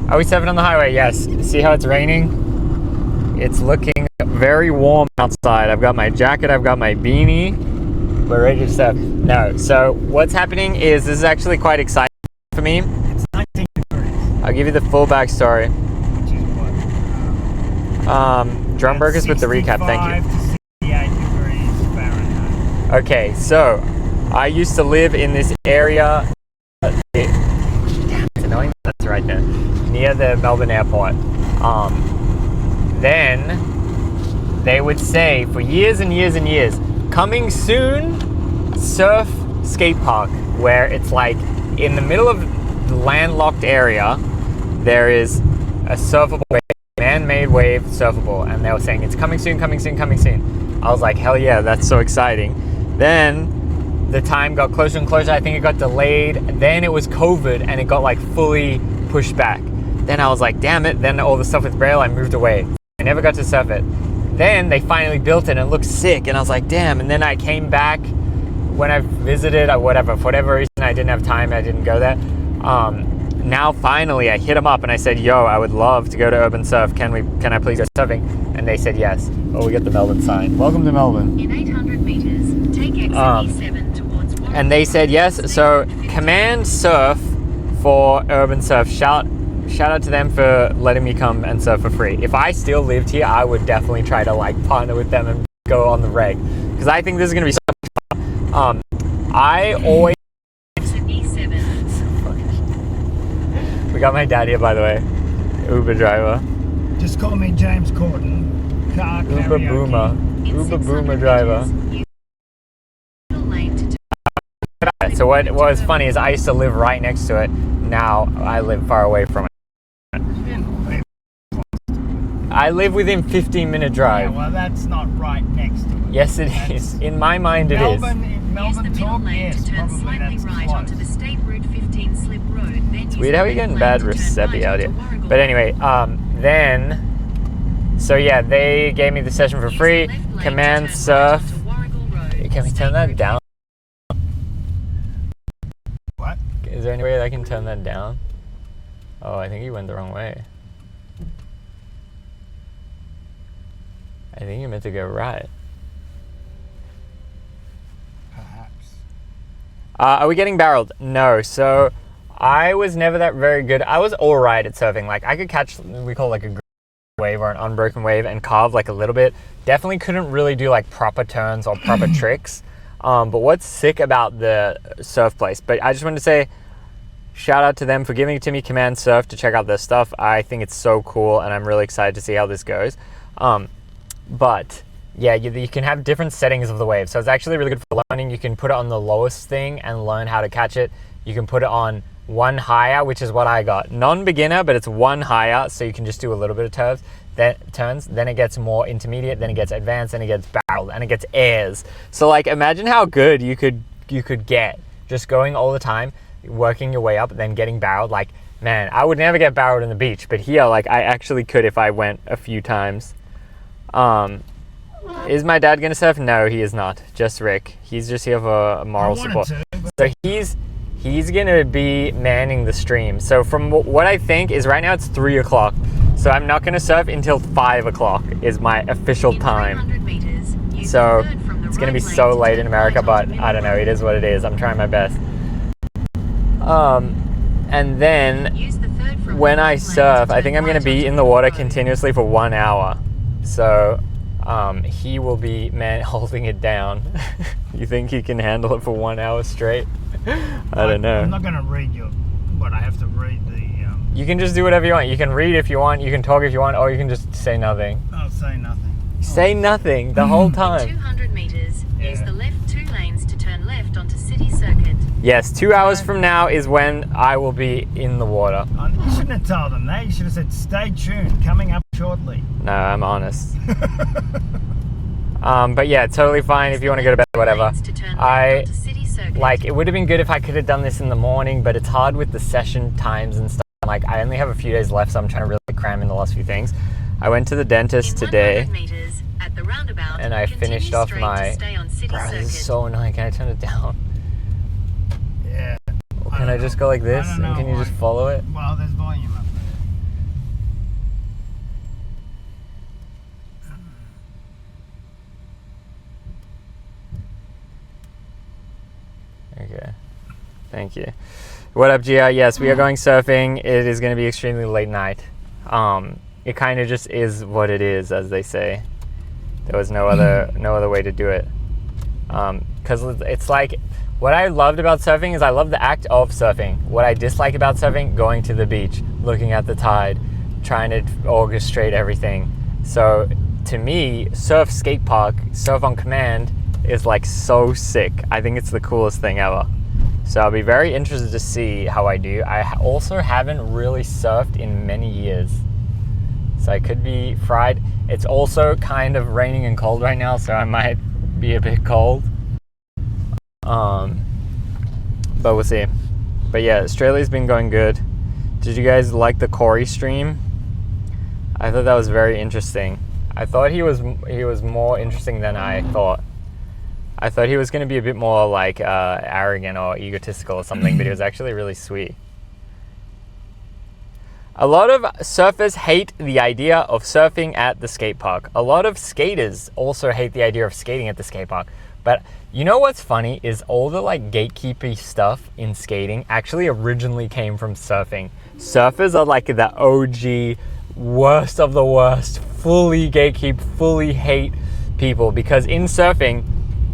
Are we surfing on the highway? Yes. See how it's raining? It's looking very warm outside. I've got my jacket, I've got my beanie. We're ready to surf. No, so what's happening is this is actually quite exciting for me. It's 19 degrees. I'll give you the full backstory. Which is what? Drum Brokers with the recap, thank you. 65 to 68 degrees Fahrenheit. Okay, so I used to live in this area. It's annoying that's right there, near the Melbourne airport. Then they would say for years and years and years, coming soon, surf skate park, where it's like in the middle of the landlocked area, there is a surfable wave, man-made wave surfable, and they were saying it's coming soon, coming soon, coming soon. I was like, hell yeah, that's so exciting. Then the time got closer and closer. I think it got delayed. Then it was COVID and it got like fully pushed back. Then I was like, damn it. Then all the stuff with Braille, I moved away. I never got to surf it. Then they finally built it and it looked sick. And I was like, damn. And then I came back when I visited or whatever. For whatever reason, I didn't have time. I didn't go there. Now finally I hit them up and I said, yo, I would love to go to Urban Surf. Can I please go surfing? And they said yes. Oh, we got the Melbourne sign. Welcome to Melbourne. In 800 meters, take exit E7 towards Warren. And they said yes. So Command Surf for Urban Surf. Shout out to them for letting me come and surf for free. If I still lived here, I would definitely try to like partner with them and go on the reg, because I think this is gonna be so much fun. I always E7. We got my dad here, by the way, Uber driver. Just call me James Corden. Car Uber karaoke. Boomer. Uber Boomer driver. So what was funny is I used to live right next to it. Now I live far away from it. I live within 15-minute drive. Yeah, well, that's not right next to it. Yes, it is. In my mind, it is. Melbourne talk, yes, to turn probably slightly that's right close. onto the State Route 15 slip road. Then use Weird how the we getting left bad lane to turn recipe right out here. onto Warragul. But anyway, then, so yeah, they gave me the session for Use free. the left lane to Command turn Surf. right onto Warragul Road. Can we State turn that Route down? What? Is there any way I can turn that down? Oh, I think he went the wrong way. I think you meant to go right. Perhaps. Are we getting barreled? No. So I was never that very good. I was all right at surfing. Like I could catch, we call it like a wave or an unbroken wave and carve like a little bit. Definitely couldn't really do like proper turns or proper tricks. But what's sick about the surf place? But I just wanted to say, shout out to them for giving it to me, Command Surf, to check out their stuff. I think it's so cool and I'm really excited to see how this goes. But yeah, you can have different settings of the wave. So it's actually really good for learning. You can put it on the lowest thing and learn how to catch it. You can put it on one higher, which is what I got. Non-beginner, but it's one higher. So you can just do a little bit of turns. Then it gets more intermediate, then it gets advanced, then it gets barreled, and it gets airs. So like imagine how good you could get just going all the time, working your way up, then getting barreled. Like, man, I would never get barreled in the beach, but here, like I actually could if I went a few times. Is my dad gonna surf? No, he is not. Just Rick. He's just here for moral support. So he's gonna be manning the stream. So from what I think is right now it's 3 o'clock. So I'm not gonna surf until 5 o'clock is my official time. So it's gonna be so late in America, but I don't know. It is what it is. I'm trying my best. And then when I surf, I think I'm gonna be in the water continuously for 1 hour. So he will be holding it down. You think he can handle it for 1 hour straight? I don't know. I'm not going to read but I have to read the... You can just do whatever you want. You can read if you want, you can talk if you want, or you can just say nothing. I'll say nothing. Say nothing the whole time. 200 meters, use the left 2 lanes to turn left onto City Circuit. Yes, 2 hours from now is when I will be in the water. You shouldn't have told them that. You should have said, stay tuned, coming up shortly. No, I'm honest. But yeah, totally fine if you want to go to bed, whatever. Like, it would have been good if I could have done this in the morning, but it's hard with the session times and stuff. Like, I only have a few days left, so I'm trying to really cram in the last few things. I went to the dentist today, and I finished off my... Bro, this is so annoying. Can I turn it down? Yeah. Or can I just go like this, and can you just follow it? Well, there's volume up Thank you. What up, Gia? Yes, we are going surfing. It is going to be extremely late night. It kind of just is what it is, as they say. There was no other way to do it. Because it's like, what I loved about surfing is I love the act of surfing. What I dislike about surfing, going to the beach, looking at the tide, trying to orchestrate everything. So to me, surf skate park, surf on command is like so sick. I think it's the coolest thing ever. So I'll be very interested to see how I do. I also haven't really surfed in many years, so I could be fried. It's also kind of raining and cold right now, so I might be a bit cold. But we'll see. But yeah, Australia's been going good. Did you guys like the Corey stream? I thought that was very interesting. I thought he was more interesting than I thought. I thought he was going to be a bit more like arrogant or egotistical or something, but he was actually really sweet. A lot of surfers hate the idea of surfing at the skate park. A lot of skaters also hate the idea of skating at the skate park. But you know what's funny is all the like gatekeepy stuff in skating actually originally came from surfing. Surfers are like the OG, worst of the worst, fully gatekeep, fully hate people, because in surfing,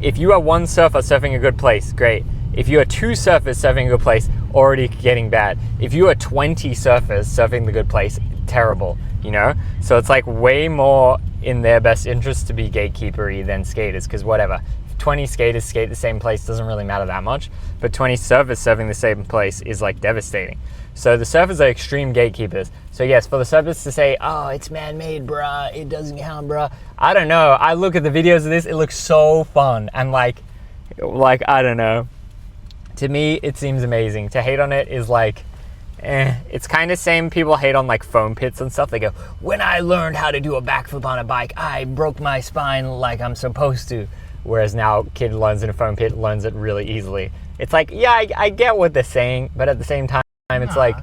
if you are one surfer surfing a good place, great. If you are two surfers surfing a good place, already getting bad. If you are 20 surfers surfing the good place, terrible, you know? So it's like way more in their best interest to be gatekeepery than skaters, because whatever. If 20 skaters skate the same place, doesn't really matter that much, but 20 surfers surfing the same place is like devastating. So the surfers are extreme gatekeepers. So yes, for the surfers to say, oh, it's man-made, bruh, it doesn't count, bruh. I don't know. I look at the videos of this, it looks so fun. And like, I don't know. To me, it seems amazing. To hate on it is like, It's kind of same people hate on like foam pits and stuff. They go, when I learned how to do a backflip on a bike, I broke my spine like I'm supposed to. Whereas now kid learns in a foam pit, learns it really easily. It's like, yeah, I get what they're saying, but at the same time, it's like,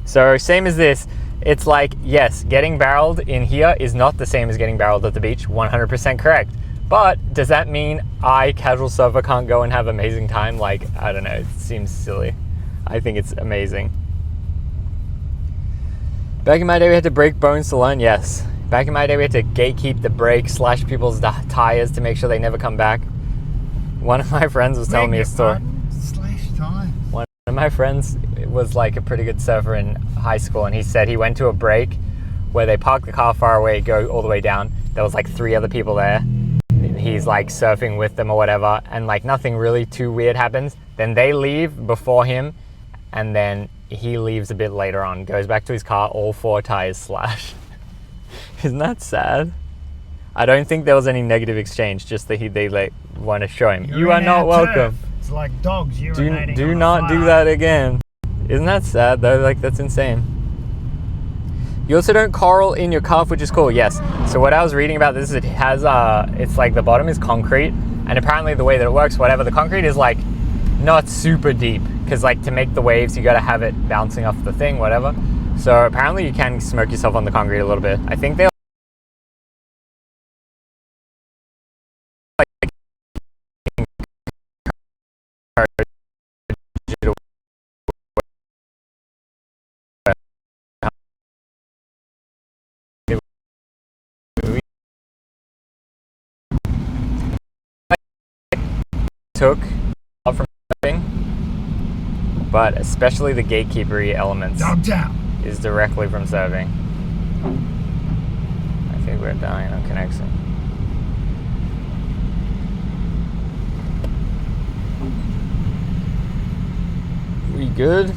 so same as this, it's like, yes, getting barreled in here is not the same as getting barreled at the beach, 100% correct. But does that mean I, casual surfer, can't go and have an amazing time? Like, I don't know, it seems silly. I think it's amazing. Back in my day, we had to break bones to learn, yes. Back in my day, we had to gatekeep the brakes, slash people's tires to make sure they never come back. One of my friends was telling me a story. Slash tires. One of my friends was like a pretty good surfer in high school, and he said he went to a break where they park the car far away, go all the way down. There was like 3 other people there. He's like surfing with them or whatever, and like nothing really too weird happens. Then they leave before him, and then he leaves a bit later on, goes back to his car, all 4 tires slashed. Isn't that sad? I don't think there was any negative exchange, just that they like want to show him. You are not welcome. It's like dogs urinating. Do on not fire. do that again. Isn't that sad though? Like, that's insane. You also don't coral in your calf, which is cool. Yes. So what I was reading about this is it has it's like the bottom is concrete, and apparently the way that it works, whatever, the concrete is like not super deep, because like to make the waves you got to have it bouncing off the thing, whatever. So apparently you can smoke yourself on the concrete a little bit. I think they took from surfing, but especially the gatekeepery elements Dog town. is directly from surfing. I think we're dying on connection. We good?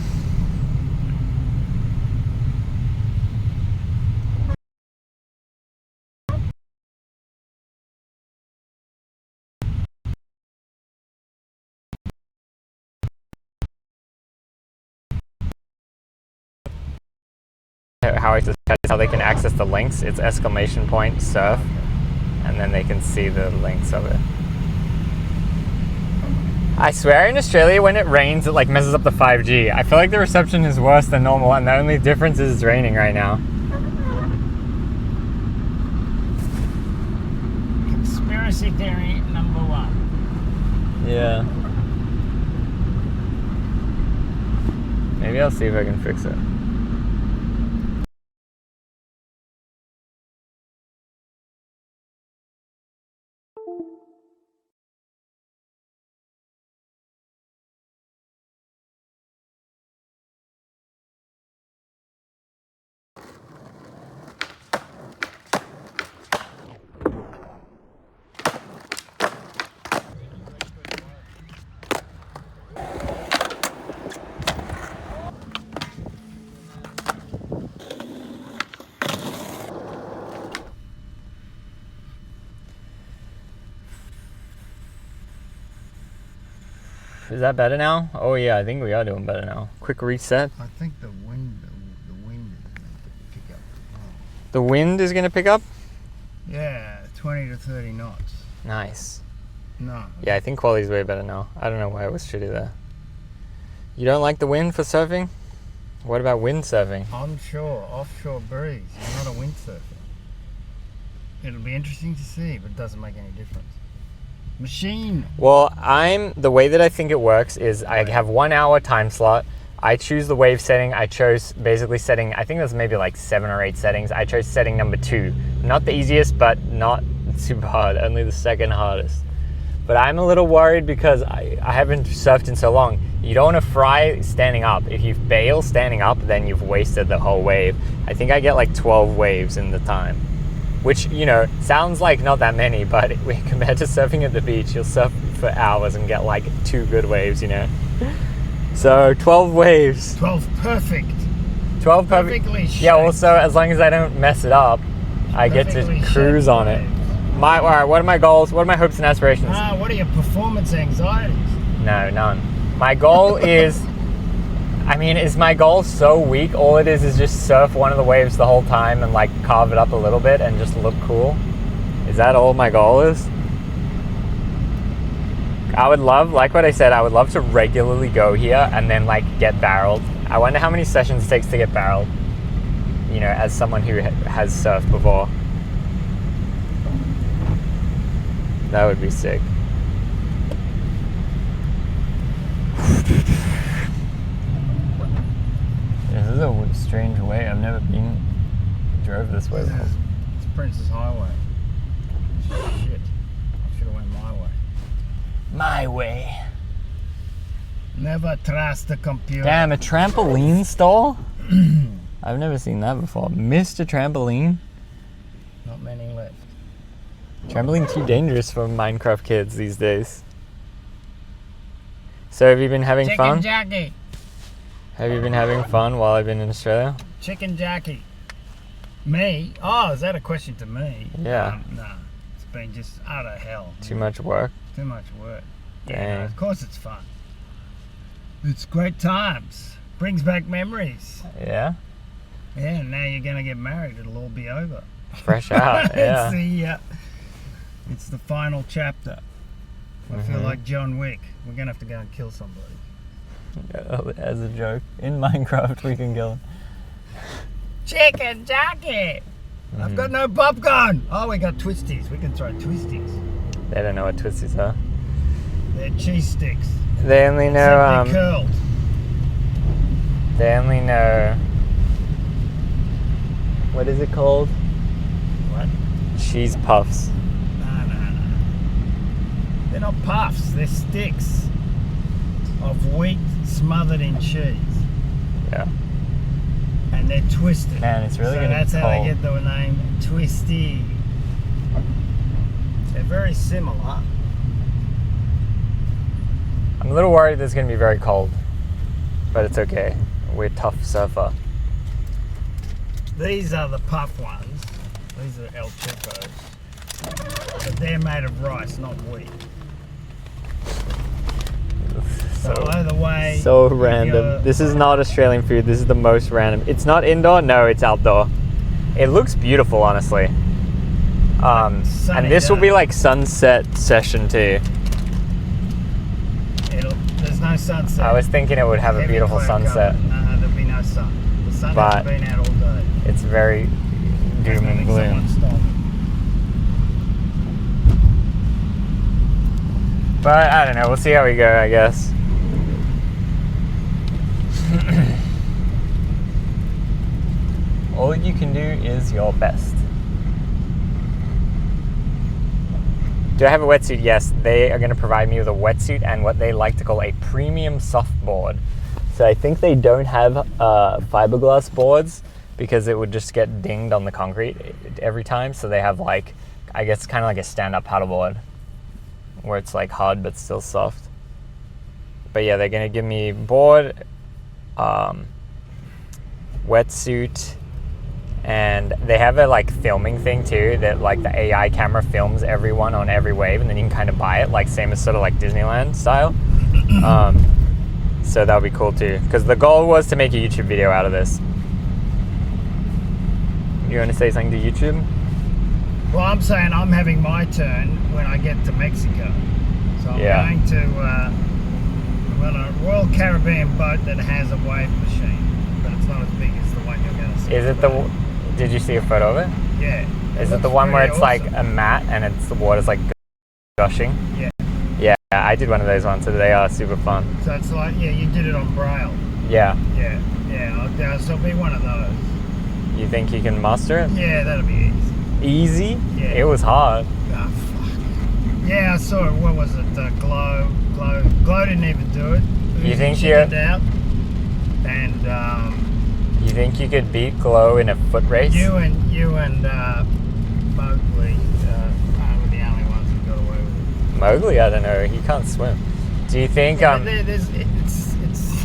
How I just how they can access the links. It's exclamation point surf, and then they can see the links of it. I swear in Australia when it rains it like messes up the 5G. I feel like the reception is worse than normal, and the only difference is it's raining right now. Conspiracy theory number 1. Yeah. Maybe I'll see if I can fix it. Is that better now? Oh yeah, I think we are doing better now. Quick reset. I think the wind is going to pick up. The wind is going to pick up? Yeah, 20 to 30 knots. Nice. No. Yeah, I think quality's way better now. I don't know why it was shitty there. You don't like the wind for surfing? What about windsurfing? Onshore, offshore breeze. You're not a windsurfer. It'll be interesting to see, but it doesn't make any difference. Machine. Well, the way that I think it works is I have 1 hour time slot. I choose the wave setting. I chose basically setting, I think there's maybe like 7 or 8 settings. I chose setting number 2. Not the easiest, but not super hard, only the second hardest. But I'm a little worried because I haven't surfed in so long. You don't want to fry standing up. If you bail standing up, then you've wasted the whole wave. I think I get like 12 waves in the time. Which, you know, sounds like not that many, but compared to surfing at the beach, you'll surf for hours and get like 2 good waves, you know. So 12 waves. 12 perfect. 12 Perfectly shaped. Yeah, also as long as I don't mess it up, I get to Perfectly cruise shaped all it. waves. All right, what are my goals? What are my hopes and aspirations? What are your performance anxieties? No, none. My goal is, is my goal so weak? All it is just surf one of the waves the whole time and like carve it up a little bit and just look cool. Is that all my goal is? I would love, like what I said, I would love to regularly go here and then like get barreled. I wonder how many sessions it takes to get barreled, you know, as someone who has surfed before. That would be sick. This is a strange way. I've never drove this way before. It's Princess Highway. Shit. I should have went my way. My way. Never trust the computer. Damn, a trampoline stall? I've never seen that before. Mr. Trampoline? Not many left. Trampoline too dangerous for Minecraft kids these days. So have you been having fun? Chicken Jackie. Have you been having fun while I've been in Australia? Chicken Jackie. Me? Oh, is that a question to me? Yeah. Nah. It's been just utter hell. Too much work? Too much work. Dang. Yeah, no, of course it's fun. It's great times. Brings back memories. Yeah? Yeah, now you're going to get married. It'll all be over. Fresh out, yeah. It's the final chapter. I feel like John Wick. We're going to have to go and kill somebody. As a joke. In Minecraft we can kill him. Chicken Jackie! I've got no popcorn! Oh, we got twisties. We can throw twisties. They don't know what twisties are. They're cheese sticks. They only know, They're curled. they only know, what is it called? What? Cheese puffs. No. They're not puffs. They're sticks of wheat smothered in cheese. Yeah. And they're twisted. Man, it's really so gonna be that's how they cold. get the name Twisty. They're very similar. I'm a little worried that it's going to be very cold, but it's okay. We're tough surfer. These are the puff ones. These are El Chicos. But they're made of rice, not wheat. So either way. So if random. you're- This is not Australian food. This is the most random. It's not indoor. No, it's outdoor. It looks beautiful, honestly. And this will be like sunset session too. There's no sunset. I was thinking it would have a Heavy beautiful cloud sunset. cover. No, there'll be no sun. The sun But- hasn't been out all day. It's very doom and gloom. Someone stop. But I don't know. We'll see how we go, I guess. All you can do is your best. Do I have a wetsuit? Yes, they are going to provide me with a wetsuit and what they like to call a premium softboard. So I think they don't have fiberglass boards because it would just get dinged on the concrete every time. So they have like, I guess kind of like a stand-up paddleboard where it's like hard but still soft. But yeah, they're going to give me board, wetsuit, and they have a like filming thing too that like the AI camera films everyone on every wave and then you can kind of buy it, like same as sort of like Disneyland style. So that would be cool too, because the goal was to make a YouTube video out of this. You want to say something to YouTube? Well, I'm saying I'm having my turn when I get to Mexico. So I'm going to I'm on a Royal Caribbean boat that has a wave machine, but it's not as big as the one you're going to see. Is it the? Did you see a photo of it? Yeah. Is it the one where it's like a mat and it's the water's like gushing? Yeah. Yeah, I did one of those ones, so they are super fun. So it's like, yeah, you did it on Braille. Yeah. Yeah. So it'll be one of those. You think you can master it? Yeah, that'll be easy. Easy? Yeah. It was hard. Oh, fuck. Yeah, I saw it. What was it? Glow didn't even do it. You think she you're... out? And you think you could beat Glow in a foot race? You and Mowgli were the only ones who got away with it. Mowgli, I don't know. He can't swim. Do you think...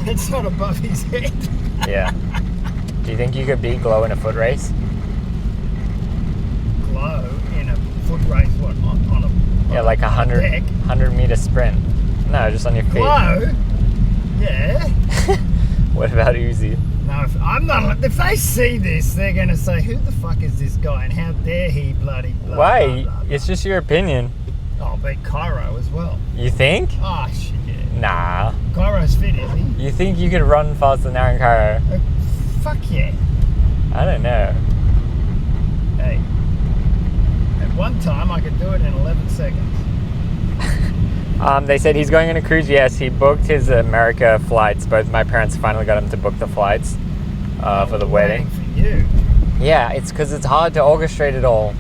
it's not above his head. Yeah. Do you think you could beat Glow in a foot race? Glow in a foot race? What? On a Yeah, like a 100 meter sprint. No, just on your feet. Glow? Yeah. What about Uzi? No, if they see this, they're going to say, who the fuck is this guy and how dare he bloody... Why? Blah, blah, blah. It's just your opinion. I'll beat Cairo as well. You think? Oh, shit, yeah. Nah. Cairo's fit, is he? You think you could run faster than Aaron Cairo? Fuck yeah. I don't know. Hey. At one time, I could do it in 11 seconds. They said he's going on a cruise. Yes, he booked his America flights. Both my parents finally got him to book the flights for the wedding. For you. Yeah, it's because it's hard to orchestrate it all.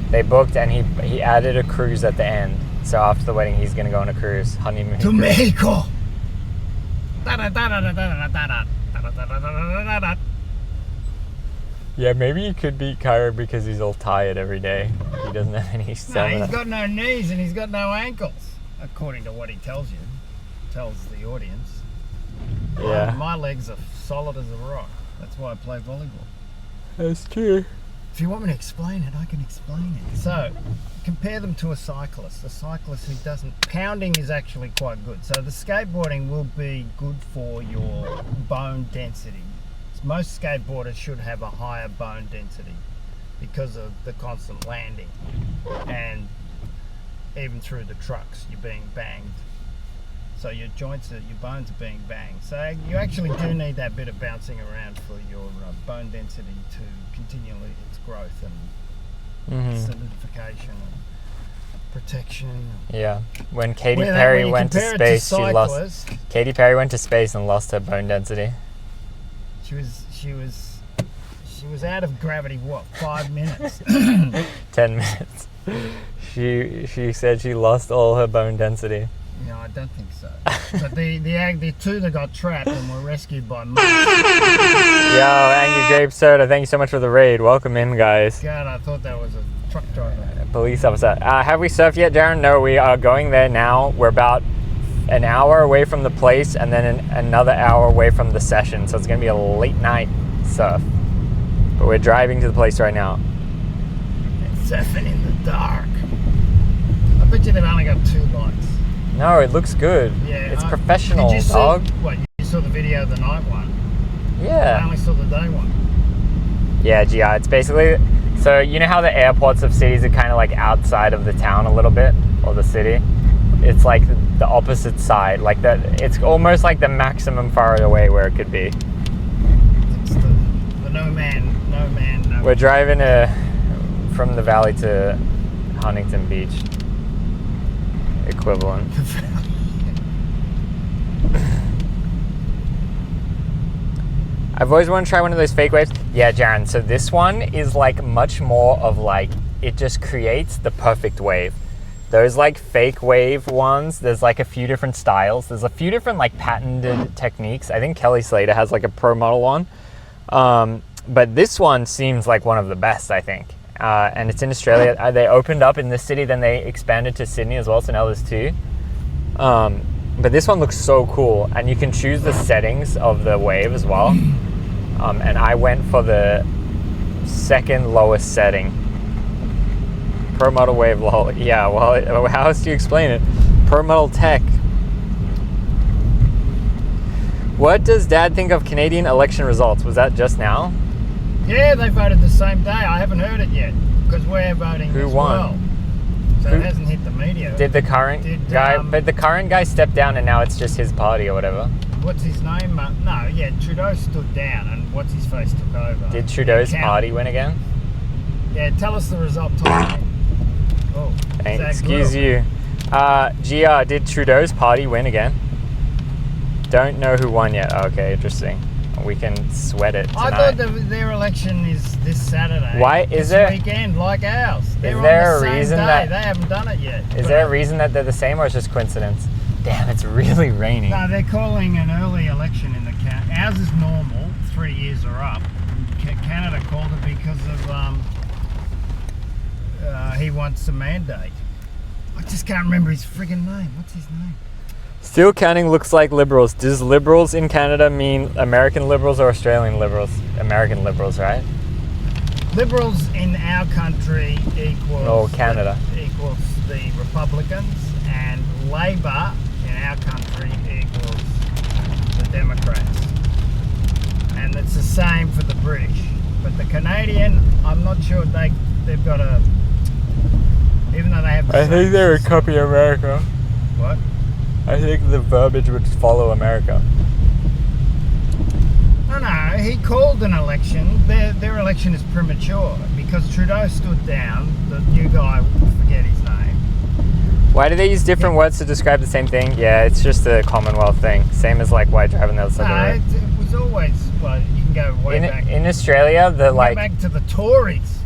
They booked and he added a cruise at the end. So after the wedding, he's going to go on a cruise, honeymoon. To Mexico. Yeah, maybe you could beat Cairo because he's all tired every day. He doesn't have any stamina. No, he's got no knees and he's got no ankles, according to what he tells you. Tells the audience. Yeah. My legs are solid as a rock. That's why I play volleyball. That's true. If you want me to explain it, I can explain it. So, compare them to a cyclist. A cyclist who doesn't... Pounding is actually quite good. So the skateboarding will be good for your bone density. Most skateboarders should have a higher bone density because of the constant landing. And even through the trucks, you're being banged. So your bones are being banged. So you actually do need that bit of bouncing around for your bone density to continually its growth and solidification and protection. Yeah. When Katy Perry went to space, Katy Perry went to space and lost her bone density. She was out of gravity. What? 5 minutes. 10 minutes. She said she lost all her bone density. No, I don't think so. But the two that got trapped and were rescued by monks. Yo, Angry Grape Soda, thank you so much for the raid. Welcome in, guys. God, I thought that was a truck driver. Police officer. Have we surfed yet, Darren? No, we are going there now. We're about an hour away from the place and then another hour away from the session. So it's going to be a late night surf. But we're driving to the place right now. It's surfing in the dark. I bet you they've only got 2 lights. No, it looks good. Yeah, it's professional, did you dog. You saw the video of the night one? Yeah. I only saw the day one. Yeah, GI. It's basically... So, you know how the airports of cities are kind of like outside of the town a little bit? Or the city? It's like the opposite side. Like that. It's almost like the maximum far away where it could be. It's the no man. We're driving from the valley to Huntington Beach. Equivalent. I've always wanted to try one of those fake waves. Yeah, Jaron, so this one is like much more of like, it just creates the perfect wave. Those like fake wave ones, there's like a few different styles. There's a few different like patented techniques. I think Kelly Slater has like a pro model on. But this one seems like one of the best, I think. And it's in Australia. They opened up in this city, then they expanded to Sydney as well, so now there's two. But this one looks so cool, and you can choose the settings of the wave as well. And I went for the second lowest setting. Pro Model Wave, lol. Yeah, well, how else do you explain it? Pro Model Tech. What does Dad think of Canadian election results? Was that just now? Yeah, they voted the same day. I haven't heard it yet, because we're voting Who as won? well. So it hasn't hit the media. Did the current guy, but the current guy stepped down and now it's just his party or whatever. What's his name? No, yeah, Trudeau stood down and what's his face took over. Did Trudeau's party win again? Yeah, tell us the result, Tom. Oh, Excuse you. GR, did Trudeau's party win again? Don't know who won yet. Okay, interesting. We can sweat it tonight. I thought their election is this Saturday. Why is there weekend like ours? Is there a reason that they haven't done it yet? Is there a reason that they're the same, or it's just coincidence? Damn, it's really raining. No, they're calling an early election in the ours is normal. 3 years are up. Canada called it because of he wants a mandate. I just can't remember his friggin' name. What's his name? Still counting looks like liberals. Does liberals in Canada mean American liberals or Australian liberals? American liberals, right? Liberals in our country equals Canada equals the Republicans, and Labor in our country equals the Democrats. And it's the same for the British. But the Canadian, I'm not sure they've got a, even though they have the I think they would copy America. What? I think the verbiage would follow America. No, he called an election. Their election is premature because Trudeau stood down. The new guy, I forget his name. Why do they use different words to describe the same thing? Yeah, it's just a Commonwealth thing. Same as like white driving the other side of the road. It was always, well, you can go way back. In Australia, go back to the Tories.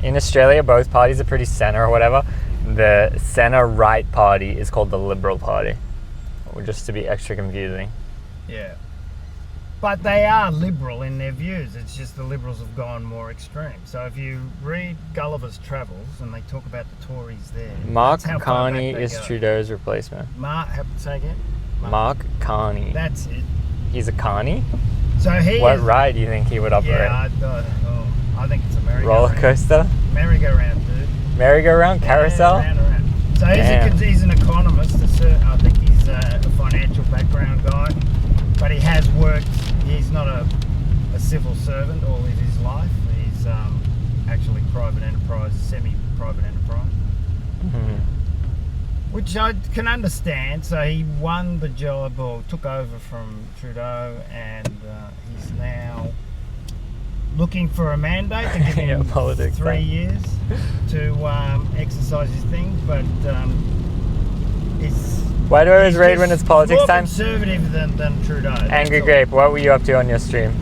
In Australia, both parties are pretty centre or whatever. The centre-right party is called the Liberal Party. Just to be extra confusing. Yeah. But they are liberal in their views. It's just the Liberals have gone more extreme. So if you read Gulliver's Travels, and they talk about the Tories there. Mark Carney is Trudeau's replacement. Say again? Mark Carney. That's it. He's a carny? So what ride do you think he would operate? Yeah, I think it's a merry-go-round. Roller coaster? Merry-go-round, dude. Merry-go-round? Carousel? Yeah, round. So he's an economist. I think he's a financial background guy, but he has worked. He's not a civil servant all of his life. He's actually private enterprise, semi-private enterprise, which I can understand. So he won the job or took over from Trudeau, and he's now looking for a mandate to give him 3 years to exercise his thing, but why do I always raid when it's politics more time? Conservative than Trudeau. Angry Grape, what were you up to on your stream?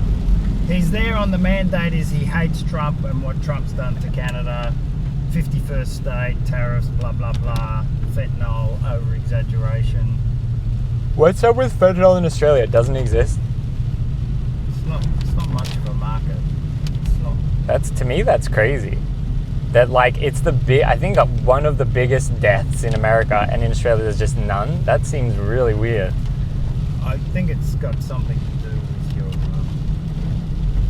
He's there on the mandate is he hates Trump and what Trump's done to Canada, 51st state, tariffs, blah, blah, blah, fentanyl, over-exaggeration. What's up with fentanyl in Australia? It doesn't exist? It's not much of a market. To me, that's crazy. That it's I think one of the biggest deaths in America, and in Australia there's just none. That seems really weird. I think it's got something to do with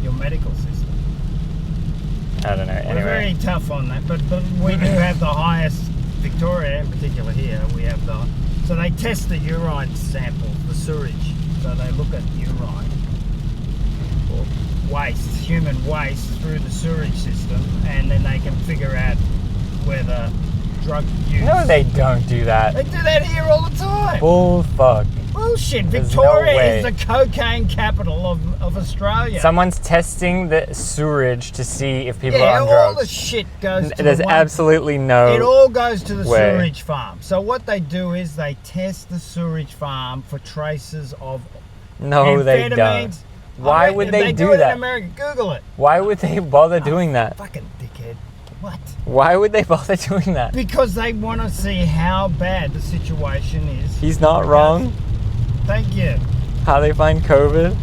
your medical system. I don't know. Anyway. We're very tough on that, but we do have the highest, Victoria in particular here, we have so they test the urine samples, the sewage. So they look at urine, or human waste through the sewage system, and then they can figure out whether drug use... No, they don't do that. They do that here all the time. Bull fuck. Bullshit. Victoria is the cocaine capital of Australia. Someone's testing the sewerage to see if people are on drugs. Yeah, all the shit goes to There's absolutely no It all goes to the way. sewerage farm. So what they do is they test the sewerage farm for traces of No, they don't. Why would they do it that? in America. Google it. Why would they bother doing that? Fucking dickhead. What? Why would they bother doing that? Because they want to see how bad the situation is. He's not wrong. Thank you. How they find COVID.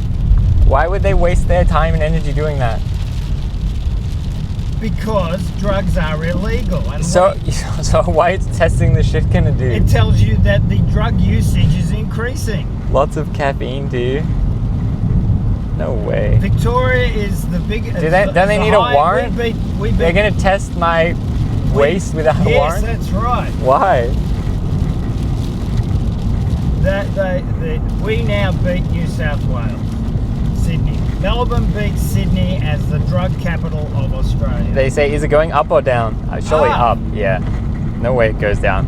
Why would they waste their time and energy doing that? Because drugs are illegal. And So why is testing the shit gonna do? it tells you that the drug usage is increasing. Lots of caffeine, too. No way. Victoria is the biggest. Don't they need a warrant? They're gonna test my waste without a warrant? Yes, that's right. Why? We now beat New South Wales. Sydney. Melbourne beats Sydney as the drug capital of Australia. They say, is it going up or down? Surely up, yeah. No way it goes down.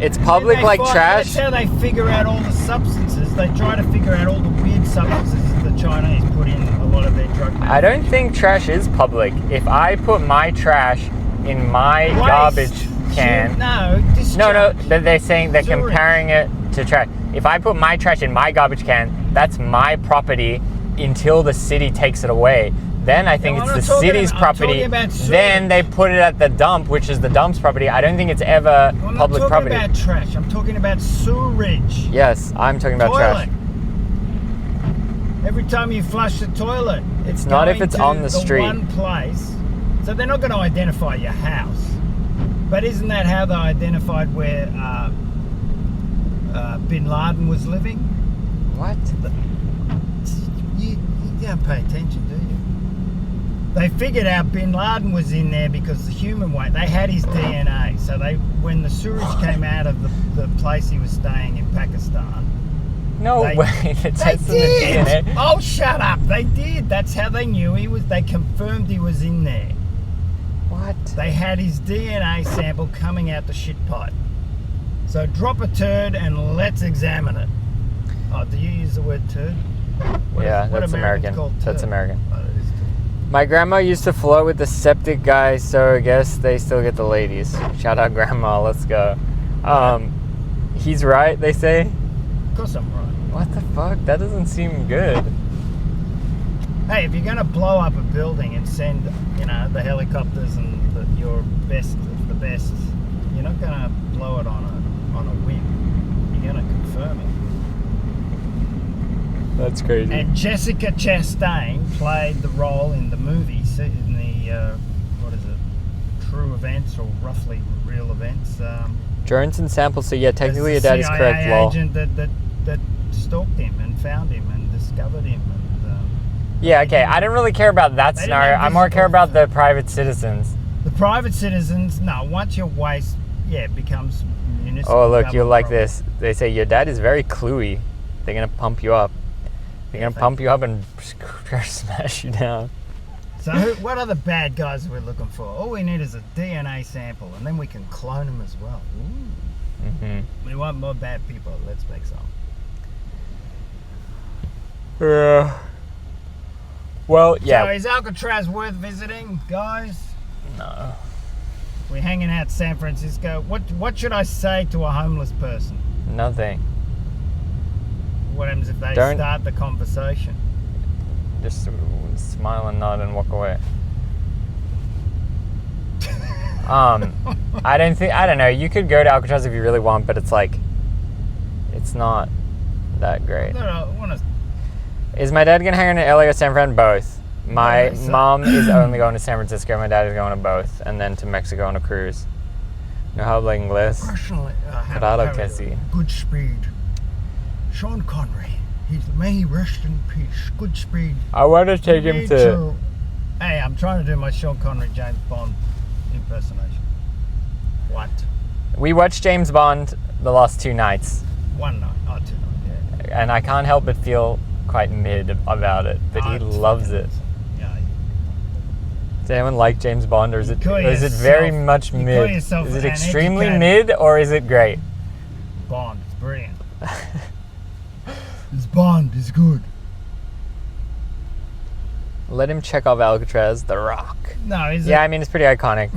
It's public like trash. That's how they figure out all the substances. They try to figure out all the weird substances the Chinese put in a lot of their drug. I don't think trash is public. If I put my trash in my garbage can... No, they're saying they're comparing it to trash. If I put my trash in my garbage can, that's my property until the city takes it away. Then I think it's the city's property. Then they put it at the dump, which is the dump's property. I don't think it's ever public property. I'm not talking about trash. I'm talking about sewerage. Yes, I'm talking about trash. Every time you flush the toilet, it's not if it's on the street. One place. So they're not going to identify your house. But isn't that how they identified where Bin Laden was living? What? You don't pay attention, do you? They figured out Bin Laden was in there because the human weight, they had his DNA. So when the sewage came out of the place he was staying in Pakistan. No way, they tested the DNA. Oh, shut up. They did. That's how they knew he was. They confirmed he was in there. What? They had his DNA sample coming out the shit pipe. So drop a turd and let's examine it. Oh, do you use the word turd? That's American. That's American. Oh, it is turd. My grandma used to float with the septic guy, so I guess they still get the ladies. Shout out grandma, let's go. He's right, they say. Of course I'm right. What the fuck? That doesn't seem good. Hey, if you're going to blow up a building and send, the helicopters and your best of the best, you're not going to blow it on a whim. You're going to confirm it. That's crazy. And Jessica Chastain played the role in the movie, in the, true events or roughly real events. Jones and Sample, so yeah, technically your dad is correct, lol. Agent that stalked him and found him and discovered him. Yeah, okay. I didn't really care about that scenario. I more care about the private citizens. The private citizens, no, once your waste, it becomes municipal. Oh, look, you'll like this. They say your dad is very cluey. They're going to pump you up. They're going to pump you up and smash you down. So what other bad guys are we looking for? All we need is a DNA sample, and then we can clone them as well. Ooh. Mm-hmm. We want more bad people. Let's make some. Yeah. Well, yeah. So is Alcatraz worth visiting, guys? No. We're hanging out in San Francisco. What should I say to a homeless person? Nothing. What happens if they start the conversation? Just smile and nod and walk away. I don't know. You could go to Alcatraz if you really want, but it's not that great. Is my dad going to hang on in LA or San Fran? Both. My mom is only going to San Francisco. My dad is going to both. And then to Mexico on a cruise. No hablo inglés. Claro que sí. Good speed. Sean Connery. May he rest in peace. Good speed. I want to take him to... Hey, I'm trying to do my Sean Connery James Bond impersonation. What? We watched James Bond the last 2 nights. 1 night. Oh, 2 nights, yeah. And I can't help but feel quite mid about it, but he loves it. Yeah. Does anyone like James Bond, or is it very much mid? Is it extremely mid, or is it great? Bond, it's brilliant. This Bond is good. Let him check off Alcatraz, The Rock. No, is it? Yeah, I mean, it's pretty iconic.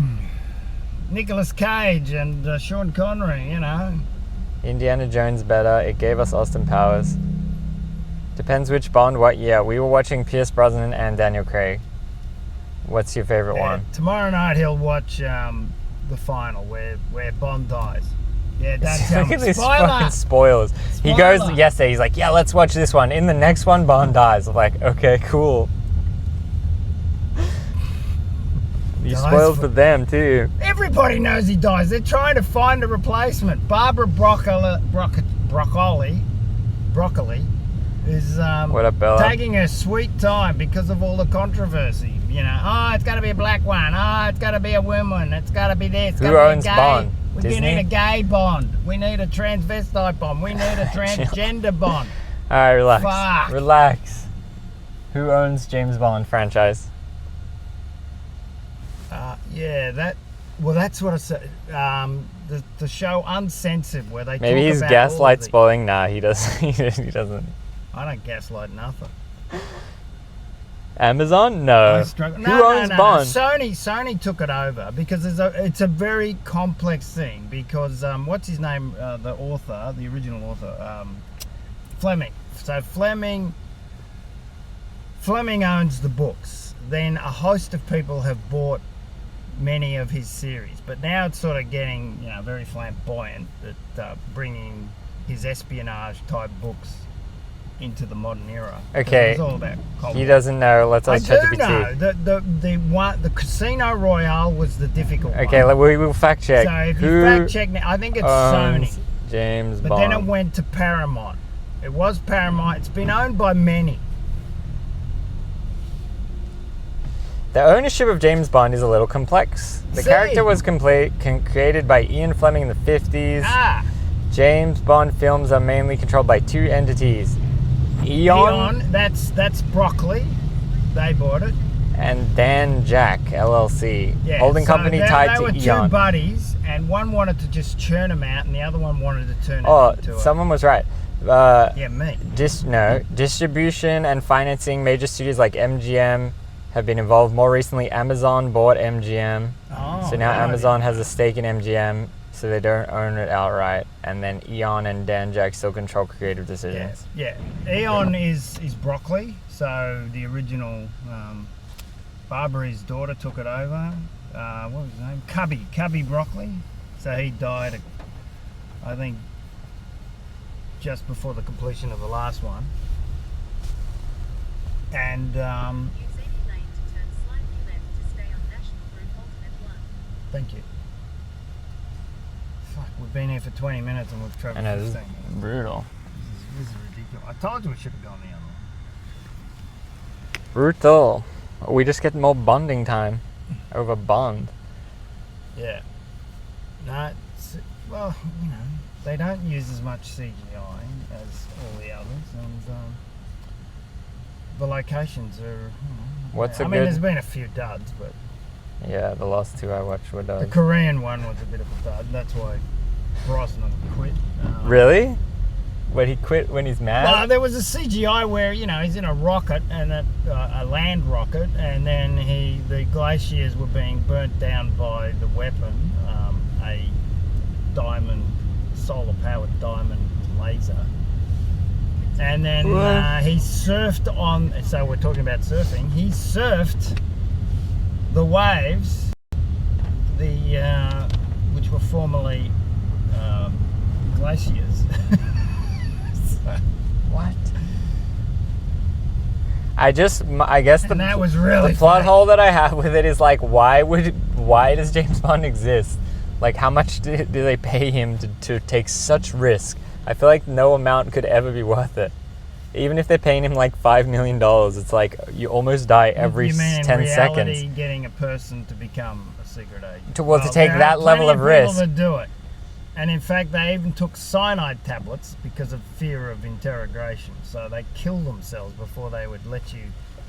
Nicolas Cage and Sean Connery, Indiana Jones better. It gave us Austin Powers. Depends which Bond, what year. We were watching Pierce Brosnan and Daniel Craig. What's your favorite one? Tomorrow night he'll watch the final where Bond dies. Yeah, don't tell Look me. at these Spoiler! fucking spoilers. He goes Spoiler! yesterday, he's like, yeah, let's watch this one. In the next one, Bond dies. I'm like, okay, cool. You Dies spoiled for them too. Everybody knows he dies. They're trying to find a replacement. Barbara Broccoli is What up, Bella? taking her sweet time because of all the controversy. You know, oh, it's got to be a black one. Oh, it's got to be a woman. It's got to be this. It's Who gotta owns be gay. Bond? We Disney? need a gay Bond. We need a transvestite Bond. We need a transgender Bond. All right, relax. Fuck. Relax. Who owns James Bond franchise? Yeah, that's what I said. The show Uncensored, where they Maybe talk he's about gaslight all the- spoiling. Nah, he doesn't. He doesn't. I don't gaslight nothing. Amazon? No. I struggle. Who owns Bond? Sony took it over because it's a very complex thing. Because what's his name? The author, the original author, Fleming. So Fleming owns the books. Then a host of people have bought many of his series, but now it's sort of getting very flamboyant that bringing his espionage type books into the modern era. Okay. It's all about Cold He War. doesn't know. Let's I ask do ChatGPT. know the Casino Royale was the difficult Okay, one. we will fact check. So if you Who fact check now, I think it's owns Sony, James but Bond? then it went to Paramount. It was Paramount. It's been owned by many. The ownership of James Bond is a little complex. The See? character was created by Ian Fleming in the 50s. Ah, James Bond films are mainly controlled by two entities, Eon that's Broccoli. They bought it. and Dan Jack LLC, Yeah, holding so company they tied were to two Eon. buddies, and one wanted to just churn them out, and the other one wanted to turn it Oh, into someone was right. yeah, me. Distribution and financing. Major studios like MGM have been involved. More recently, Amazon bought MGM. Oh, So now right. Amazon has a stake in MGM, so they don't own it outright. And then Eon and Dan Jack still control creative decisions. Yeah. Eon is Broccoli, so the original Barbara, his daughter, took it over. What was his name? Cubby Broccoli. So he died, I think, just before the completion of the last one. And Use any lane to turn slightly left to stay on National Route alternate 1. thank you. Fuck, we've been here for 20 minutes and we've I traveled know, this 15 is minutes. brutal. This is ridiculous. I told you we should have gone the other one. Brutal. We just get more bonding time over Bond. Yeah. No, well, they don't use as much CGI as all the others, and the locations are. What's I a mean, good- there's been a few duds, but Yeah, the last two I watched were the done. Korean one was a bit of a dud. That's why Brosnan quit. Really? When he quit when he's mad? Well, there was a CGI where he's in a rocket and a land rocket, and then the glaciers were being burnt down by the weapon, a solar powered diamond laser, and then he surfed on. So we're talking about surfing. He surfed the waves, which were formerly glaciers. What? I guess And that was really the plot funny. hole that I have with it is like, why does James Bond exist? Like, how much do they pay him to take such risk? I feel like no amount could ever be worth it. Even if they're paying him like $5 million, it's like you almost die every You mean in 10 reality, seconds. getting a person to become a secret agent? To take there that are level plenty of people risk. that do it, and in fact, they even took cyanide tablets because of fear of interrogation. So they kill themselves before they would let you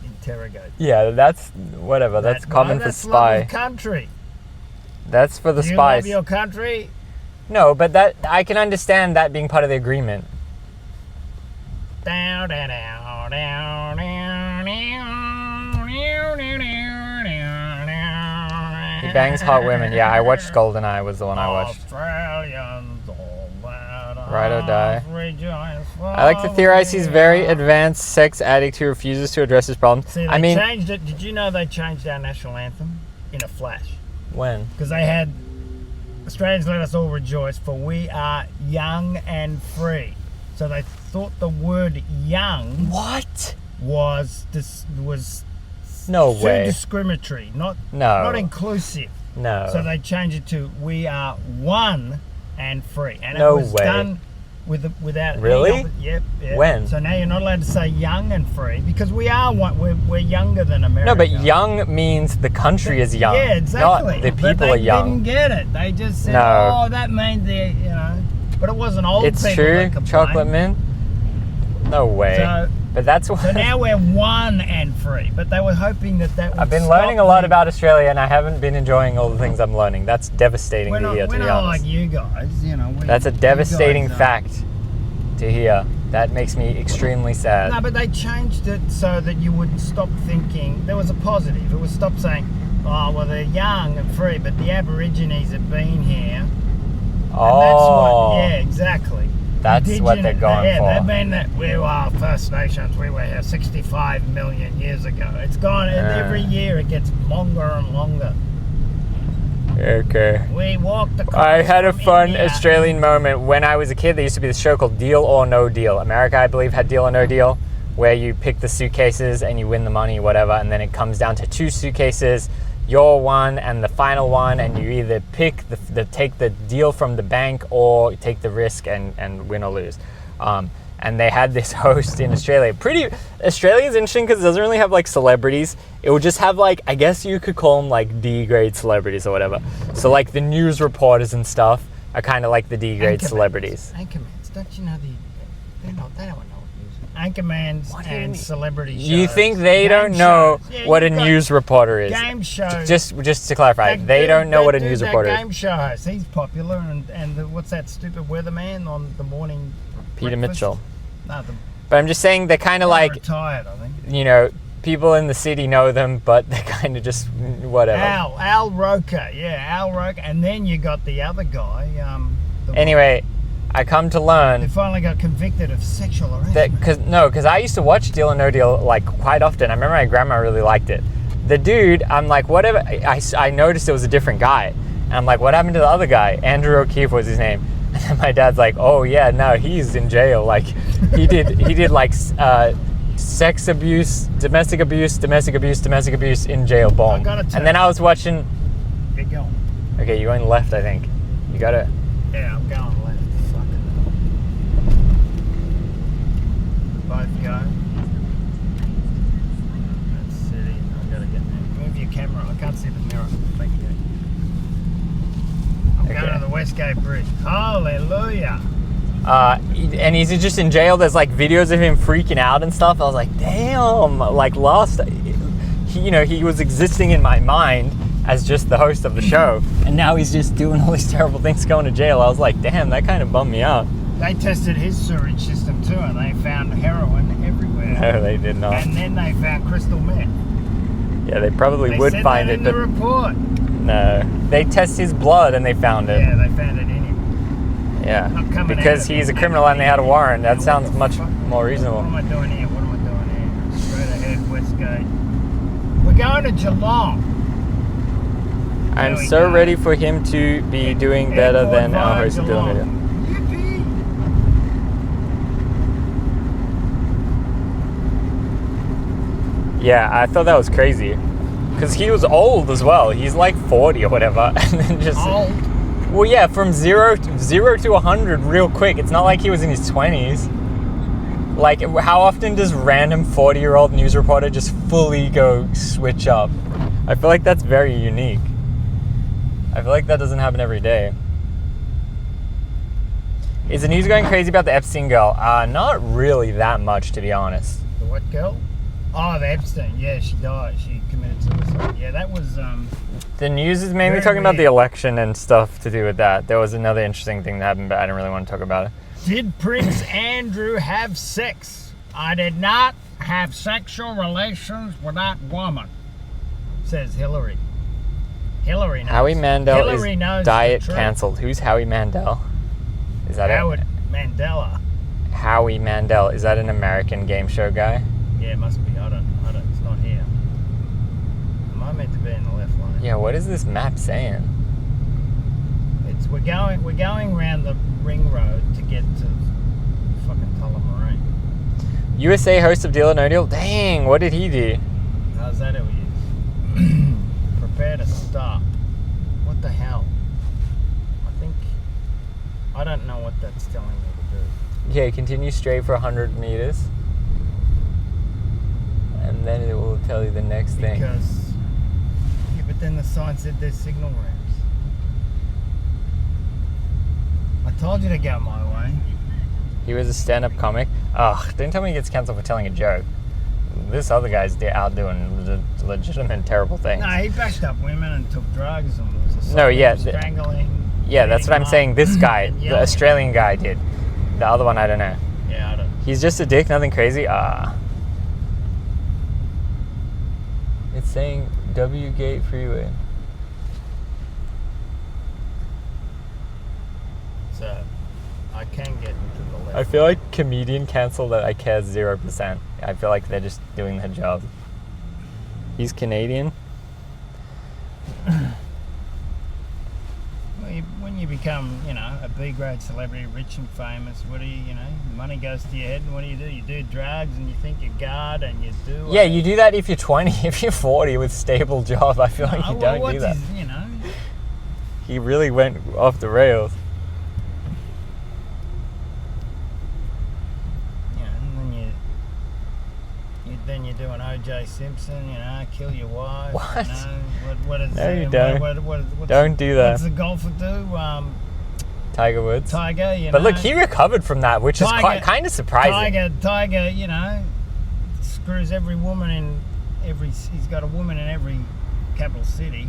interrogate. Yeah, that's whatever. That's common for that's love spy. of country. That's for the Do you spies. love your country? No, but that I can understand that being part of the agreement. Down, down, down, down, down, He bangs hot women. Yeah, I watched GoldenEye was the one I watched. Australians, all that Ride or die. Rejoice. I like to theorize he's very advanced sex addict who refuses to address his problem. See, they I mean, changed it. Did you know they changed our national anthem in a flash? when? Because they had Australians let us all rejoice, for we are young and free. So they thought the word young What? was No too way. discriminatory, not No. inclusive. No. So they changed it to we are one and free, and No it was way. done without Really? any yep. When? So now you're not allowed to say young and free because we are one. We're younger than America. No, but young means the country is young. Yeah, exactly. Not the But people they are young. didn't get it. They just said, No. "Oh, that means they, But it wasn't old It's people true. that complained. Chocolate mint. No way. So- but that's why. So now we're one and free. But they were hoping that would I've been stop learning a lot the- about Australia, and I haven't been enjoying all the things I'm learning. That's devastating We're to not, hear, we're to be not honest. like you guys, That's a you devastating guys are- fact to hear. That makes me extremely sad. No, but they changed it so that you wouldn't stop thinking. There was a positive. It was stop saying, "Oh, well, they're young and free," but the Aborigines have been here. And that's Oh, what, yeah, exactly. that's what they're going yeah, for. they've been that we were First Nations. We were here 65 million years ago. It's gone, and every year it gets longer and longer. Okay. We walked across. I had a from fun India. Australian moment when I was a kid. There used to be this show called Deal or No Deal. America, I believe, had Deal or No Deal, where you pick the suitcases and you win the money, whatever, and then it comes down to two suitcases, your one and the final one, and you either pick take the deal from the bank or take the risk and win or lose. And they had this host in Australia. Australia's interesting because it doesn't really have like celebrities. It would just have like, I guess you could call them like D-grade celebrities or whatever. So like the news reporters and stuff are kind of like the D-grade Anchormans. celebrities. Anchormans. Don't you know they don't know what Anchormans What do you mean? and celebrity shows. You think they Game don't know shows. Yeah, what a you've got news reporter is? game shows. Just to clarify, That they dude- don't know that what a dude, news that reporter is. game show host. He's popular, and what's that stupid weatherman on the morning? Peter breakfast? Mitchell. No, But I'm just saying they're kind of like, retired, I think. you know, people in the city know them, but they're kind of just whatever. Al Roker, Al Roker, and then you got the other guy. Anyway, I come to They learn finally got convicted of sexual that harassment. because I used to watch Deal or No Deal like quite often. I remember my grandma really liked it. The dude, I'm like, whatever. I noticed it was a different guy, and I'm like, what happened to the other guy? Andrew O'Keefe was his name. And then my dad's like, oh yeah, no, he's in jail. Like he did like sex abuse, domestic abuse in jail. Boom. I gotta tell And then I was watching. Get going. Okay, you're going left, I think. You gotta. Yeah, I'm going left. Fuck it. Both go. That's city. I've got to get there. Move your camera. I can't see the mirror. Thank you. I'm going to the Westgate Bridge. Hallelujah. And he's just in jail. There's like videos of him freaking out and stuff. I was like, damn. Like he was existing in my mind as just the host of the show, and now he's just doing all these terrible things, going to jail. I was like, damn, that kind of bummed me out. They tested his sewage system too, and they found heroin everywhere. No, they did not. And then they found crystal meth. Yeah, they probably They would said find that it, in but the report. no. They test his blood and they found it. Yeah, they found it in him. Yeah, Not coming because out of he's a it. criminal and they had a warrant. That Yeah, sounds what the much fuck? more What reasonable. am I doing here? What am I doing here? Straight ahead, Westgate. We're going to Geelong. I'm There we so go. ready for him to be doing better Airport than our via host of Deal or No Deal. Geelong. Yippee! Yeah, I thought that was crazy. Because he was old as well. He's like 40 or whatever. And then just. Old. Well, yeah, from zero to 100 real quick. It's not like he was in his 20s. Like, how often does random 40-year-old news reporter just fully go switch up? I feel like that's very unique. I feel like that doesn't happen every day. Is the news going crazy about the Epstein girl? Not really that much, to be honest. The what girl? Oh, the Epstein. Yeah, she died. She committed suicide. Yeah, that was. The news is mainly Very talking about the weird. election and stuff to do with that. There was another interesting thing that happened, but I didn't really want to talk about it. Did Prince Andrew have sex? I did not have sexual relations with that woman, says Hillary. Hillary knows. Howie Mandel Hillary is knows diet the truth. cancelled. Who's Howie Mandel? Is that Howard. it? Mandela. Howie Mandel. Is that an American game show guy? Yeah, it must be. I don't. It's not here. Am I meant to be in the left lane? Yeah, what is this map saying? We're going around the ring road to get to fucking Tullamarine. USA host of Deal or No Deal? Dang, what did he do? How's that who he is? Prepare to stop. What the hell? I don't know what that's telling me to do. Yeah, continue straight for 100 meters. And then it will tell you the next thing. Yeah, but then the sign said there's signal ramps. I told you to go my way. He was a stand-up comic. Ugh, don't tell me he gets cancelled for telling a joke. This other guy's out doing legitimate terrible things. No, he backed up women and took drugs and was strangling. Yeah, that's what I'm saying. This guy, the Australian guy, did. The other one, I don't know. Yeah, I don't. He's just a dick, nothing crazy. It's saying W Gate Freeway. So, I can get into the left. I feel like comedian cancel that I care 0%. I feel like they're just doing their job. He's Canadian. When you become, a B-grade celebrity, rich and famous, what do you, money goes to your head, and what do? You do drugs, and you think you're God, and you do... Yeah, you do that if you're 20. If you're 40 with stable job, I feel like you don't do that. He really went off the rails. Then you do an O.J. Simpson, kill your wife. What? What is No, it? you don't. Don't do that. What's the golfer do? Tiger Woods. Tiger, But look, he recovered from that, which is kind of surprising. Tiger, screws every woman in he's got a woman in every capital city.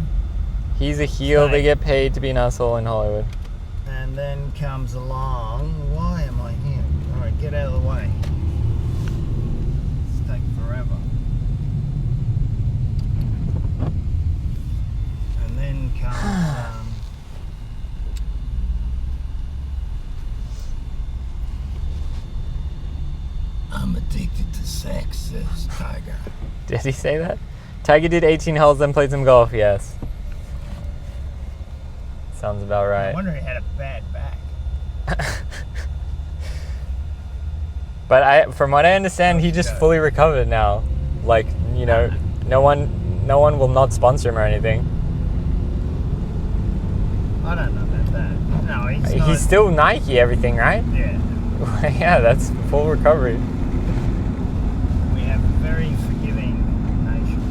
He's a heel. They get paid to be an asshole in Hollywood. And then comes along. Why am I here? All right, get out of the way. It's taking forever. And then comes. I'm addicted to sex, says Tiger. Did he say that? Tiger did 18 holes, then played some golf, yes. Sounds about right. I wonder he had a bad back. But from what I understand, he just fully recovered now. Like, no one will not sponsor him or anything. I don't know about that. No, he's still Nike everything, right? Yeah. Yeah, that's full recovery. We have a very forgiving nation.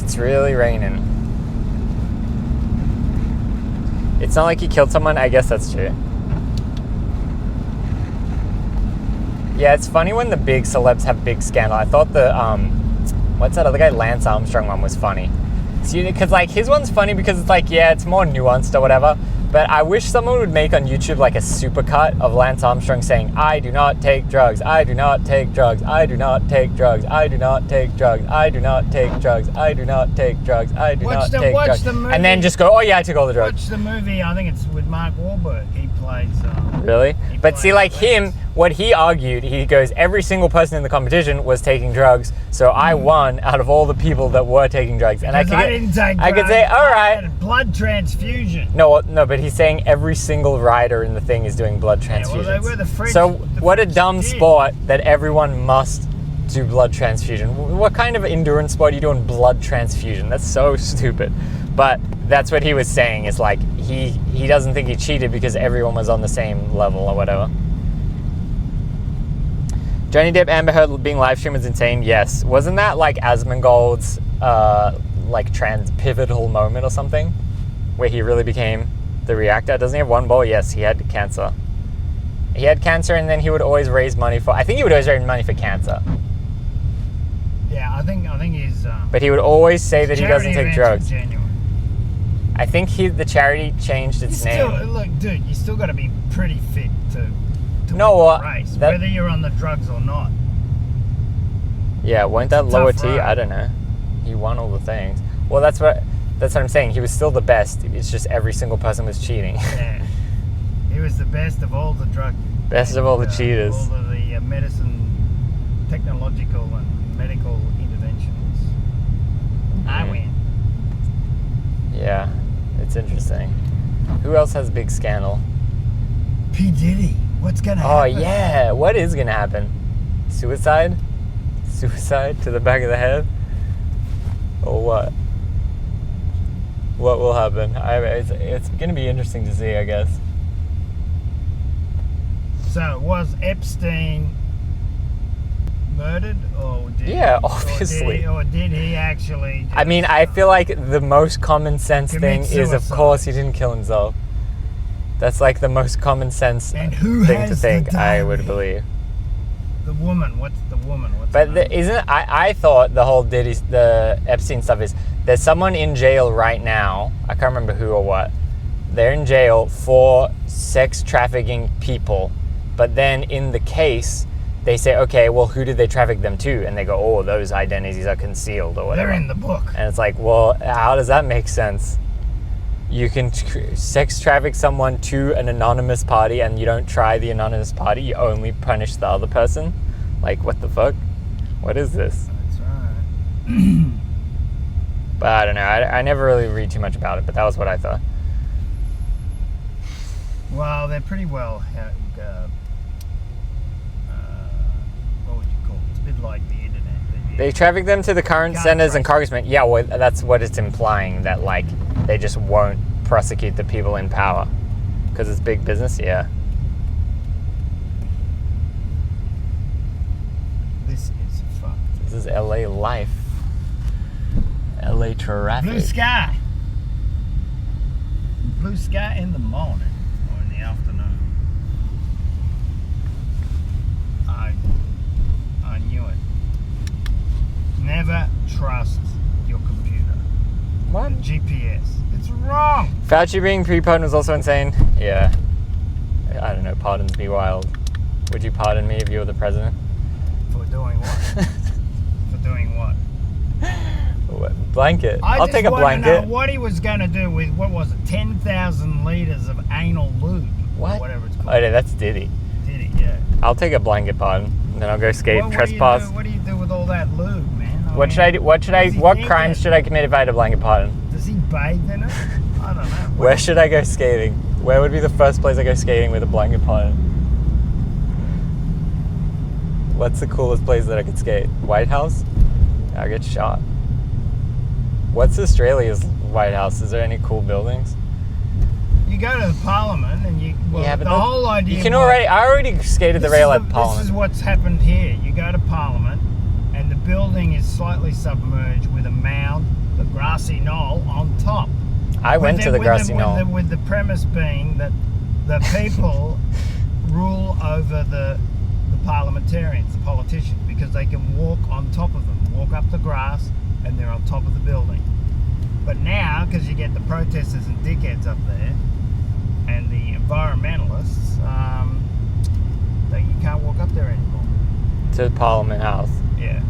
It's really raining. It's not like he killed someone. I guess that's true. Yeah, it's funny when the big celebs have big scandal. I thought the what's that other guy, Lance Armstrong one was funny. Because like his one's funny because it's like, yeah, it's more nuanced or whatever. But I wish someone would make on YouTube like a supercut of Lance Armstrong saying, "I do not take drugs. I do not take drugs. I do not take drugs. I do not take drugs. I do not take drugs. I do not take drugs. I do not take drugs." And then just go, "Oh yeah, I took all the drugs." Watch the movie. I think it's with Mark Wahlberg. He plays. Really? But see, like him, what he argued, he goes, every single person in the competition was taking drugs, so I won out of all the people that were taking drugs. And I didn't take drugs. I could say, all right. I had a blood transfusion. No, but he's saying every single rider in the thing is doing blood transfusions. Yeah, well, they were the fridge. So what a dumb sport that everyone must do blood transfusion. What kind of endurance sport are you doing blood transfusion? That's so stupid. But that's what he was saying, is like he doesn't think he cheated because everyone was on the same level or whatever. Johnny Depp Amber Heard being live streamed was insane. Yes. Wasn't that like Asmongold's pivotal moment or something? Where he really became the reactor? Doesn't he have one ball? Yes, he had cancer. He had cancer, and then he would always raise money for... I think he would always raise money for cancer. Yeah, I think he's... but he would always say that he doesn't take drugs. Genuine. I think the charity changed its name. Look, dude, you still got to be pretty fit to win the race, whether you're on the drugs or not. Yeah, weren't that lower T? I don't know. He won all the things. Well, that's what... That's what I'm saying. He was still the best. It's just every single person was cheating. Yeah. He was the best of all the drug. Best of all the cheaters. All of the medicine, technological and medical interventions. I win. Yeah, it's interesting. Who else has a big scandal? P. Diddy. What's gonna happen? Oh yeah, what is gonna happen? Suicide? Suicide to the back of the head? Or what? What will happen? It's gonna be interesting to see, I guess. So was Epstein murdered, or did Yeah, obviously. or did he actually? I mean, I feel like the most common sense thing Commit is, of suicide. course, he didn't kill himself. That's like the most common sense And who thing has to the think, I would diary? believe. The woman. What's the woman? What's But her name? I thought the whole the Epstein stuff is there's someone in jail right now. I can't remember who or what. They're in jail for sex trafficking people. But then in the case, they say, okay, well, who did they traffic them to? And they go, oh, those identities are concealed or whatever. They're in the book. And it's like, well, how does that make sense? You can sex traffic someone to an anonymous party and you don't try the anonymous party, you only punish the other person? Like, what the fuck? What is this? That's right. But I don't know. I never really read too much about it, but that was what I thought. Well, they're pretty well. What would you call it? It's a bit like the internet. They traffic them to the current Gun senators and traffic. congressmen. Yeah, well, that's what it's implying, that, like, they just won't prosecute the people in power. Because it's big business, yeah. This is fucked. This is LA life. LA traffic. Blue sky. Blue sky in the morning or in the afternoon. I knew it. Never trust your computer. What? The GPS. It's wrong. Fauci being pre-pardoned was also insane. Yeah. I don't know, pardons be wild. Would you pardon me if you were the president? For doing what? For doing what? What? Blanket. I I'll just take a want to blanket. know what he was going to do with, what was it, 10,000 litres of anal lube. What? Or whatever it's called. Oh, yeah, that's Diddy. Did he? Yeah. I'll take a blanket pardon. And then I'll go skate, What do you trespass. do- What do you do with all that lube, man? What should I do? What crimes should I commit if I had a blanket pardon? Does he bathe in it? I don't know. Where should I go skating? Where would be the first place I go skating with a blanket pardon? What's the coolest place that I could skate? White House? I'll get shot. What's Australia's White House? Is there any cool buildings? You go to the Parliament and you. Well, Yeah, but the that- whole idea. You can already. I already skated the rail at This is Parliament. what's happened here. You go to Parliament, and the building is slightly submerged with a mound, the grassy knoll on top. I went to the grassy knoll. With the premise being that the people rule over the parliamentarians, the politicians, because they can walk on top of them, walk up the grass, and they're on top of the building. But now, because you get the protesters and dickheads up there, and the environmentalists, that you can't walk up there anymore. To Parliament House. Yeah.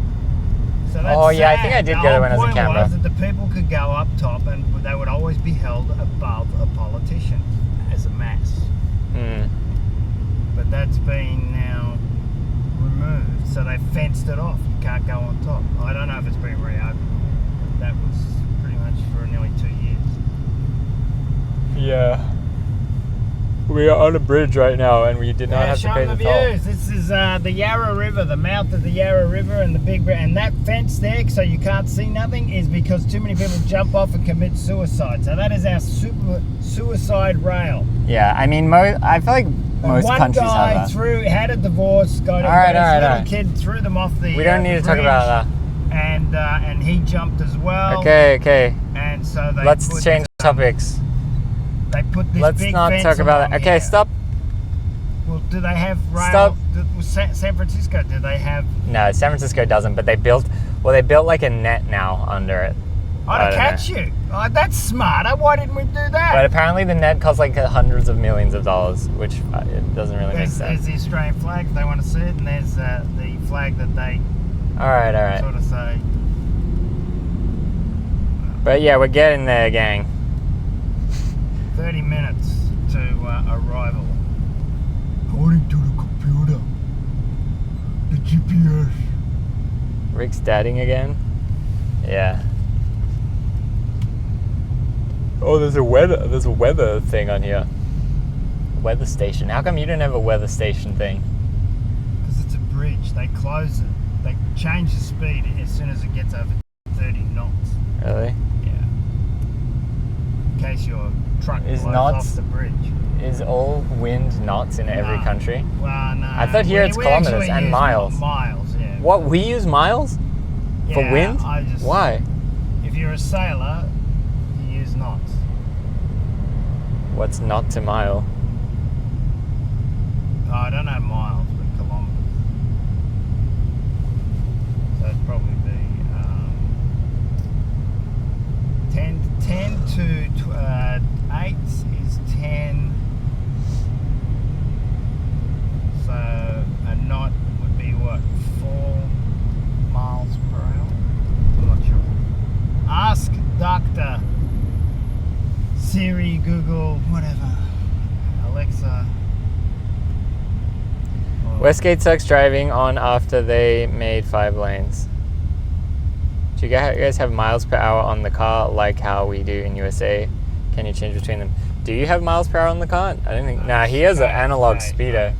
So that's Oh, yeah, I sad. think I did The go there whole when I was in point Canberra. was that the people could go up top and they would always be held above a politician as a mass. Hmm. But that's been now removed, so they fenced it off. You can't go on top. I don't know if it's been reopened. That was pretty much for nearly 2 years. Yeah. We are on a bridge right now, and we did not have to show pay them the the toll. views. This is the Yarra River, the mouth of the Yarra River, and the big and that fence there, so you can't see nothing, is because too many people jump off and commit suicide. So that is our suicide rail. Yeah, I mean, I feel like most One countries guy have that. had a divorce, got All right, his all right, little all right. kid threw them off the. We don't need to talk bridge, about And he jumped as well. that. Okay. And so they Let's put, change topics. They put this Let's big not fence talk about along that. Okay, here. stop. Well, do they have rail? Stop. San Francisco, do they have? No, San Francisco doesn't, but they built like a net now under it. Oh, I to don't know. catch you. Oh, that's smarter. Why didn't we do that? But apparently the net costs like hundreds of millions of dollars, which it doesn't really make there's sense. the Australian flag, if they want to see it, and there's the flag that they All right. sort of say. But yeah, we're getting there, gang. 30 minutes to arrival. According to the computer, the GPS. Rick's dadding again. Yeah. Oh, there's a weather thing on here. Weather station. How come you don't have a weather station thing? Because it's a bridge. They close it. They change the speed as soon as it gets over 30 knots. Really? Yeah. In case your truck Is blows knots- off the bridge. Is all wind knots in every No. country? Well, no. I thought here it's kilometers actually and use miles. Miles, yeah. What, we use miles? For Yeah, wind? Why? If you're a sailor, you use knots. What's knot to mile? Oh, I don't know miles, but kilometers. So it'd probably be 10 to 8 is 10. So a knot would be what, 4 miles per hour? I'm not sure. Ask Dr. Siri, Google, whatever. Alexa. Westgate sucks driving on after they made 5 lanes. Do you guys have miles per hour on the car like how we do in USA? Can you change between them? Do you have miles per hour on the car? I don't think. Nah, he has an analog speedo.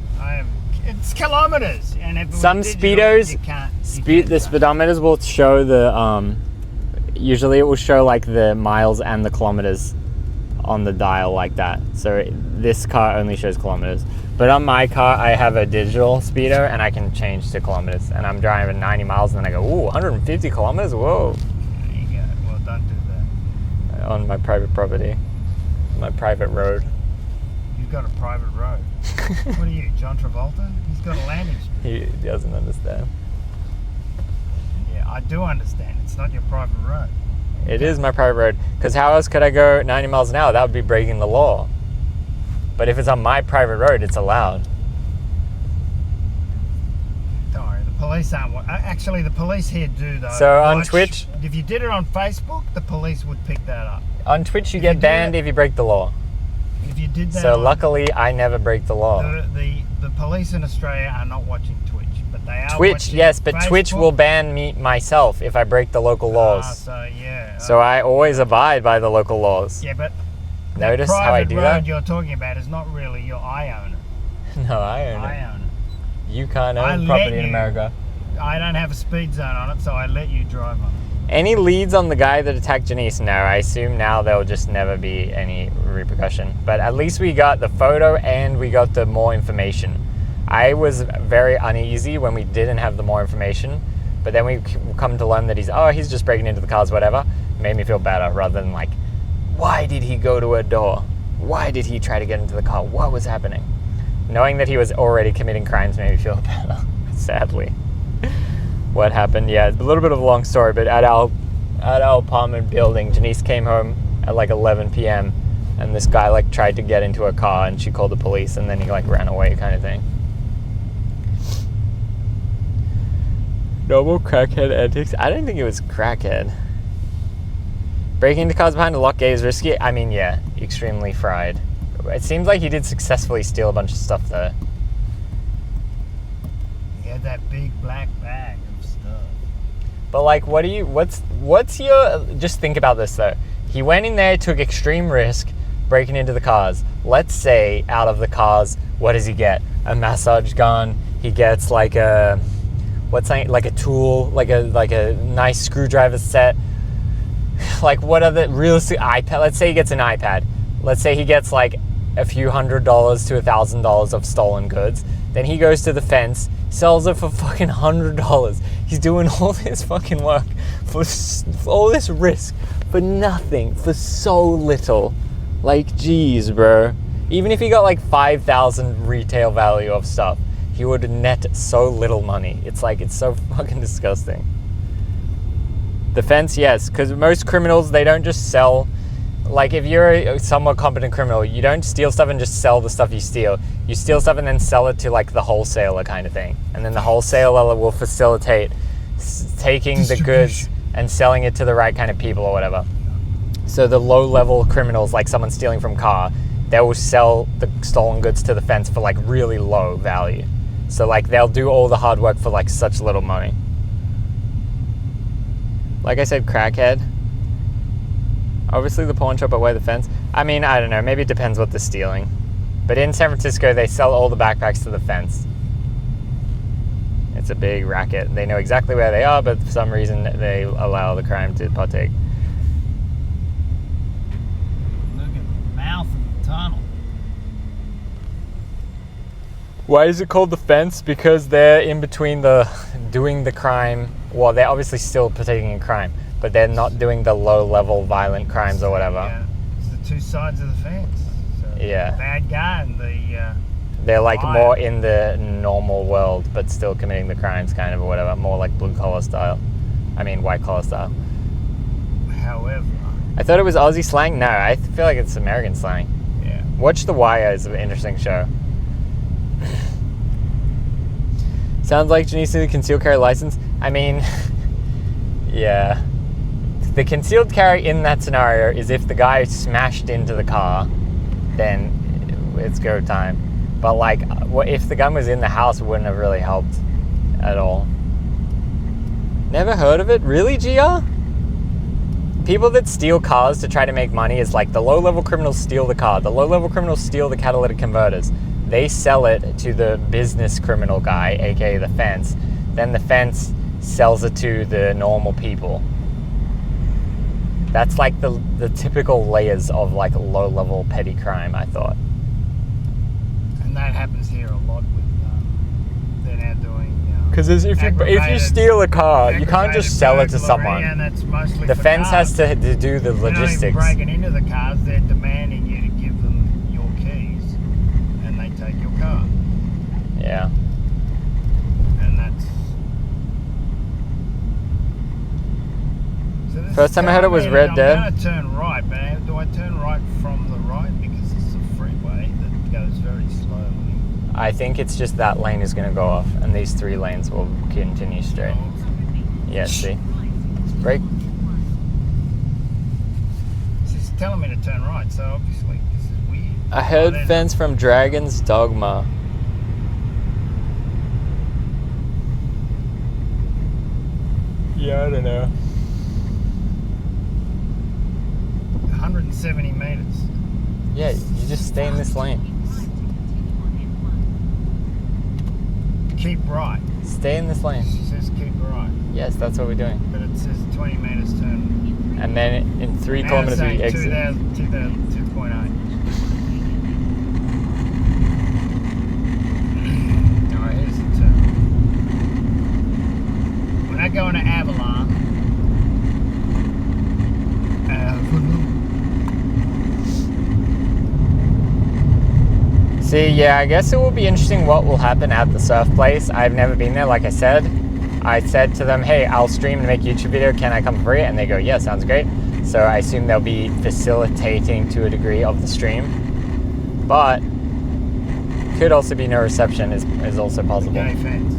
It's kilometers, and if it was Some digital, speedos, you can't the drive. speedometers will show the. Usually, it will show like the miles and the kilometers on the dial like that. So this car only shows kilometers. But on my car, I have a digital speedo, and I can change to kilometers. And I'm driving 90 miles, and then I go, ooh, 150 kilometers? Whoa. There you go. Well, don't do that. On my private property, my private road. You've got a private road. What are you, John Travolta? He's got a landing strip. He doesn't understand. Yeah, I do understand. It's not your private road. It is my private road, because how else could I go 90 miles an hour? That would be breaking the law. But if it's on my private road, it's allowed. Don't worry, the police aren't. Actually, the police here do though. So on Twitch, if you did it on Facebook, the police would pick that up. on Twitch you If get you do banned it- if you break the law. If you did that, So on, luckily, I never break the law. the police in Australia are not watching Twitch, but they are. Twitch, watching yes, but Twitch Facebook. will ban me myself if I break the local laws. So yeah. So I always abide by the local laws. Yeah, but Notice the how I private do road that? you're talking about is not really your. I own it. No, I own it. I own it. You can't I own let property in you. America. I don't have a speed zone on it, so I let you drive on it. Any leads on the guy that attacked Janice? No, I assume now there'll just never be any repercussion. But at least we got the photo and we got the more information. I was very uneasy when we didn't have the more information, but then we come to learn that he's just breaking into the cars, whatever. It made me feel better rather than like, why did he go to a door? Why did he try to get into the car? What was happening? Knowing that he was already committing crimes made me feel better, sadly. What happened? Yeah, a little bit of a long story, but at our apartment building, Janice came home at like 11 p.m. and this guy like tried to get into her car and she called the police and then he like ran away kind of thing. Normal crackhead antics? I don't think it was crackhead. Breaking into cars behind a locked gate is risky. I mean, yeah, extremely fried. It seems like he did successfully steal a bunch of stuff though. He had that big black bag of stuff. But like, what's your, just think about this though. He went in there, took extreme risk, breaking into the cars. Let's say out of the cars, what does he get? A massage gun. He gets like a tool, like a nice screwdriver set. Like what are the realistic iPad? Let's say he gets an iPad. Let's say he gets like a few $100 to $1,000 of stolen goods. Then he goes to the fence, sells it for fucking $100. He's doing all this fucking work for all this risk for nothing, for so little. Like, geez, bro. Even if he got like 5,000 retail value of stuff, he would net so little money. It's like, it's so fucking disgusting. The fence, yes, because most criminals, they don't just sell. Like, if you're a somewhat competent criminal, you don't steal stuff and just sell the stuff you steal. You steal stuff and then sell it to like the wholesaler kind of thing. And then the wholesaler will facilitate taking the goods and selling it to the right kind of people or whatever. So the low-level criminals, like someone stealing from a car, they will sell the stolen goods to the fence for like really low value. So like they'll do all the hard work for like such little money. Like I said, crackhead. Obviously the pawn shop away the fence. I mean, I don't know, maybe it depends what they're stealing. But in San Francisco, they sell all the backpacks to the fence. It's a big racket. They know exactly where they are, but for some reason they allow the crime to partake. Look at the mouth of the tunnel. Why is it called the fence? Because they're in between the doing the crime. Well, they're obviously still partaking in crime, but they're not doing the low-level violent crimes or whatever. Yeah, it's the two sides of the fence. So Yeah. The bad guy and the... They're like liar. more in the normal world, but still committing the crimes, kind of, or whatever. More like blue-collar style. I mean, white-collar style. However... I thought it was Aussie slang. No, I feel like it's American slang. Yeah. Watch The Wire is an interesting show. Sounds like Janice needs a concealed carry license. I mean, yeah. The concealed carry in that scenario is if the guy smashed into the car, then it's go time. But like, if the gun was in the house, it wouldn't have really helped at all. Never heard of it? Really, GR? People that steal cars to try to make money is like the low-level criminals steal the car. The low-level criminals steal the catalytic converters. They sell it to the business criminal guy, aka the fence. Then the fence sells it to the normal people. That's like the typical layers of like low-level petty crime, I thought. And that happens here a lot with... they're now doing... Because if you steal a car, you can't just sell it to someone. And that's mostly The for fence cars. has to do the They're not even logistics. breaking into the cars, they're demanding you to give them your keys and they take your car. Yeah. And that's... So this First is time I heard it was telling me Red that Dead. I'm going to turn right, but do I turn right from the right? Because it's a freeway that goes very slowly. I think it's just that lane is going to go off, and these 3 lanes will continue straight. Yeah, see? Brake. It's telling me to turn right, so obviously this is weird. I heard there's- fence from Dragon's Dogma. Yeah, I don't know. 170 meters. Yeah, you just stay in this lane. Keep right. Stay in this lane. It says keep right, Yes, that's what we're doing. but it says 20 meters turn. And then in 3 Now kilometers it's we saying exit. 2,002.8. Alright, here's the turn. When I go into Avalon, See, yeah, I guess it will be interesting what will happen at the surf place. I've never been there, like I said. I said to them, hey, I'll stream and make a YouTube video. Can I come for free? And they go, yeah, sounds great. So I assume they'll be facilitating to a degree of the stream. But could also be no reception is also possible. gay fence.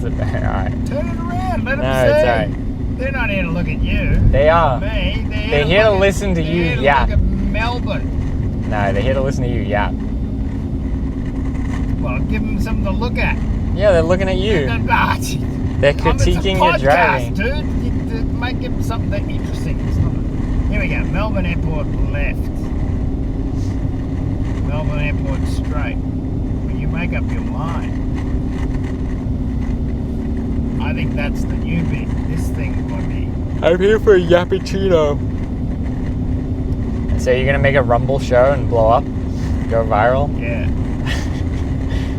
It's alright. Turn it around, let them No, see. it's alright. They're not here to look at you. They are. Me. They're here to listen to you yap. Look at Melbourne. No, they're here to listen to you yap. Well, give them something to look at. Yeah, they're looking at you. They're critiquing your driving. Dude. Make it something interesting. It's not. Here we go. Melbourne Airport left. Melbourne Airport straight. When you make up your mind, I think that's the new bit. This thing might be. I'm here for a yappuccino. So you're gonna make a Rumble show and blow up, go viral? Yeah.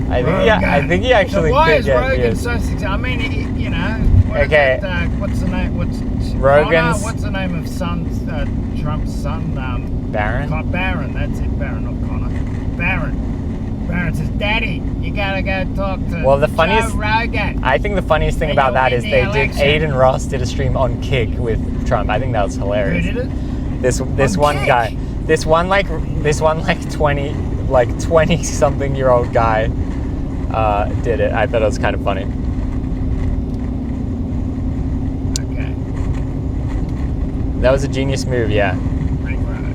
I think he actually so why could is get Rogan views. so successful? I mean, you know. Okay. What's the name? Rogan's- Connor, what's the name of Trump's son? Barron? Barron. That's it. Barron, not Connor. Barron. Barron says, "Daddy, you gotta go talk to Well, the funniest- Joe Rogan." I think the funniest thing And about you'll that win is the they did. election. Aiden Ross did a stream on Kick with Trump. I think that was Who hilarious. did it? This On one Kick? guy, this one 20 something year old guy did it. I thought it was kind of funny. Okay. That was a genius move, yeah. Ring road.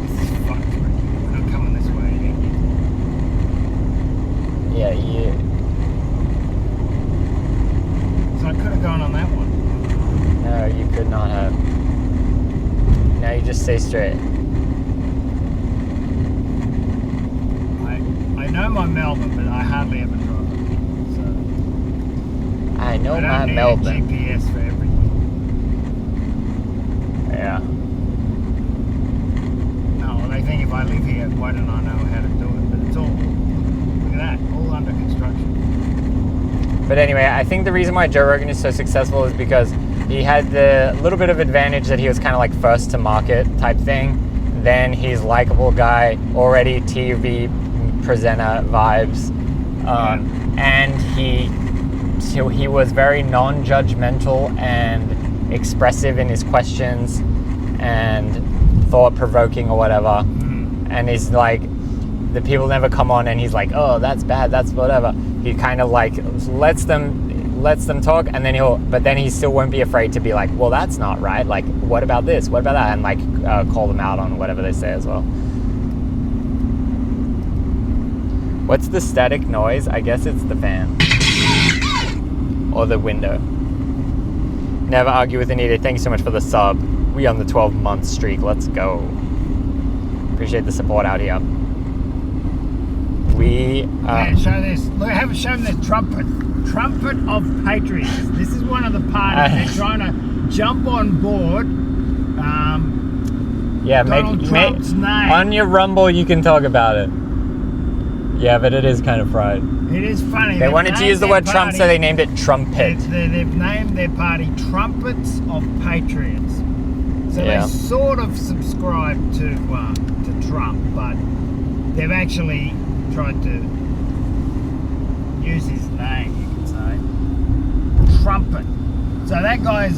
This is fucked. We're not coming this way again. Yeah, yeah. So I could have gone on that one. No, you could not have. Now you just stay straight. I know my Melbourne, but I hardly ever drive it. So I know I don't my need Melbourne. a GPS for everything. Yeah. No, well, they think if I live here, why don't I know how to do it? But it's all, look at that, all under construction. But anyway, I think the reason why Joe Rogan is so successful is because he had the little bit of advantage that he was kind of like first to market type thing. Then he's likable guy, already TV presenter vibes, and he was very non-judgmental and expressive in his questions and thought-provoking or whatever. And he's like, the people never come on and he's like, oh, that's bad, that's whatever. He kind of like lets them talk, and then he still won't be afraid to be like, well, that's not right, like, what about this, what about that, and like call them out on whatever they say as well. What's the static noise? I guess it's the fan or the window. Never argue with Anita. Thank you so much for the sub. We on the 12-month streak. Let's go. Appreciate the support out here. Yeah, show this. Look, I haven't shown this trumpet. Trumpet of Patriots. This is one of the parties. They're trying to jump on board. Yeah, Donald Trump's name. On your Rumble, you can talk about it. Yeah, but it is kind of fried. It is funny. They wanted to use the word Trump, so they named it Trumpet. They've named their party Trumpets of Patriots. So Yeah. they sort of subscribe to Trump, but they've actually tried to use his name, you could say. Trumpet. So that guy's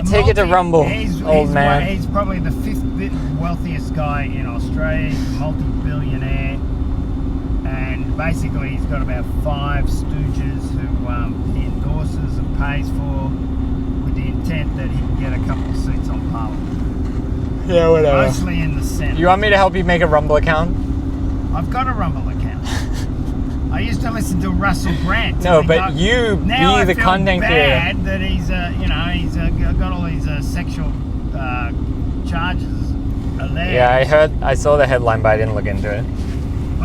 take it to Rumble, old man. He's probably the 5th wealthiest guy in Australia. He's a multi-billionaire. And basically he's got about 5 stooges who he endorses and pays for with the intent that he can get a couple of seats on Parliament. Yeah, whatever. Mostly in the Senate. You want me to help you make a Rumble account? I've got a Rumble account. I used to listen to Russell Brand. No, but you now be the content creator. I feel bad that he's got all these sexual charges alleged. Yeah, I saw the headline, but I didn't look into it.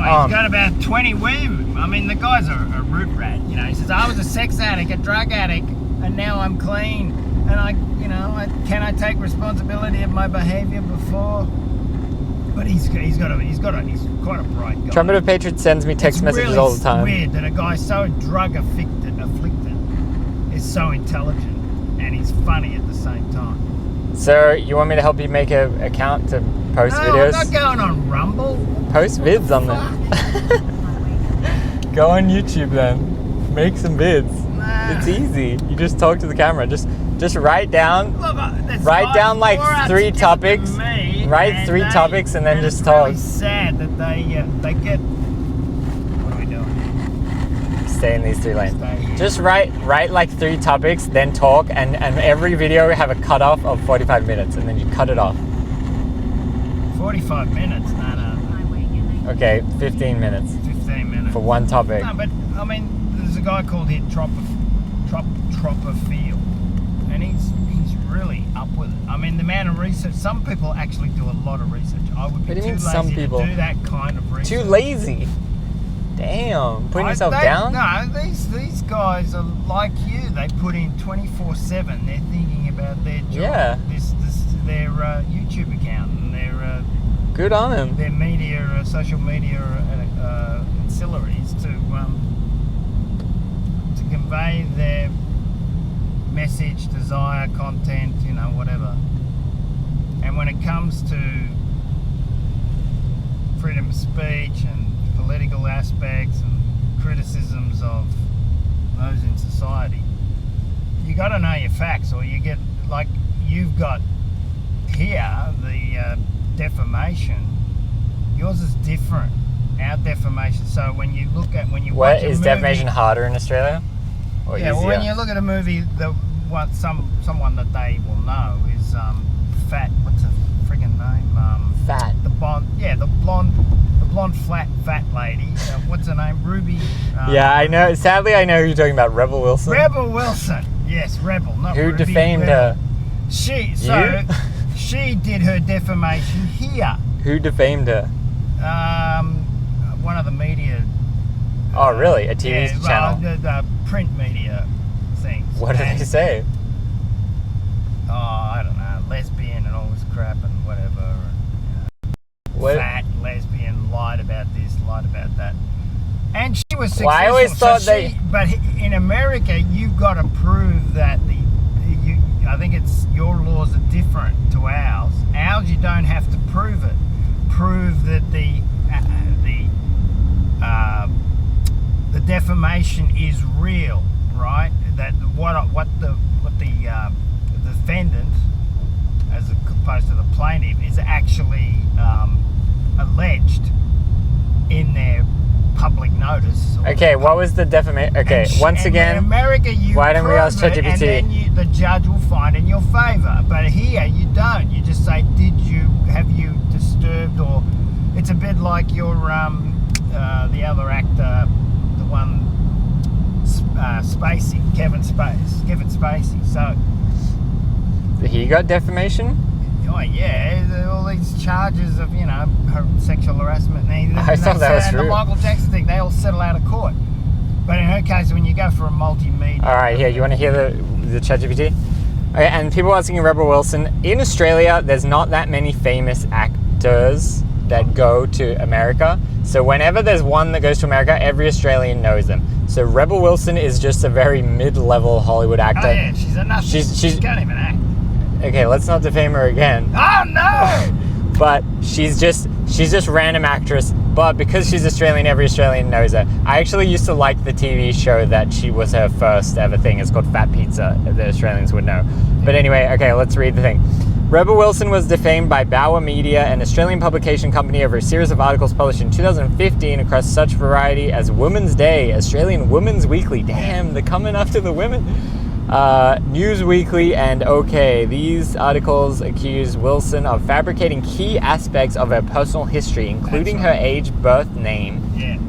Oh, he's got about 20 women. I mean, the guy's a root rat. You know, he says, I was a sex addict, a drug addict, and now I'm clean. And can I take responsibility of my behaviour before? But he's quite a bright guy. Trumpet of Patriots sends me text messages all the time. It's weird that a guy so drug afflicted is so intelligent, and he's funny at the same time. So, you want me to help you make an account to post No, videos? I'm not going on Rumble. Post vids on there. Go on YouTube then. Make some vids. Nah. It's easy. You just talk to the camera. Just write down. Look, Write down like 3 topics. Write 3 topics and then just talk. It's really sad that they get. What are we doing? Stay in these 3 lanes. Stay here. Just write like 3 topics, then talk, and every video have a cutoff of 45 minutes, and then you cut it off. 45 minutes? No. Okay, 15 minutes 15 minutes. for one topic. No, but I mean, there's a guy called here Tropperfield, and he's really up with it. I mean, the amount of research. Some people actually do a lot of research. I would be What do you too mean lazy some people? to do that kind of research. Too lazy. Damn, putting yourself down? No, these guys are like you. They put in 24/7. They're thinking about their job. Yeah. Their YouTube account and their Good on him. their media, social media ancillaries to convey their message, desire, content, whatever. And when it comes to freedom of speech and political aspects and criticisms of those in society, you got to know your facts, or you get like you've got here the defamation. Yours is different. Our defamation. So when you watch a movie, defamation harder in Australia? Or yeah, easier? well, when you look at a movie, someone that they will know is fat. What's her friggin' name? Fat. The blonde fat lady. What's her name? Ruby. Yeah, I know. Sadly, I know who you're talking about. Rebel Wilson. Rebel Wilson. Yes, Rebel. Not Who Ruby, defamed her? She. So You? she did her defamation here. Who defamed her? One of the media. Oh, really? A TV channel? The print media things. What did they say? Oh, I don't know, lesbian and all this crap and whatever. What? Fat, lesbian, lied about this, lied about that. And she was successful. Well, I always thought But in America, you've got to prove that I think it's your laws are different to ours. Ours, you don't have to prove it. Prove that the defamation is real, right? That what the defendant, as opposed to the plaintiff, is actually alleged in their public notice. Okay, what was the defamation? Okay, once again, in America, why don't we ask prove it, ChatGPT? and then the judge will find in your favour. But here, you don't. You just say, have you disturbed, or it's a bit like your the other actor, the one Spacey, Kevin Spacey. So He got defamation? oh yeah, all these charges of sexual harassment. I thought that was and true. the Michael Jackson thing, they all settle out of court. But in her case, when you go for a multimedia, All right, here, you want to hear the ChatGPT? Okay, and people asking Rebel Wilson, in Australia, there's not that many famous actors that go to America. So whenever there's one that goes to America, every Australian knows them. So Rebel Wilson is just a very mid-level Hollywood actor. oh yeah, she's a nothing. She can't even act. Okay, let's not defame her again. Oh no! But she's just random actress. But because she's Australian, every Australian knows her. I actually used to like the TV show that she was her first ever thing. It's called Fat Pizza. The Australians would know. But anyway, okay, let's read the thing. Rebel Wilson was defamed by Bauer Media, an Australian publication company, over a series of articles published in 2015 across such variety as Women's Day, Australian Women's Weekly. Damn, they're coming after the women. News Weekly, and OK. These articles accuse Wilson of fabricating key aspects of her personal history, including her age, birth name,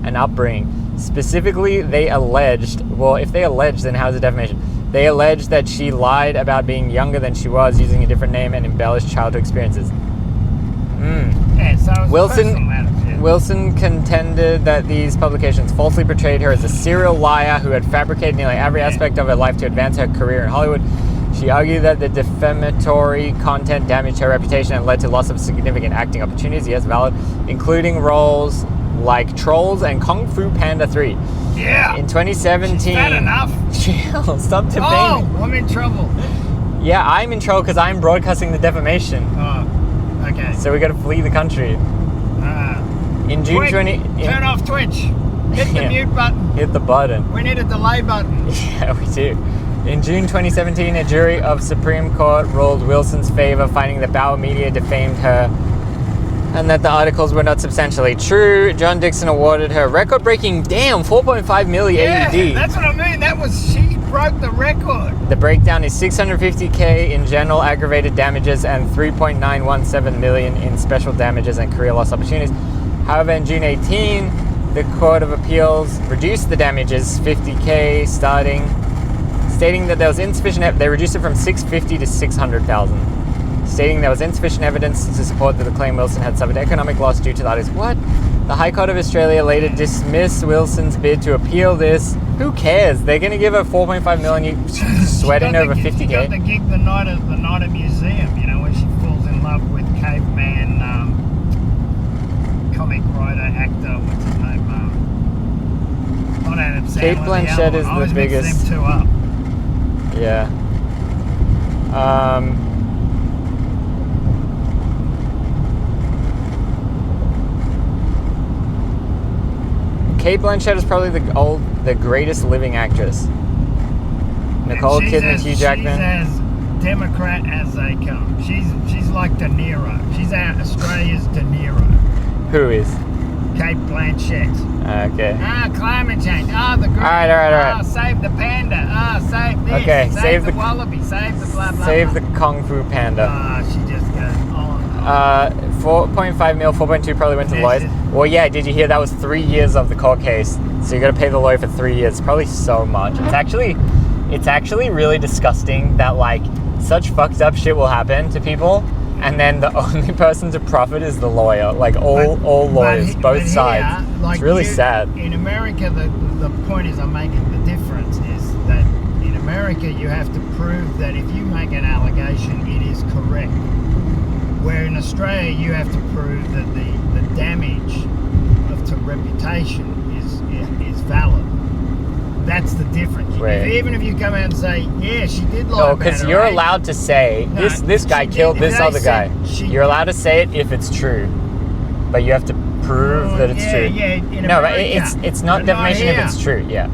and upbringing. Specifically, they alleged, well, if they alleged, then how's it defamation? They alleged that she lied about being younger than she was, using a different name, and embellished childhood experiences. Yeah, so it's personal matters, yeah. Wilson contended that these publications falsely portrayed her as a serial liar who had fabricated nearly every aspect of her life to advance her career in Hollywood. She argued that the defamatory content damaged her reputation and led to loss of significant acting opportunities, yes, valid, including roles like Trolls and Kung Fu Panda 3. Yeah. In 2017... Is that enough? Chill, stop defaming. Oh, I'm in trouble. Yeah, I'm in trouble because I'm broadcasting the defamation. Oh, okay. So we got to flee the country. In June Quick, 20... turn off Twitch. Hit the Yeah. mute button. Hit the button. We need a delay button. Yeah, we do. In June 2017, a jury of Supreme Court ruled Wilson's favor, finding that Bauer Media defamed her and that the articles were not substantially true. John Dixon awarded her record-breaking, 4.5 million AUD. Yeah, that's what I mean. She broke the record. The breakdown is $650K in general aggravated damages and $3.917 million in special damages and career loss opportunities. However, in June 18, the Court of Appeals reduced the damages $50K stating that there was insufficient. They reduced it from $650 to $600,000, stating there was insufficient evidence to support that the claim Wilson had suffered economic loss due to the artist. What? The High Court of Australia later dismissed Wilson's bid to appeal this. Who cares? They're going to give her $4.5 million. You sweating over $50K. She got the gig the night at Museum. When she falls in love with caveman comic writer actor. What's his name? Not Adam Sandler. Kate Blanchett is the biggest. Them two up. Yeah. Kate Blanchett is probably the greatest living actress. Nicole Kidman, Hugh Jackman. She's as Democrat as they come. She's like De Niro. She's Australia's De Niro. Who is? Kate Blanchett. Okay. Climate change. The green. All right. Save the panda. Save this. Okay, Save the wallaby. Save the blah blah. Save blah. the Kung Fu Panda. She just 4.5 mil, 4.2 probably went to the lawyers. Well, yeah, did you hear that was 3 years of the court case? So you got to pay the lawyer for 3 years. Probably so much. It's actually really disgusting that like such fucked up shit will happen to people, and then the only person to profit is the lawyer. Like all lawyers, both sides. Like it's really sad. In America, the point is I'm making the difference is that in America you have to prove that if you make an allegation, it is correct. Where in Australia you have to prove that the damage to reputation is valid. That's the difference. Even if you come out and say, yeah, she did lie. No, because you're allowed to say this guy killed this other guy. You're allowed to say it if it's true, but you have to prove that it's true. Yeah, in no, America, but it's not defamation if it's true. Yeah.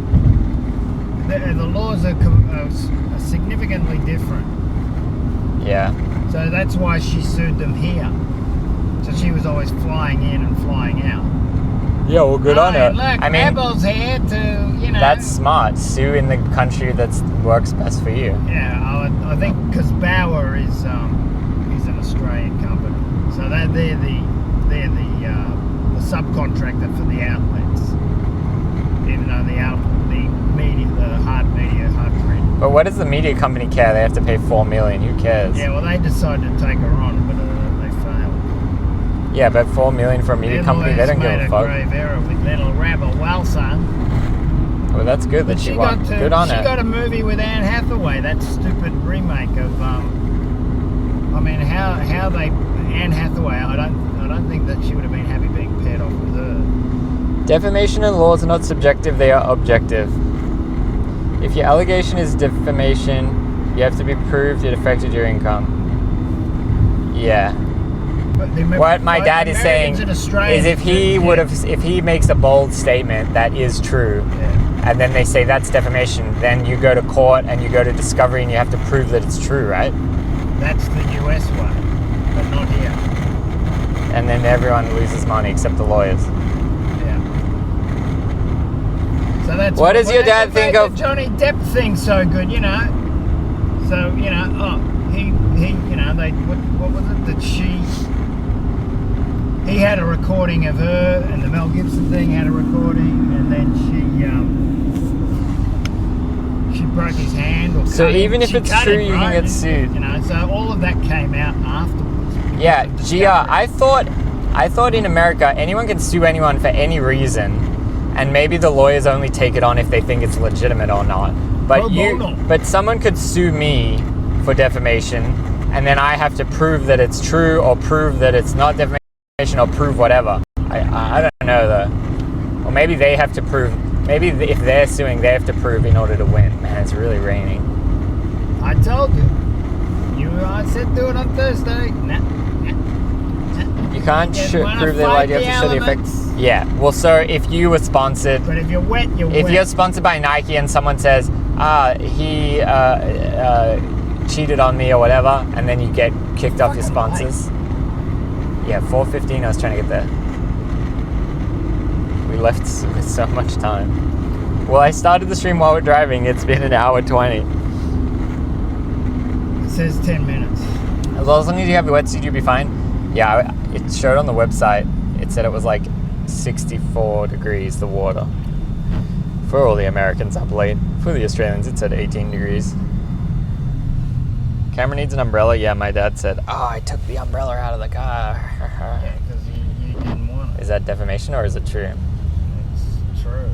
The laws are significantly different. Yeah. So that's why she sued them here. So she was always flying in and flying out. Yeah, well, good on her. Look, I mean, Rebel's here to, you know. That's smart. Sue in the country that works best for you. Yeah, I think because Bauer is an Australian company, so they're the subcontractor for the outlets. Even though the hard print. But what does the media company care? They have to pay $4 million. Who cares? Yeah, well, they decided to take her on, but they failed. Yeah, but $4 million for a media company, they don't give a fuck. Made a grave error with little Rebel. Well, son. Well, that's good that she won. Good on her. She got a movie with Anne Hathaway. That stupid remake of. I mean, how they Anne Hathaway. I don't think that she would have been happy being paired off with her. Defamation and laws are not subjective; they are objective. If your allegation is defamation, you have to be proved it affected your income. Yeah. What my dad is saying is if he makes a bold statement that is true, and then they say that's defamation, then you go to court and you go to discovery and you have to prove that it's true, right? That's the US way, but not here. And then everyone loses money except the lawyers. Yeah. So that's what does your dad think of Johnny Depp thing so good, you know? So, you know, he you know, what was it that he had a recording of her, and the Mel Gibson thing had a recording, and then she broke his hand. Or so even if it's true, you can get sued. You know, so all of that came out afterwards. Yeah, GR. I thought in America anyone can sue anyone for any reason, and maybe the lawyers only take it on if they think it's legitimate or not. But but someone could sue me for defamation, and then I have to prove that it's true or prove that it's not defamation. Or prove whatever. I don't know though. Or maybe they have to prove. Maybe if they're suing, they have to prove in order to win. Man, it's really raining. I told you. I said do it on Thursday. Nah. You can't prove they lied. You have to show the effects. Yeah. Well, so if you were sponsored. But if you're wet, you're wet. If you're sponsored by Nike and someone says, he cheated on me or whatever, and then you get kicked off your sponsors. Yeah, 4:15 I was trying to get there. We left with so much time. Well, I started the stream while we're driving. It's been an hour 20. It says 10 minutes. As long as you have the wetsuit, you'll be fine. Yeah, it showed on the website. It said it was like 64 degrees, the water. For all the Americans up late. For the Australians, it said 18 degrees. Camera needs an umbrella. Yeah, my dad said, I took the umbrella out of the car. Yeah, because you didn't want it. Is that defamation or is it true? It's true.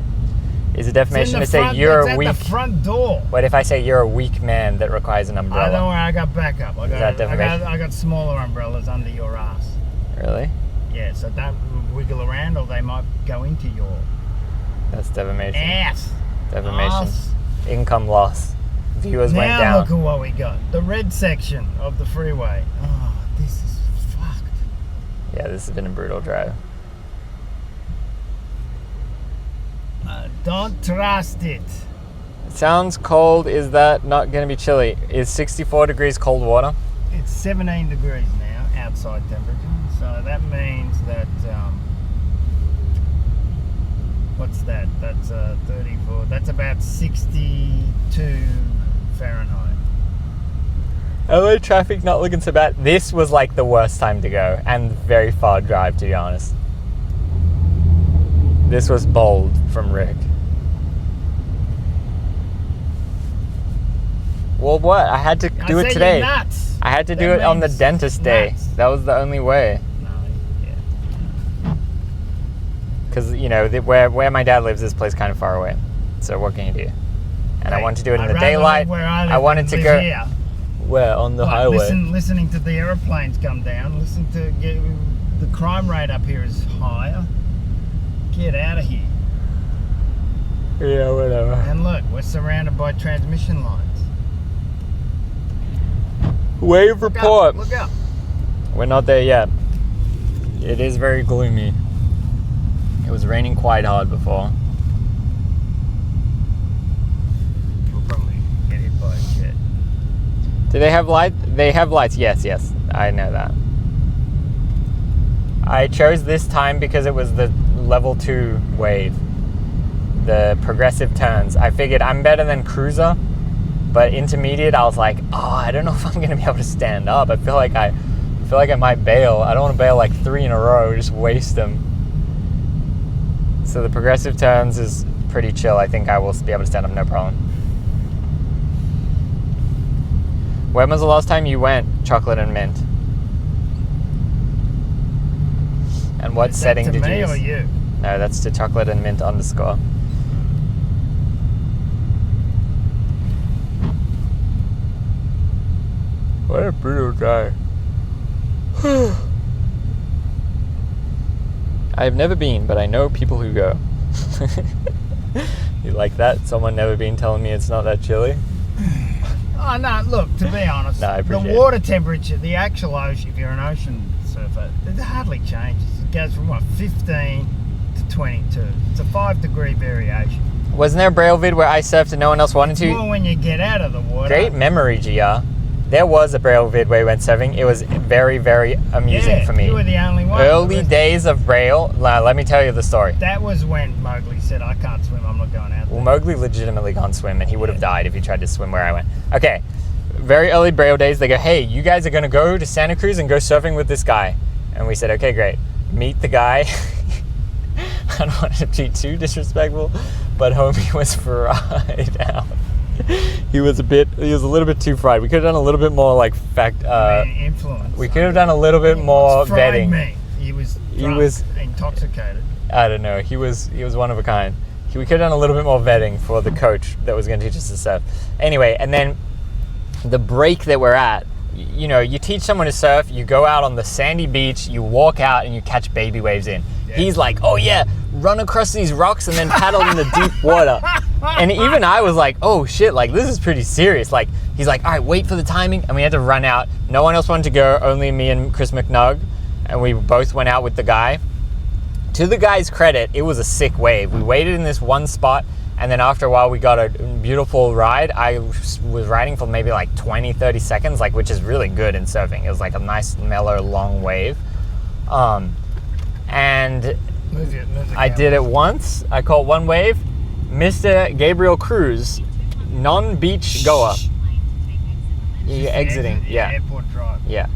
Is it defamation to say you're a weak... It's at the front door. What if I say you're a weak man that requires an umbrella? Don't worry, I got backup. Is that defamation? I got smaller umbrellas under your ass. Really? Yeah, so don't wiggle around or they might go into your... That's defamation. Ass. Defamation. Ass. Income loss. Viewers went down. Now look at what we got. The red section of the freeway. Oh, this is fucked. Yeah, this has been a brutal drive. Don't trust it. It sounds cold. Is that not going to be chilly? Is 64 degrees cold water? It's 17 degrees now, outside temperature. So that means that... what's that? That's 34. That's about 62... Fahrenheit. LA traffic not looking so bad. This was like the worst time to go and very far drive, to be honest. This was bold from Rick. Well, what? I had to do it today. You're nuts. I had to do That it on the means dentist day. nuts. That was the only way. No, yeah. Because, you know, where my dad lives, this place kind of far away. So what can you do? And I wanted to do it in the daylight. I wanted to go... Here. Where? On the highway? Listening to the aeroplanes come down. Listen to the crime rate up here is higher. Get out of here. Yeah, whatever. And look, we're surrounded by transmission lines. Wave report. Look up. We're not there yet. It is very gloomy. It was raining quite hard before. We'll probably get hit by a jet. Do they have light? They have lights. Yes, yes. I know that. I chose this time because it was the level 2 wave. The progressive turns. I figured I'm better than cruiser, but intermediate I was like, oh, I don't know if I'm gonna be able to stand up. I feel like I might bail. I don't want to bail like 3 in a row, just waste them. So the progressive turns is pretty chill. I think I will be able to stand up no problem. When was the last time you went chocolate and mint? And what setting did you use? To me or you? No, that's to chocolate and mint _ What a brutal guy. I've never been, but I know people who go. You like that? Someone never been telling me it's not that chilly? Oh no, look, to be honest, No, I the appreciate water temperature, the actual ocean, if you're an ocean surfer, it hardly changes. It goes from 15 to 22. It's a 5-degree variation. Wasn't there a Braille vid where I surfed and no one else wanted to? Well, when you get out of the water. Great memory, GR. There was a Braille vid where we went surfing. It was very, very amusing for me. You were the only one. Early days of Braille. Let me tell you the story. That was when Mowgli said, I can't swim, I'm not going out there. Well, Mowgli legitimately can't swim, and he would have died if he tried to swim where I went. Okay, very early Braille days, they go, hey, you guys are going to go to Santa Cruz and go surfing with this guy. And we said, okay, great. Meet the guy. I don't want to be too disrespectful, but homie was fried out. He was a little bit too fried. We could have done a little bit more like influence. We could have done a little bit more vetting. Me. He was intoxicated. I don't know. He was one of a kind. We could have done a little bit more vetting for the coach that was going to teach us to surf. Anyway, and then the break that we're at, you know, you teach someone to surf, you go out on the sandy beach, you walk out and you catch baby waves in. Yeah. He's like, oh yeah, run across these rocks and then paddle in the deep water. And even I was like, oh shit, like this is pretty serious. Like, he's like, all right, wait for the timing. And we had to run out. No one else wanted to go, only me and Chris McNugg. And we both went out with the guy. To the guy's credit, it was a sick wave. We waited in this one spot, and then after a while we got a beautiful ride. I was riding for maybe like 20, 30 seconds, like, which is really good in surfing. It was like a nice, mellow, long wave. And I did it once. I caught one wave. Mr. Gabriel Cruz, non-beach goer. You're exiting, yeah. Airport drive. Yeah.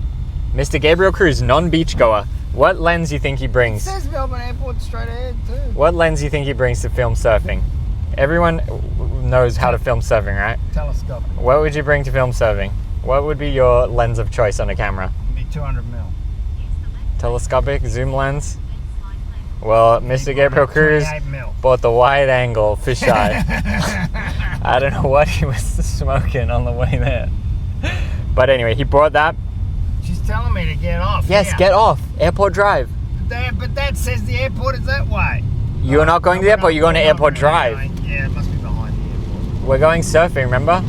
Mr. Gabriel Cruz, non-beach goer. What lens do you think he brings? It says Melbourne Airport straight ahead too. What lens do you think he brings to film surfing? Everyone knows how to film surfing, right? Telescope. What would you bring to film surfing? What would be your lens of choice on a camera? It'd be 200mm. Telescopic zoom lens? Well, Mr. Gabriel Cruz bought the wide angle fisheye. I don't know what he was smoking on the way there. But anyway, he brought that. She's telling me to get off. Yes, here. get off. Airport Drive. But that says the airport is that way. You're not going to the airport, you're going to Airport Drive. Yeah, it must be behind the airport. We're going surfing, remember?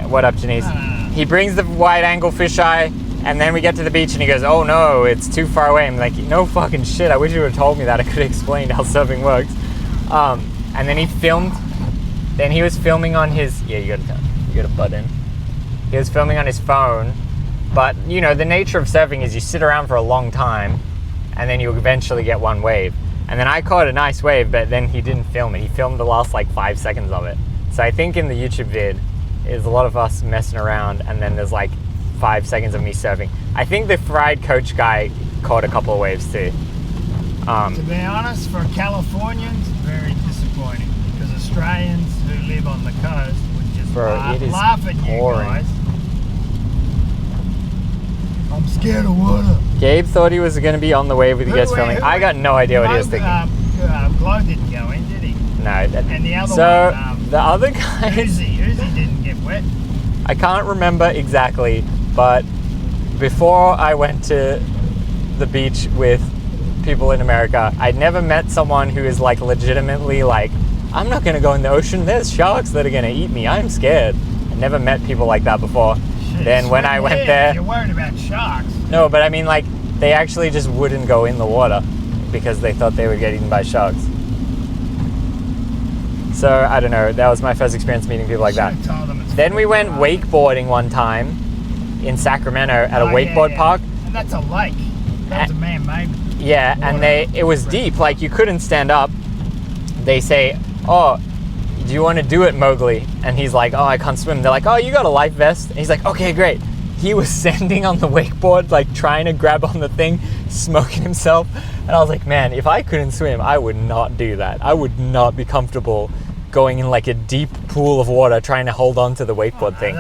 What up, Janice? He brings the wide angle fisheye, and then we get to the beach and he goes, oh no, it's too far away. I'm like, no fucking shit, I wish you would have told me that. I could have explained how surfing works. And then he filmed, then he was filming on his, yeah, you gotta butt in. He was filming on his phone, but you know, the nature of surfing is you sit around for a long time and then you eventually get one wave. And then I caught a nice wave, but then he didn't film it. He filmed the last like 5 seconds of it. So I think in the YouTube vid, is a lot of us messing around, and then there's like 5 seconds of me surfing. I think the fried coach guy caught a couple of waves too. To be honest, for Californians, very disappointing, because Australians who live on the coast would just laugh at pouring. you guys. I'm scared of water. Gabe thought he was going to be on the wave with you guys filming. I got no idea what he was thinking. Glow didn't go in, did he? No. And the other one, the other guy... Uzi didn't get wet. I can't remember exactly, but before I went to the beach with people in America, I'd never met someone who is like legitimately like, I'm not going to go in the ocean. There's sharks that are going to eat me. I'm scared. I never met people like that before. Shit, then when I went there... You're worried about sharks. No, but I mean like, they actually just wouldn't go in the water because they thought they would get eaten by sharks. So, I don't know. That was my first experience meeting people like that. Then we went wakeboarding one time in Sacramento at a wakeboard park. And that's a lake. That's a man-made. Yeah, and it was deep. Like, you couldn't stand up. They say, oh, do you want to do it, Mowgli? And he's like, oh, I can't swim. They're like, oh, you got a life vest? And he's like, okay, great. He was standing on the wakeboard, like trying to grab on the thing, smoking himself. And I was like, man, if I couldn't swim, I would not do that. I would not be comfortable going in like a deep pool of water trying to hold on to the wakeboard thing.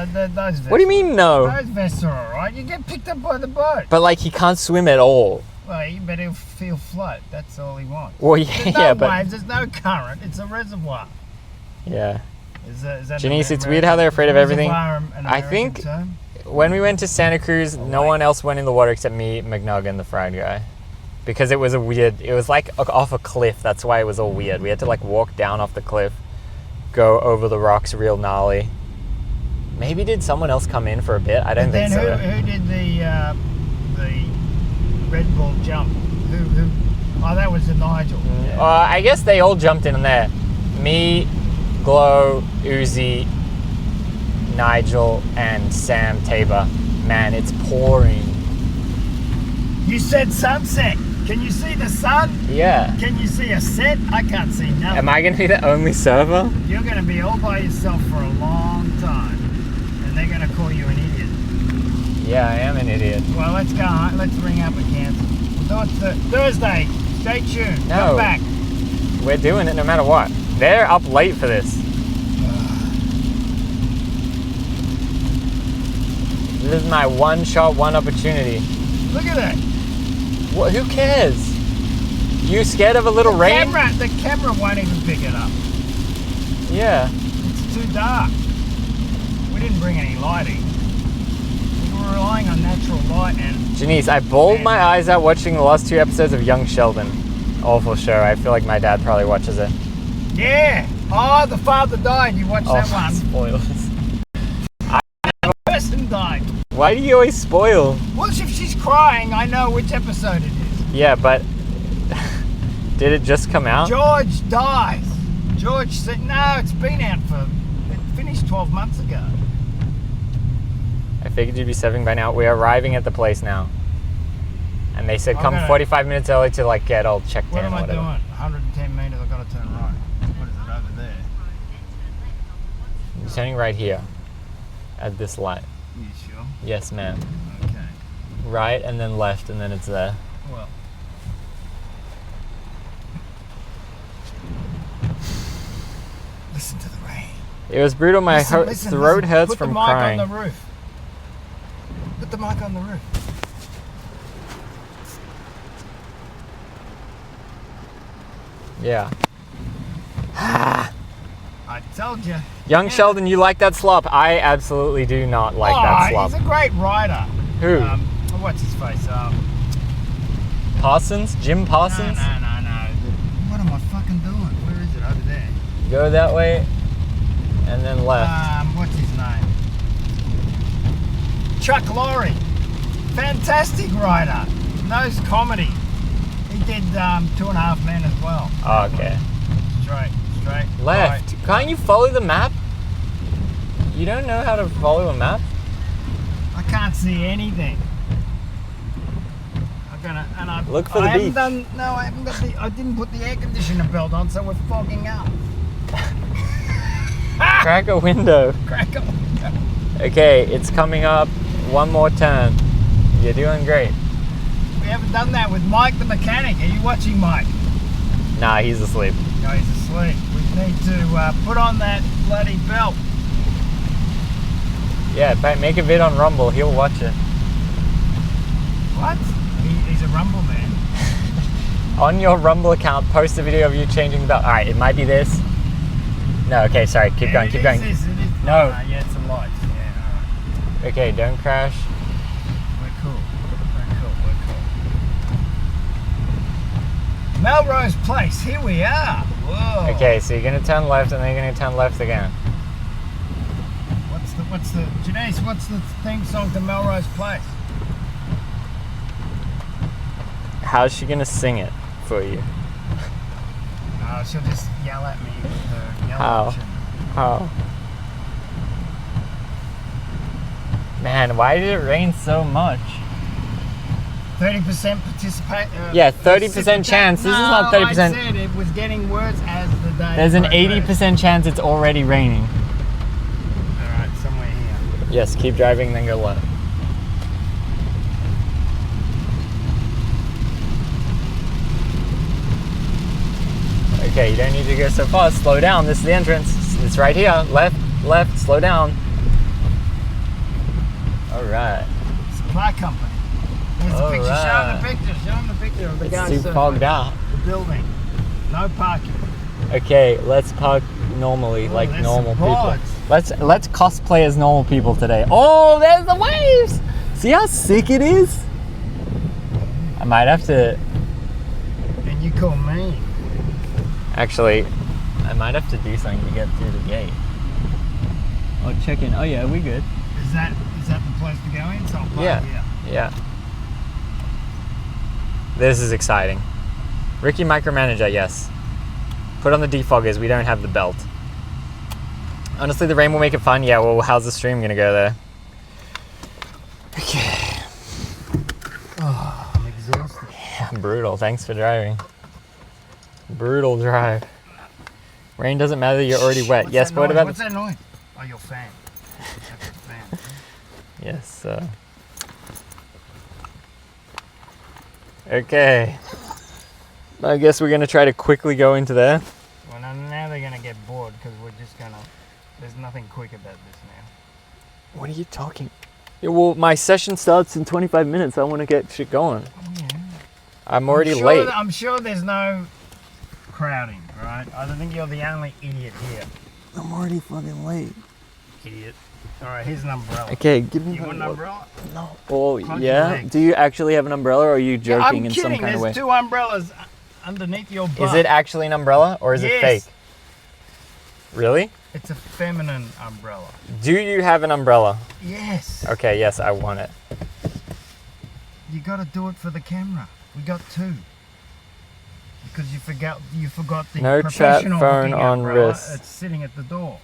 What do you mean, no? Those vests are alright. You get picked up by the boat. But like, he can't swim at all. Well, but he'll feel float. That's all he wants. Well, yeah, there's no but waves. There's no current. It's a reservoir. Yeah. Is that Janice, it's weird how they're afraid of everything. I think when we went to Santa Cruz, no one else went in the water except me, McNug, and the fried guy. Because it was it was like off a cliff. That's why it was all weird. We had to like walk down off the cliff, go over the rocks real gnarly. Maybe did someone else come in for a bit? I don't think so. Who did the Red Bull jump? Who? Oh, that was the Nigel. Yeah. I guess they all jumped in there. Me, Glow, Uzi, Nigel, and Sam Tabor. Man, it's pouring. You said sunset. Can you see the sun? Yeah. Can you see a set? I can't see nothing. Am I going to be the only server? You're going to be all by yourself for a long time. And they're going to call you an idiot. Yeah, I am an idiot. Well, let's go. Let's ring up and cancel. We'll do it Thursday. Stay tuned. No. Come back. We're doing it no matter what. They're up late for this. This is my one shot, one opportunity. Look at that. What? Who cares? You scared of a little rain? The camera won't even pick it up. Yeah. It's too dark. We didn't bring any lighting. We were relying on natural light and... Janice, I bawled my eyes out watching the last 2 episodes of Young Sheldon. Awful show. I feel like my dad probably watches it. Yeah. Oh, the father died. You watched that one. Spoilers. The person died. Why do you always spoil? Well, if she's crying, I know which episode it is. Yeah, but did it just come out? George dies. George said, no, it's been out it finished 12 months ago. I figured you'd be serving by now. We're arriving at the place now. And they said come 45 minutes early to like get all checked in or whatever. What am I doing? 110 meters, I've got to turn right. What is it over there? You're turning right here at this light. You sure? Yes, ma'am. Okay. Right and then left and then it's there. Well. Listen to the rain. It was brutal. My throat hurts from crying. Put the mic on the roof. Put the mic on the roof. Yeah. I told you. Young Sheldon, you like that slop? I absolutely do not like that slop. He's a great rider. Who? What's his face? Parsons? Jim Parsons? No. What am I fucking doing? Where is it? Over there. Go that way and then left. What's his name? Chuck Lorre. Fantastic rider. Knows comedy. He did 2.5 Men as well. Oh, okay. Straight. Left. Right. Can't you follow the map? You don't know how to follow a map? I can't see anything. Look for the beach. I haven't got I didn't put the air conditioner belt on, so we're fogging up. Crack a window. Crack a window. Okay, it's coming up. One more turn. You're doing great. We haven't done that with Mike the mechanic. Are you watching, Mike? Nah, he's asleep. No, he's asleep. We need to put on that bloody belt. Yeah, make a vid on Rumble. He'll watch it. What? He's a Rumble man. On your Rumble account, post a video of you changing the belt. All right, it might be this. No, okay, sorry. Keep going. Keep going. It is. No. Yeah, it's the lights. Yeah, all right. Okay, don't crash. We're cool. Melrose Place. Here we are. Whoa. Okay, so you're gonna turn left, and then you're gonna turn left again. Janice, what's the theme song to Melrose Place? How's she gonna sing it for you? Oh, she'll just yell at me with her yell How? option. How? Man, why did it rain so much? 30% participate. Yeah, 30% chance. This is not 30%. I said it was getting worse as the day. There's an progressed. 80% chance it's already raining. All right, somewhere here. Yes, keep driving, then go left. Okay, you don't need to go so fast. Slow down. This is the entrance. It's right here. Left, left, slow down. All right. Supply company. Here's the picture. Alright. Show them the picture. Show them the picture of the guy. It's too fogged out. The building. No parking. Okay, let's park normally, like there's normal some people. boards. Let's cosplay as normal people today. Oh, there's the waves! See how sick it is? I might have to. And you call me. Actually, I might have to do something to get through the gate. Oh, check in. Oh yeah, we good. Is that the place to go in? So I'll park Yeah. here. Yeah. This is exciting. Ricky micromanager, yes. Put on the defoggers, we don't have the belt. Honestly, the rain will make it fun. Yeah, well, how's the stream gonna go there? Okay. Oh, I'm exhausted. Yeah, brutal. Thanks for driving. Brutal drive. Rain doesn't matter, you're already wet. What's Yes, that but what noise? about What's that noise? Oh, your fan. That's the fan. Yes, okay. I guess we're gonna try to quickly go into there. Well, now they're gonna get bored because we're just gonna. There's nothing quick about this now. What are you talking? Yeah, well, my session starts in 25 minutes. I want to get shit going. Yeah. I'm already late. I'm sure there's no crowding, right? I don't think you're the only idiot here. I'm already fucking late. Idiot. All right, here's an umbrella. Okay, give me You want an umbrella? No. Oh, Plug your yeah? legs. Do you actually have an umbrella, or are you joking I'm in kidding. some kind of way? There's two umbrellas underneath your butt. Is it actually an umbrella, or is it Yes. fake? Really? It's a feminine umbrella. Do you have an umbrella? Yes. Okay, yes, I want it. You got to do it for the camera. We got two. Because you forgot the No chat professional phone looking on umbrella. wrist. It's sitting at the door.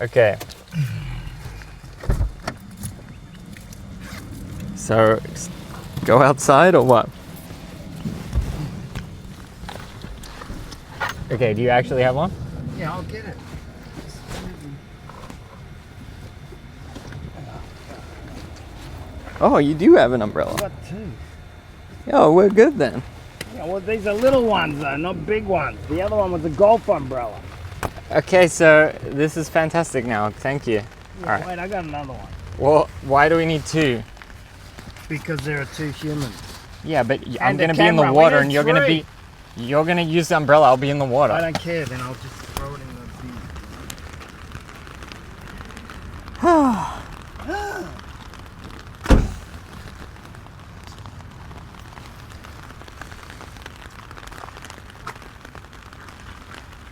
Okay. So, go outside or what? Okay, do you actually have one? Yeah, I'll get it. Oh, you do have an umbrella. I got two. Oh, we're good then. Yeah, well, these are little ones though, not big ones. The other one was a golf umbrella. Okay, so this is fantastic now. Thank you. Yeah, All right. Wait, I got another one. Well, why do we need two? Because there are two humans. Yeah, but I'm the gonna be in the camera, we water, need and you're gonna three. you're gonna use the umbrella. I'll be in the water. I don't care, then I'll just throw it in the bin.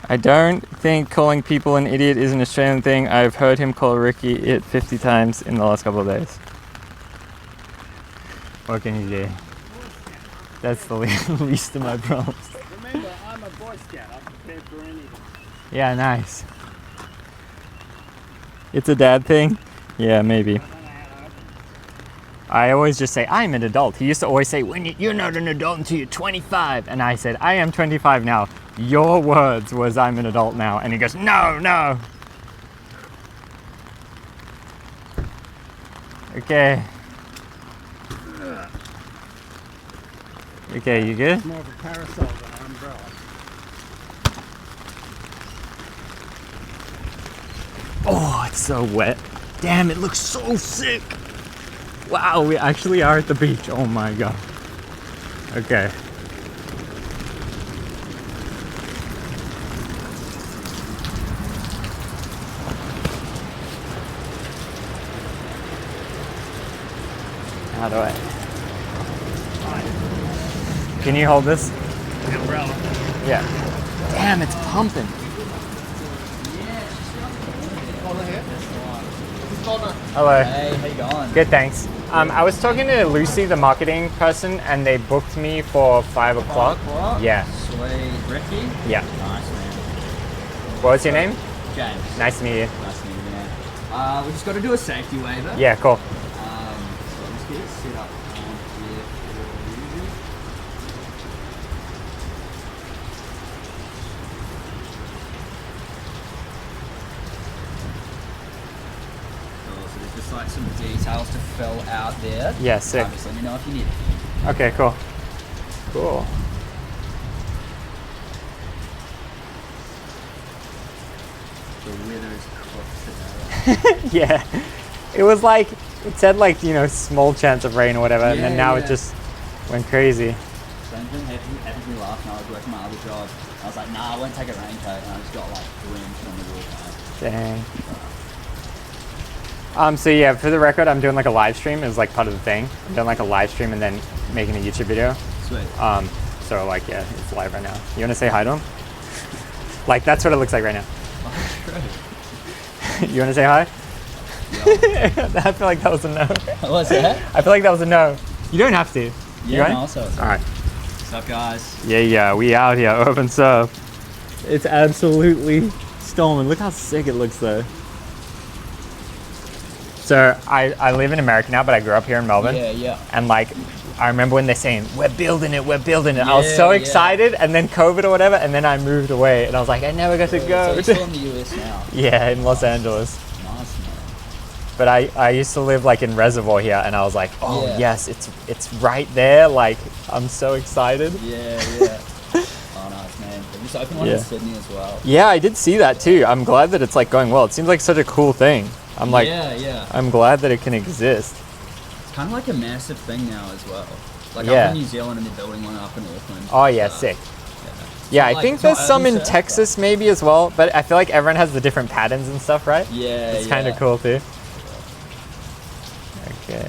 I don't think calling people an idiot is an Australian thing. I've heard him call Ricky it 50 times in the last couple of days. What can you do? That's the least of my problems. Remember, I'm a Boy Scout. I'm prepared for anything. Yeah, nice. It's a dad thing? Yeah, maybe. I don't know how to open it. I always just say, I'm an adult. He used to always say, you're not an adult until you're 25. And I said, I am 25 now. Your words was I'm an adult now. And he goes, no, no. Okay. Okay, you good? It's more of a parasol than an umbrella. Oh, it's so wet. Damn, it looks so sick. Wow, we actually are at the beach. Oh my god. Okay. How do I? Can you hold this? The umbrella. Yeah. Damn, it's pumping. Hello. Hey, how you going? Good, thanks. I was talking to Lucy, the marketing person, and they booked me for 5 o'clock. Yeah. Sweet. Ricky? Yeah. Nice, man. What was your name? James. Nice to meet you. Nice to meet you, man. We just got to do a safety waiver. Yeah, cool. So let's get it set up here for you. Cool, so there's just like some details to fill out there. Yeah, sick. Just let me know if you need it. Okay, cool. Cool. The weather's cooked today. Yeah. It was like, it said like, you know, small chance of rain or whatever, and then Yeah, now yeah. it just went crazy. Same thing happened to me last night. I was working my other job. I was like, nah, I won't take a raincoat, and I just got like drenched on the walk home. Dang. So yeah, for the record, I'm doing like a live stream is like part of the thing. I'm doing like a live stream and then making a YouTube video. Sweet. So like, yeah, it's live right now. You want to say hi to him? Like, that's what it looks like right now. You want to say hi? I feel like that was a no. What's that? I feel like that was a no. You don't have to. You Yeah, right? no, also. All right. What's up, guys? Yeah, we out here, urban surf. It's absolutely stolen. Look how sick it looks though. So I live in America now, but I grew up here in Melbourne. Yeah. And like, I remember when they're saying, we're building it. I was so Yeah, excited, and then COVID or whatever, and then I moved away, and I was like, I never got to So go. you're still in the US now. Yeah, in Los Angeles. Nice, man. But I used to live like in Reservoir here, and I was like, oh Yeah. yes, it's right there. Like, I'm so excited. Yeah. Oh, nice, man. They just opened one Yeah. in Sydney as well. Yeah, I did see that too. I'm glad that it's like going well. It seems like such a cool thing. I'm like, Yeah. I'm glad that it can exist. It's kind of like a massive thing now as well. Like Yeah. up in New Zealand, and they're building one up in Auckland. Oh yeah, So, sick. Yeah, Yeah, not I like- think it's not there's some urban in surf, Texas maybe as well, but I feel like everyone has the different patterns and stuff, right? but- Yeah, It's kind of cool too. Okay.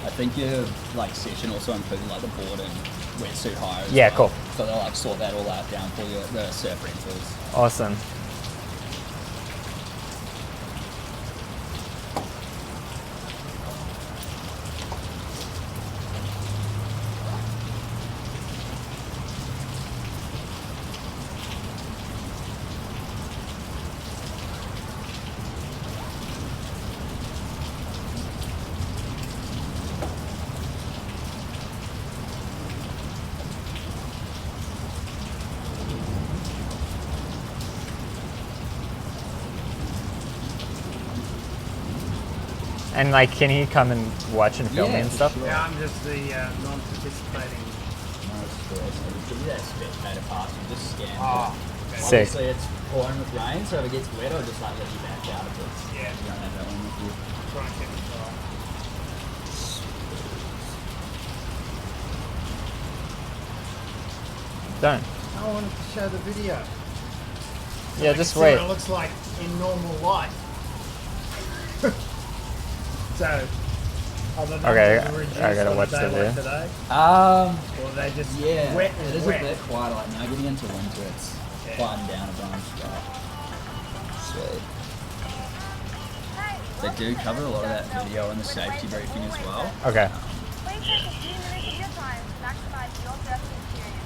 I think your like session also included like the board and wetsuit hire. As Yeah, well. cool. So they'll like sort that all out down for you at the surf rentals. Awesome. And like, can he come and watch and film me Yeah, and for stuff? sure. Yeah, I'm just the non-participating. No stress. I'll just give you that spectator pass and just scan. Oh, it. Sick. Obviously, it's pouring with rain, so if it gets wet, I'll just like let you back out of it. Yeah. You don't have that one with you. try and keep it dry. Don't. I wanted to show the video. Yeah, I just can see wait. what it looks like in normal light. So, are the Okay, numbers reduced I gotta on a watch day the like video. today? Or are they just Yeah, wet it and is wet? a bit quieter. Like now getting into winter, it's Yeah. quieting down a bunch. Sweet. They do cover a lot of that video in the safety briefing as well. Okay. Please take a few minutes of your time to maximize your surfing experience.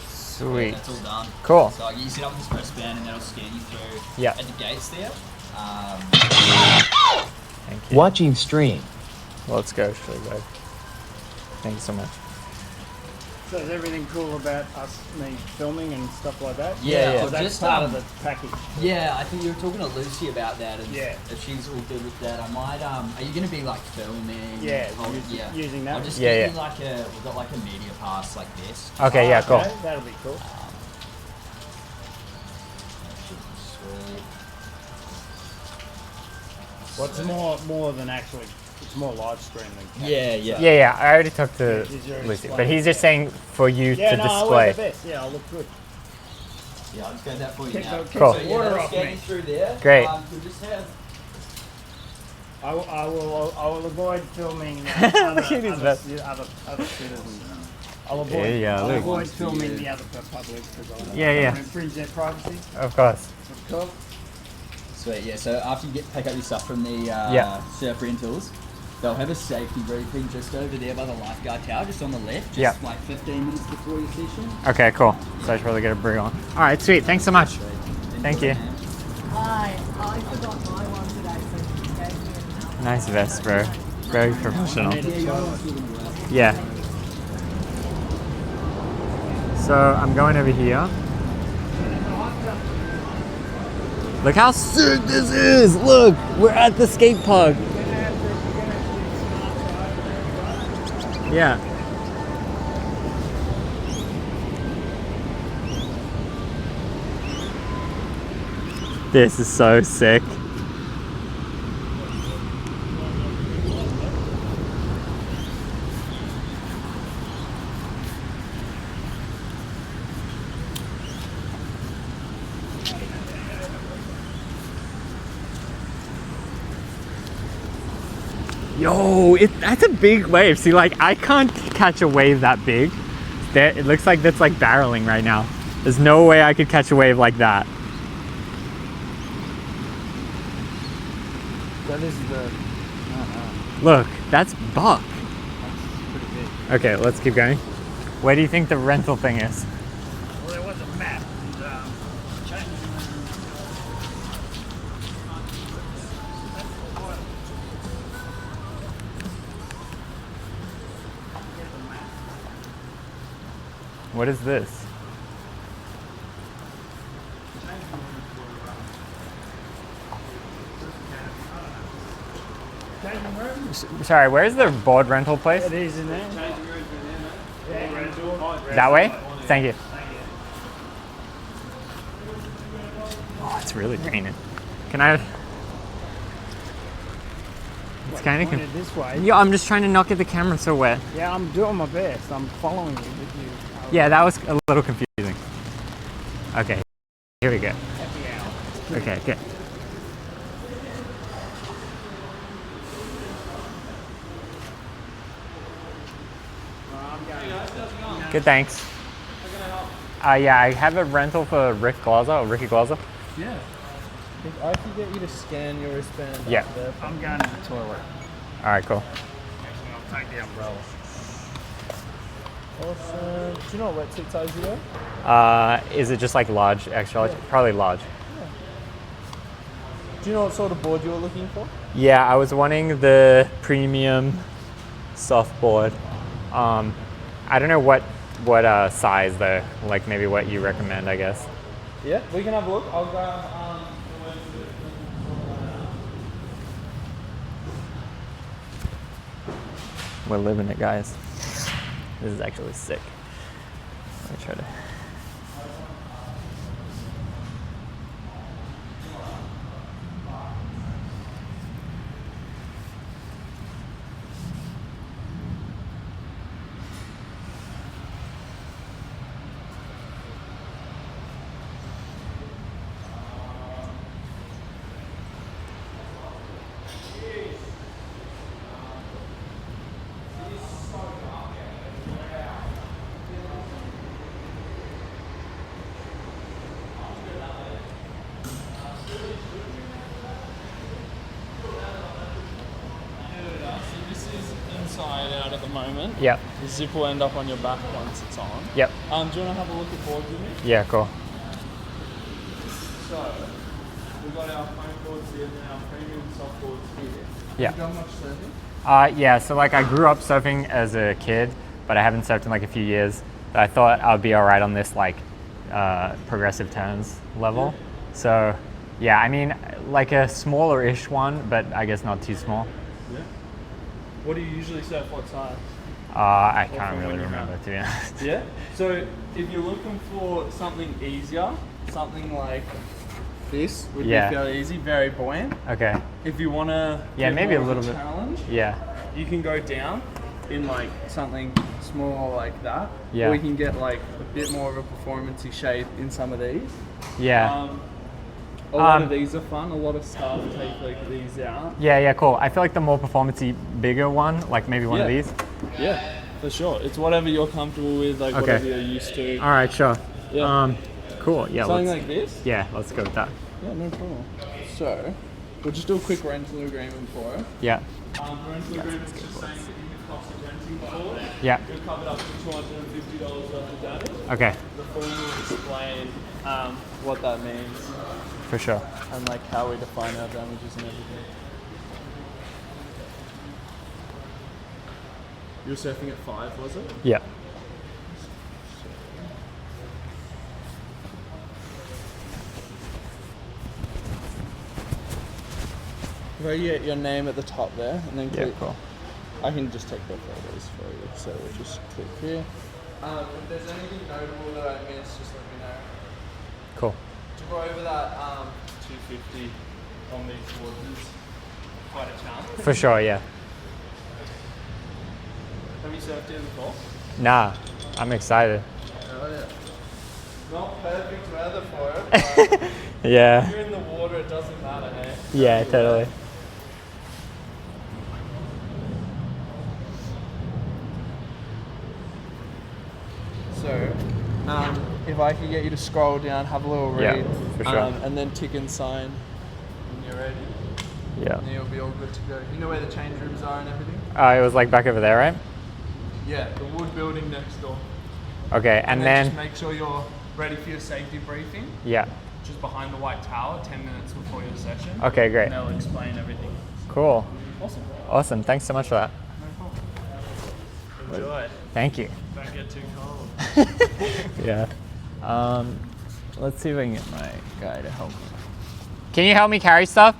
Sweet. That's all done. Cool. So you set up this wristband and that'll scan you through Yeah. at the gates there. Thank you. Watching stream. Let's go, Shirley. Thank you so much. So is everything cool about me filming and stuff like that? Yeah, So that's just, part of the package. Yeah, I think you were talking to Lucy about that, and Yeah. if she's all good with that, I might. Are you going to be like filming? Yeah, yeah. using that. I'll just Yeah, get you like we've got like a media pass like this. Okay, yeah, cool. Okay, that'll be cool. Sweet. What's more than actually, it's more live stream than camera. Yeah. Yeah, I already talked to Is your Lucy, display- but he's just saying for you Yeah, to no, I wear display. the best. Yeah, I'll look good. Yeah, I'll just go that for you Kick now. the- Cool. So yeah, Water that'll off scan me. you through there. Great. We'll just have. I will avoid filming other Look at his vest. citizens. I'll avoid, Yeah, yeah, I'll look. avoid filming the other public because I don't Yeah. want to infringe their privacy. Of course. Cool. Sweet, yeah. So after you pick up your stuff from the Yeah. surf rentals, they'll have a safety briefing just over there by the lifeguard tower, just on the left, just Yeah. like 15 minutes before your session. Okay, cool. So I should probably get a brew on. All right, sweet. Thanks so much. Thank you. Hi, I forgot my one today, so you gave me another. Nice vest, bro. Very professional. Yeah, Yeah. So I'm going over here. Look how sick this is! Look, we're at the skate park. Yeah. This is so sick. Yo, that's a big wave. See, like, I can't catch a wave that big. It looks like that's like barreling right now. There's no way I could catch a wave like that. So this is the. Look, that's buck. That's pretty big. Okay, let's keep going. Where do you think the rental thing is? Well, there was a map. And, changing What is this? Changing rooms? Sorry, where's the board rental place? It is in there. That way? Thank you. Oh, it's really raining. Can I? It's kind of. Pointed this way. Yeah, I'm just trying to not get the camera so wet. Yeah, I'm doing my best. I'm following you with you. Yeah, that was a little confusing. Okay, here we go. Happy hour. Okay, good. Good, thanks. Yeah, I have a rental for Ricky Glaser. Yeah. If I could get you to scan your wristband Yeah. up there. I'm going to the toilet. All right, cool. I'll take the umbrella. Awesome. Do you know what wetsuit size you wear? Is it just like large, extra large? Probably large. Do you know what sort of board you were looking for? Yeah, I was wanting the premium softboard. I don't know what size though. Like maybe what you recommend, I guess. Yeah, we can have a look. I'll grab the wetsuit. We're living it, guys. This is actually sick. Let me try to. moment. Yep. The zip will end up on your back once it's on. Yep. Do you want to have a look at boards with me? Yeah, cool. So, we've got our foam boards here and our premium soft boards here. Yeah. Have you done much surfing? Yeah, so like I grew up surfing as a kid, but I haven't surfed in like a few years. But I thought I would be all right on this like progressive turns level. So yeah, I mean like a smaller-ish one, but I guess not too small. Yeah. What do you usually surf? What size? I Or can't from really when you're remember, out? to be honest. Yeah. So if you're looking for something easier, something like this would Yeah. be fairly easy, very buoyant. Okay. If you want to Yeah, maybe a little bit. challenge, Yeah. you can go down in like something small like that. Yeah. Or you can get like a bit more of a performance-y shape in some of these. Yeah. A lot of these are fun. A lot of staff take like these out. Yeah, cool. I feel like the more performance-y, bigger one, like maybe one of Yeah. these. Yeah, for sure. It's whatever you're comfortable with, like Okay. whatever you're used to. All right, sure. Yeah. Cool. Yeah. Something let's, like this? Yeah, let's go with that. Yeah, no problem. So, we'll just do a quick rental agreement for it. Yeah. The rental agreement is just saying that you can cost of renting before. Yeah. You're covered up to $250 worth of damage. Okay. The form will explain what that means For sure. and like how we define our damages and everything. You were surfing at 5, was it? Yeah. Where you get your name at the top there, and then Yeah, click. cool. I can just take the photos for you, so we'll just click here. If there's anything notable that I missed, just let me know. Cool. To go over that 250 on these boards is quite a challenge. For sure, yeah. Have you surfed here before? Nah, I'm excited. Oh yeah. Not perfect weather for it, but if Yeah. you're in the water, it doesn't matter, hey? Yeah, totally. So, if I could get you to scroll down, have a little read, Yeah, for sure. and then tick and sign when you're ready, Yeah. and you'll be all good to go. You know where the change rooms are and everything? It was like back over there, right? Yeah, the wood building next door. Okay, and then just make sure you're ready for your safety briefing, yeah. which is behind the white tower, 10 minutes before your session. Okay, great. And they'll explain everything. Cool. Awesome. Awesome. Thanks so much for that. No problem. Enjoy. Thank you. Don't get too cold. Yeah. Let's see if I can get my guy to help me. Can you help me carry stuff?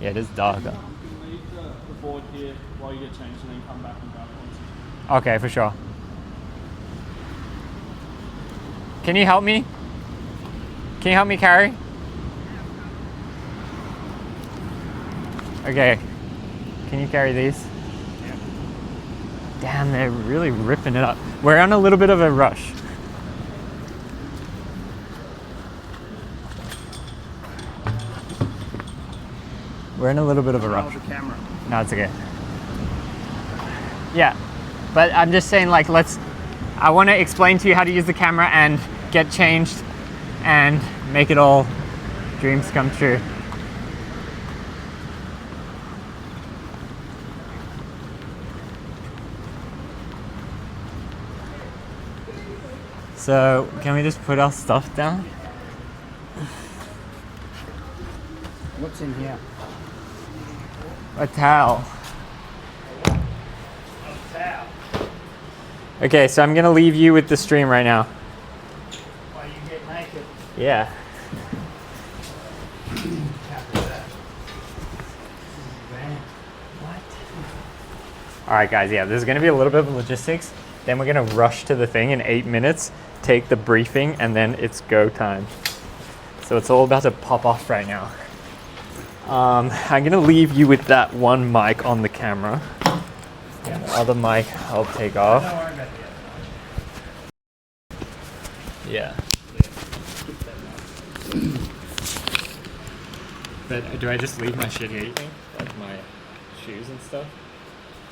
Yeah, it is dark. You can leave the board here while you get changed and then come back and grab it. Okay, for sure. Can you help me? Can you help me carry? Okay. Can you carry these? Yeah. Damn, they're really ripping it up. We're on a little bit of a rush. We're in a little bit of a rush. The camera. No, it's okay. Yeah, but I'm just saying, like, I want to explain to you how to use the camera and get changed and make it all dreams come true. So, can we just put our stuff down? What's in here? A towel. Okay, so I'm gonna leave you with the stream right now. While you get naked. Yeah. Alright guys, yeah, there's gonna be a little bit of logistics. Then we're gonna rush to the thing in 8 minutes, take the briefing, and then it's go time. So it's all about to pop off right now. I'm gonna leave you with that one mic on the camera. And the other mic I'll take off. Don't worry about the Yeah. But do I just leave my shit here, you think? Like my shoes and stuff?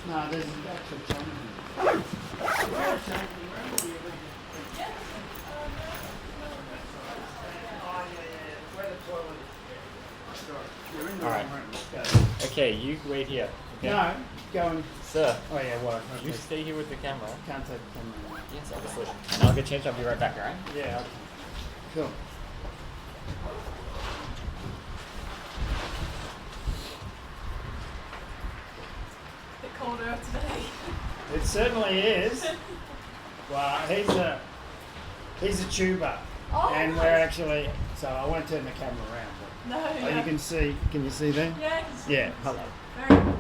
No, there's actual changing. Alright. Okay, you wait here. Okay? No, go and... Sir, Oh yeah, what? you stay here with the camera. Can't take the camera. Yes, obviously. And I'll get changed. I'll be right back, alright? Yeah, okay. Cool. bit colder today. It certainly is. Well, he's a tuber. Oh, And nice. we're actually... So I won't turn the camera around. No, But yeah. you can see... Can you see there? Yeah, I can see. Yeah, hello. Very cool.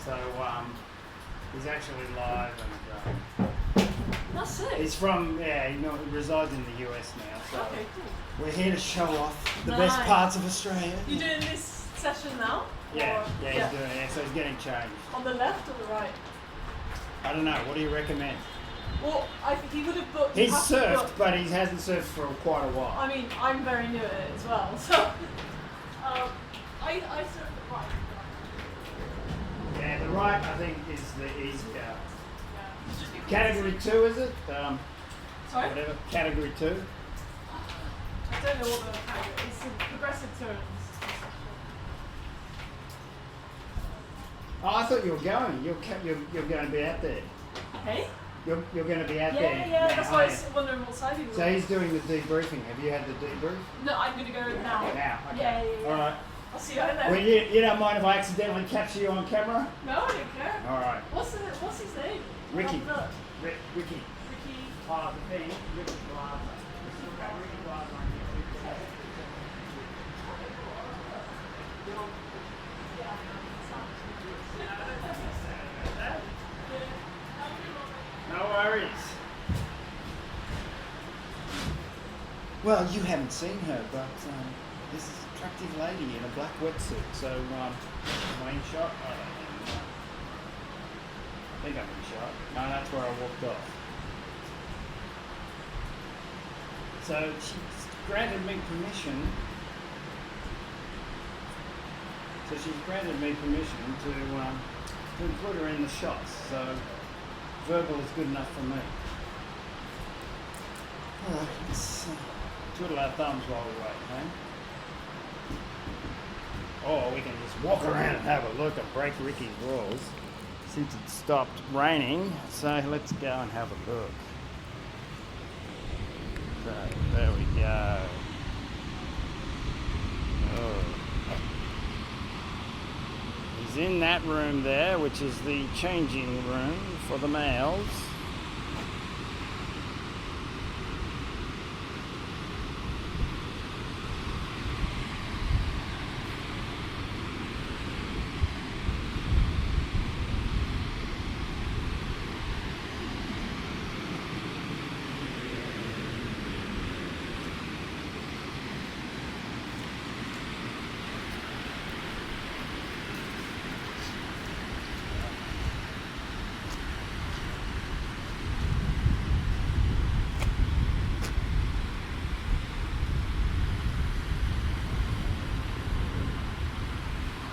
So, he's actually live That's sick. and he's from, he resides in the US now. So Okay, cool. we're here to show off the Nice. best parts of Australia. You doing this session now? Yeah, Or- he's doing it. So he's getting changed. On the left or the right? I don't know. What do you recommend? Well, he would have booked. He's have to surfed, book- but he hasn't surfed for quite a while. I mean, I'm very new at it as well, so. I surf the right. Yeah, the right, I think, is the easier. Yeah. It's just because Category 2, is it? Sorry? Whatever. Category 2? I don't know what the category. It's the progressive turns. Oh, I thought you were going. You're going to be out there. Hey? You're going to be out there. Yeah, now, that's why I aren't was you? wondering what side he was So on. he's doing the debriefing. Have you had the debrief? No, I'm gonna go now. Now, okay. Yeah. All right. I'll see you out there. Well, you don't mind if I accidentally capture you on camera? No, I don't care. All right. What's his name? Ricky. Oh, look. Ricky. Ricky. Oh, the thing. Ricky Glaser. Look at Ricky Glaser on YouTube. No worries. Well, you haven't seen her, but this is an attractive lady in a black wetsuit. So, main shot. I don't know. I think I'm in shot. No, that's where I walked off. So she's granted me permission. So she's granted me permission to include her in the shots. So verbal is good enough for me. Alright, let's twiddle our thumbs while we wait, eh? Or we can just walk around and have a look and break Ricky's rules. Since it stopped raining, so let's go and have a look. So, there we go. Oh. He's in that room there, which is the changing room for the males.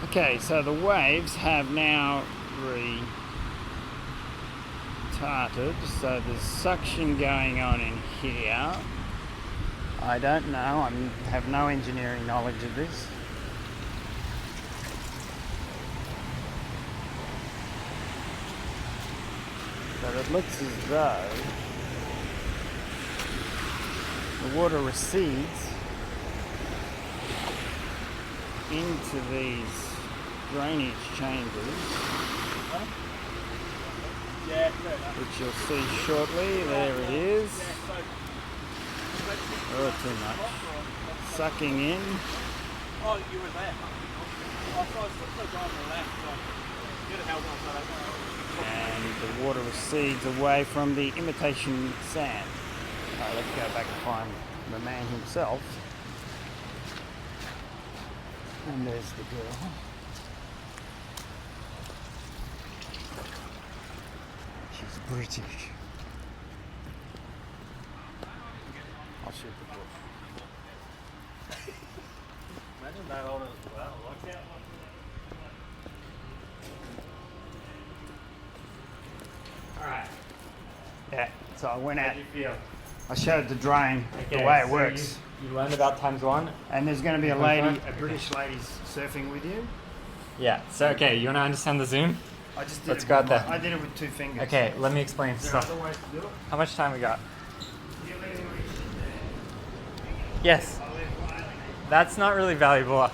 Okay, so the waves have now restarted, so there's suction going on in here. I don't know, I have no engineering knowledge of this. But it looks as though the water recedes into these drainage chambers, which you'll see shortly. There it is. Oh, too much. Sucking in. Oh, you were there. I was going on the left, so you'd have held on, so And the water recedes away from the imitation sand. Alright, let's go back and find the man himself. And there's the girl. She's British. I'll shoot the bush. imagine that on it as well. Watch out. Alright. Yeah, so I went out. How do you feel? I showed the drain, the Okay, way it so works. You learned about ×1. And there's going to be a Times lady, one? a British lady surfing with you. Yeah. So okay, you want to understand the zoom? I just did Let's it go out with there. I did it with 2 fingers. Okay, let me explain Is there stuff. other ways to do it? How much time we got? Yes. That's not really valuable.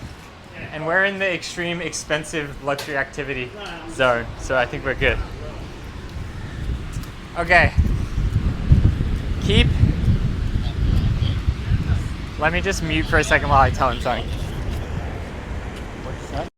And we're in the extreme expensive luxury activity zone, so I think we're good. Okay. Keep. Let me just mute for a second while I tell him something. What's that?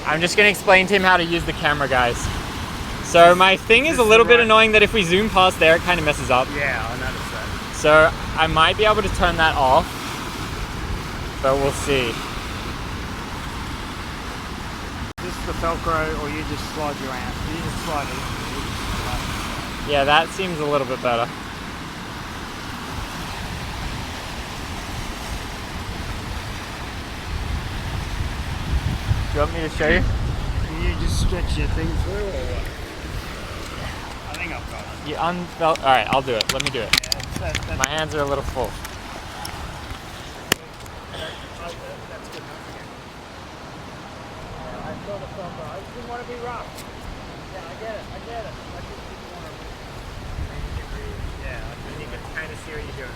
I'm just going to explain to him how to use the camera, guys. So my thing is a little bit annoying that if we zoom past there, it kind of messes up. Yeah, I noticed that. So I might be able to turn that off, but we'll see. This is the Velcro, or you just slide your hand. You just slide it. Yeah, that seems a little bit better. Do you want me to show you? Can you just stretch your thing through, or what? I think I've got it. You unbelt. All right, I'll do it. Let me do it. Yeah, that's My hands are a little full. that's good enough again. I saw the Velcro. I just didn't want to be rough. Yeah, I get it. I just didn't want to. Yeah, You can kind of see what you're doing.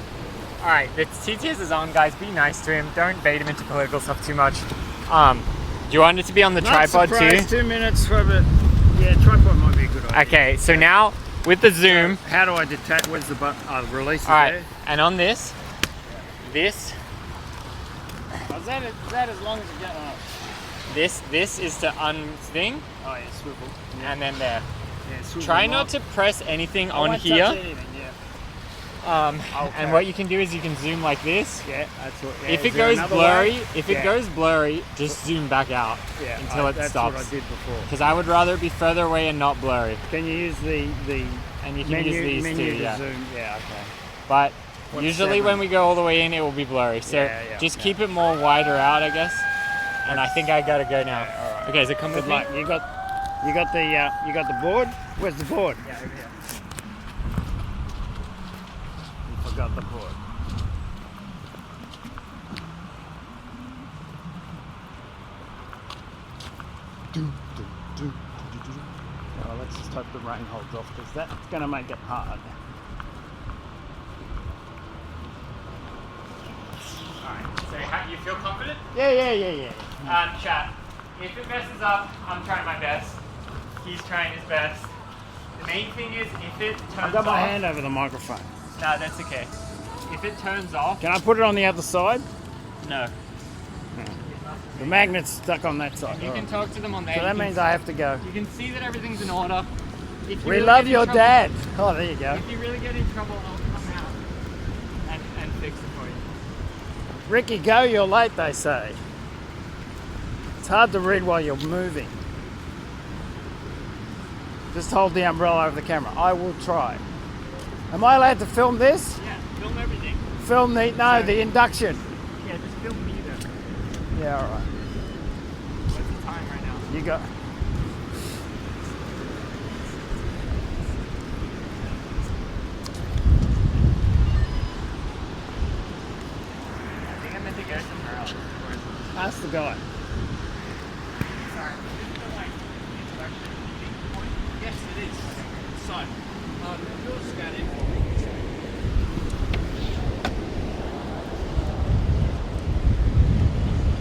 All right, the TTS is on, guys. Be nice to him. Don't bait him into political stuff too much. Do you want it to be on the tripod too? 2 minutes for the. Yeah, tripod might be a good idea. Okay, so now with the zoom. How do I detach? Where's the button? Oh, release it All right, there. and on this. Is that as long as you get on? This is to unthing, Oh yeah, swivel. and then there. Yeah, swivel. Try not to press anything on won't touch here. anything, yeah. Okay. And what you can do is you can zoom like this. Yeah, that's what. Yeah, If is it there goes another blurry, way? if it goes blurry, just zoom back out yeah, until it that's stops. what I did before. Because I would rather it be further away and not blurry. Can you use the And you can menu, use these menu too, to yeah. zoom? Yeah, okay. But What's usually 7? when we go all the way in, it will be blurry. So Yeah, just keep it more wider out, I guess. And I think I gotta go now. Yeah, all right. Okay, so come with Good me. luck. You got the board? Where's the board? Yeah, over here. You forgot the board. Well, let's just hope the rain holds off, because that's going to make it hard. Alright, so you feel confident? Yeah. Chat, if it messes up, I'm trying my best. He's trying his best. The main thing is if it turns I've got off... my hand over the microphone. No, that's okay. If it turns off... Can I put it on the other side? No. The magnet's stuck on that side. You All can right. talk to them on there. So that You can means I have to go. You can see that everything's in order. If you We really love get in your trouble- dad. Oh, there you go. If you really get in trouble, I'll come out and fix it for you. Ricky, go, you're late, they say. It's hard to read while you're moving. Just hold the umbrella over the camera. I will try. Am I allowed to film this? Yeah, film everything. Film the induction. Yeah, just film me then. Yeah, all right. What's the time right now? You got. I think I meant to go somewhere else. Ask the guy. Sorry. This is the like introduction point. Yes, it is. So, you're scanning.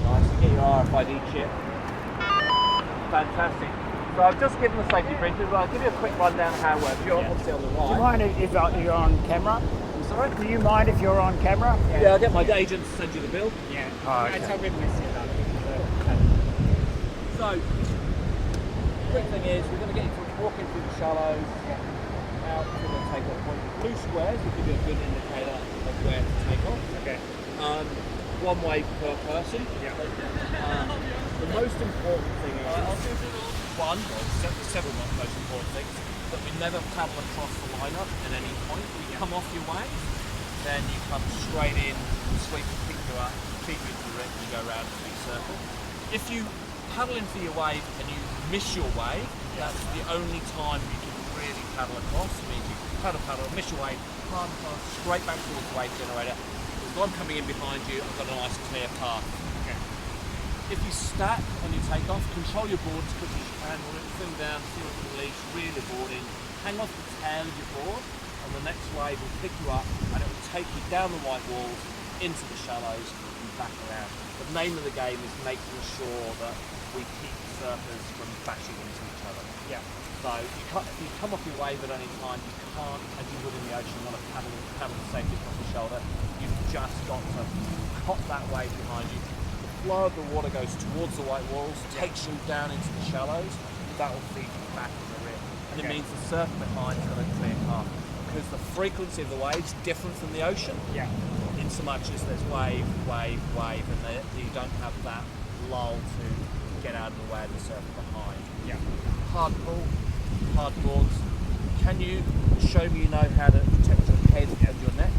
Nice to get your RFID chip. Fantastic. So I've just given the safety briefing, but I'll give you a quick rundown of how it works. You're obviously on the Do you right. mind if you're on camera? I'm sorry? Do you mind if you're on camera? Yeah, I'll get my agent to send you the bill. Yeah. Oh, okay. I tell people to see that. So, quick thing is, we're going to get into a walk into the shallows, out to the takeoff point. Blue squares will give you a good indicator of where to take off. Okay. One wave per person. The most important thing is several most important things, that we never paddle across the lineup at any point. You come off your wave, then you come straight in, sweep and pick you up, keep you to the wreck, and you go around a big circle. If you paddle in for your wave and you miss your wave, that's the only time you can really paddle across. It means you paddle, miss your wave, hard pass, straight back towards the wave generator. If I'm coming in behind you, I've got a nice clear path. Okay. If you stack and you take off, control your board as quickly as you can, film down, feel the leash, reel your board in, hang off the tail of your board, and the next wave will pick you up and it will take you down the white walls, into the shallows, and back around. The name of the game is making sure that we keep surfers from bashing into each other. Yeah. So if you come off your wave at any time, you can't, as you would in the ocean, want to paddle safely across the shoulder. You've just got to cop that wave behind you. The flow of the water goes towards the white walls, takes you down into the shallows. That will feed you back in the rear. And it means the surfer behind has got a clear path. Because the frequency of the waves is different from the ocean. Yeah. In so much as there's wave, and you don't have that lull to get out of the way of the surfer behind. Yeah. Hard pull, hard boards. Can you show me you know how to protect your head and your neck?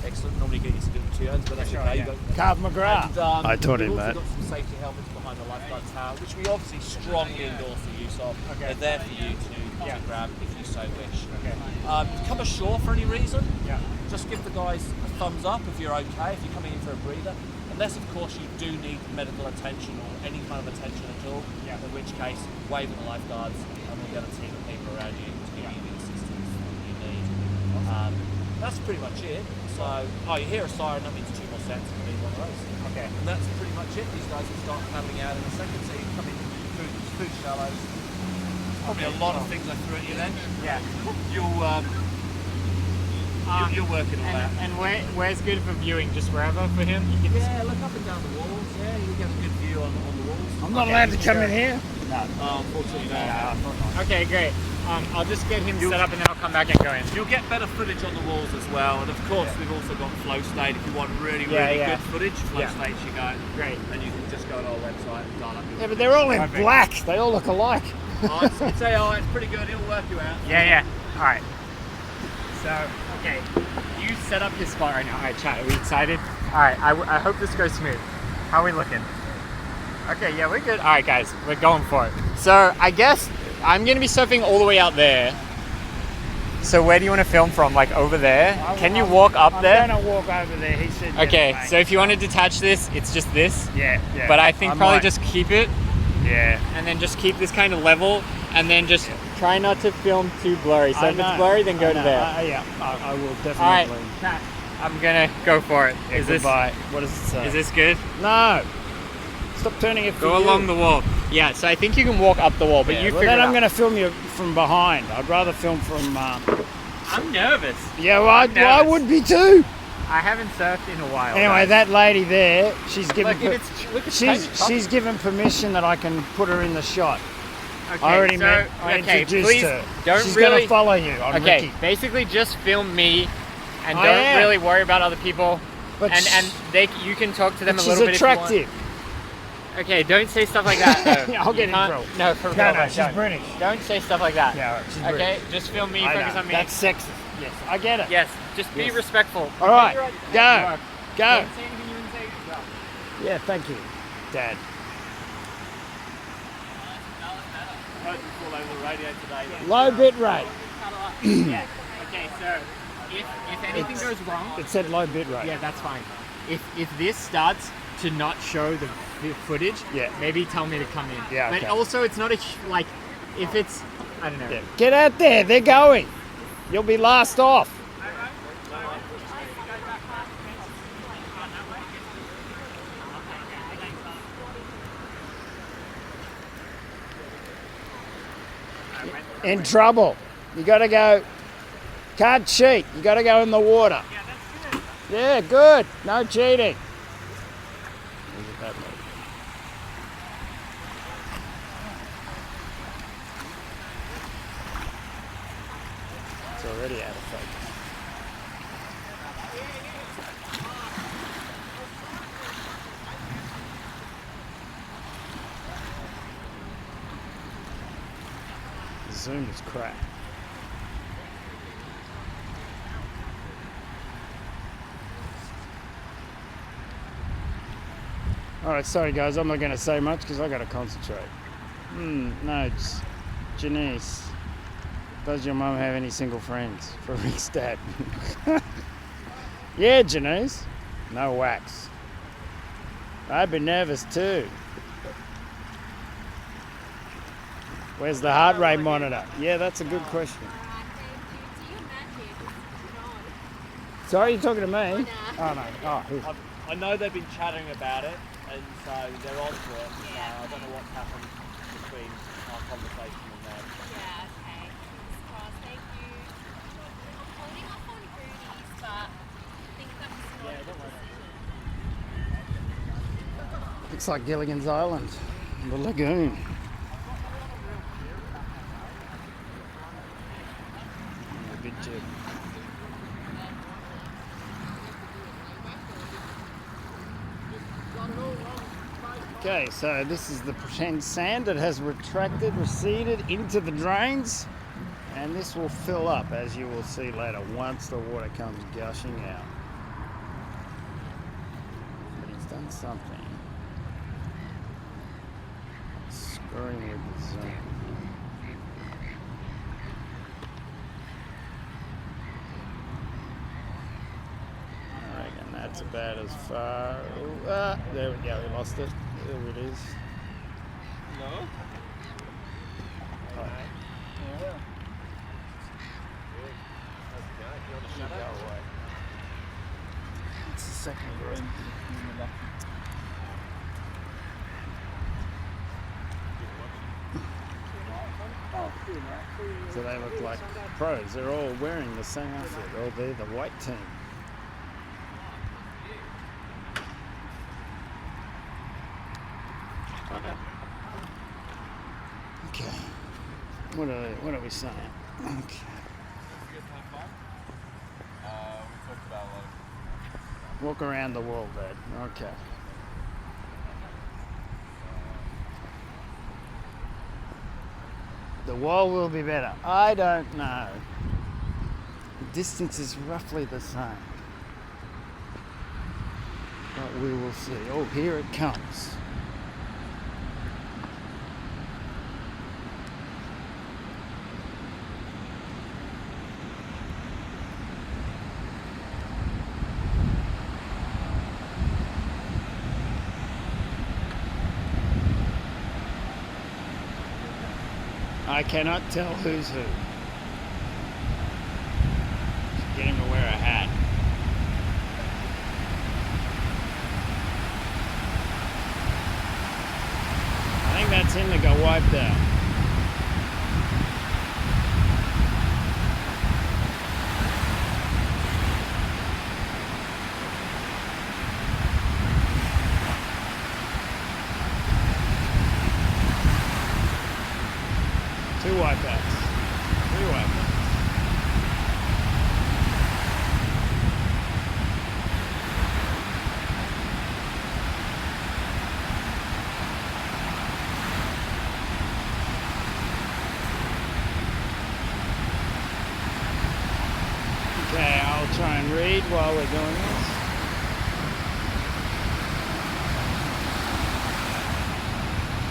Excellent. Normally get used to doing 2 hands, but that's okay. Yeah. Carve McGrath. I taught him we've that. also got some safety helmets behind the lifeguard tower, which we obviously strongly endorse the use of. Okay. They're there for you to grab if you so wish. Okay. Come ashore for any reason. Yeah. Just give the guys a thumbs up if you're okay, if you're coming in for a breather. Unless, of course, you do need medical attention or any kind of attention at all, in which case, wave at the lifeguards and we'll get a team of people around you to give you the assistance that you need. That's pretty much it. So, you hear a siren, that means 2 more sets and you need one of those. Okay. And that's pretty much it. These guys will start paddling out in a second, so you come in through shallows. Probably a lot of things I threw at you then. Yeah. You'll work it all out. And where's good for viewing? Just wherever for him? You can Look up and down the walls. Yeah, you get a good view on the walls. I'm not allowed to come in here? Unfortunately, no. Okay, great. I'll just get him set up and then I'll come back and go in. You'll get better footage on the walls as well, and of course we've also got flow state. If you want really good footage, flow states you go. Great. And you can just go to our website and dial up. Yeah, but they're all in black. They all look alike. It's AI. It's pretty good. It'll work you out. Yeah. All right. So, okay, you set up your spot right now. All right, chat. Are we excited? All right. I hope this goes smooth. How are we looking? Okay. Yeah, we're good. All right, guys. We're going for it. So I guess I'm gonna be surfing all the way out there. So where do you want to film from? Like over there? Can you walk up there? I'm gonna walk over there. He said. Okay. So if you want to detach this, it's just this. Yeah. But I think probably just keep it. Yeah. And then just keep this kind of level, and then just try not to film too blurry. So if it's blurry, then go to there. I will definitely. All right, Kat, I'm gonna go for it. Yeah, goodbye. What does it say? Is this good? No. Stop turning it for Go you. along the wall. Yeah, so I think you can walk up the wall, but you figure then it I'm out. going to film you from behind. I'd rather film from... I'm nervous. Yeah, well, I would be too. I haven't surfed in a while. Anyway, guys. that lady there, she's given... Look at she's given permission that I can put her in the shot. Okay, I already introduced please her. really, She's going to follow you on Okay, Ricky. basically just film me and don't really worry about other people. But you can talk to them a she's little bit attractive. if you want. Okay, don't say stuff like that. No. I'll get in trouble. No, for real. No, she's British. Don't say stuff like that. Yeah, she's okay, British. just film me, I focus know. on me. That's sexist. Yes, I get it. Yes, just be respectful. All right, Go. go. Don't say anything you wouldn't say as well. Yeah, thank you, Dad. All over the radio today. Low bit rate. Yeah. Okay, so if anything goes wrong, It said low bit rate. yeah, that's fine. If this starts to not show the footage, maybe tell me to come in. Yeah, But okay. also, it's not like if it's I don't know. Yeah. Get out there. They're going. You'll be last off. In trouble. You got to go. Can't cheat. You got to go in the water. Yeah, good. No cheating. already out of focus. The zoom is crap. Alright, sorry guys, I'm not going to say much because I got to concentrate. No, Janice, does your mum have any single friends for Rick's dad? Yeah, Janice, no wax. I'd be nervous too. Where's the heart rate monitor? Yeah, that's a good question. Sorry, you're talking to me? Oh no. Oh, here. I know they've been chatting about it, and so they're on to it. So I don't know what's happened between our conversation and them. Yeah, okay. Fingers crossed. Thank you. I'm holding off on goodies, but I think that's not a decision. Looks like Gilligan's Island, the lagoon. Yeah, big jib. Okay, so this is the pretend sand that has receded into the drains, and this will fill up, as you will see later, once the water comes gushing out. But he's done something. Screwing with the zoom. I reckon that's about as far. There we go, we lost it. There it is. No? Oh. Yeah. You go away. It's the second room. So they look like pros. They're all wearing the same outfit. They're the white team. Okay. What are we saying? Okay. Walk around the wall, Dad. Okay. The wall will be better. I don't know. The distance is roughly the same. But we will see. Oh, here it comes. I cannot tell who's who. Just get him to wear a hat. I think that's him that got wiped out. Two wipeouts. Three wipeouts. Okay, I'll try and read while we're doing this.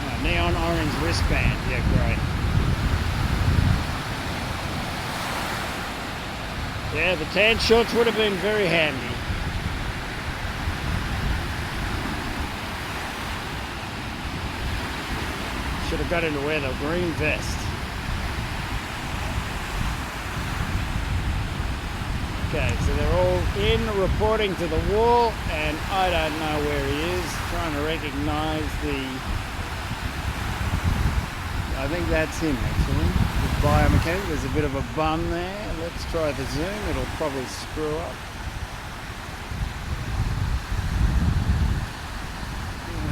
Oh, neon orange wristband. Yeah, great. Yeah, the tan shorts would have been very handy. Should have got him to wear the green vest. Okay, so they're all in, reporting to the wall, and I don't know where he is. Trying to recognize I think that's him actually. The biomechanic, there's a bit of a bum there. Let's try the zoom, it'll probably screw up.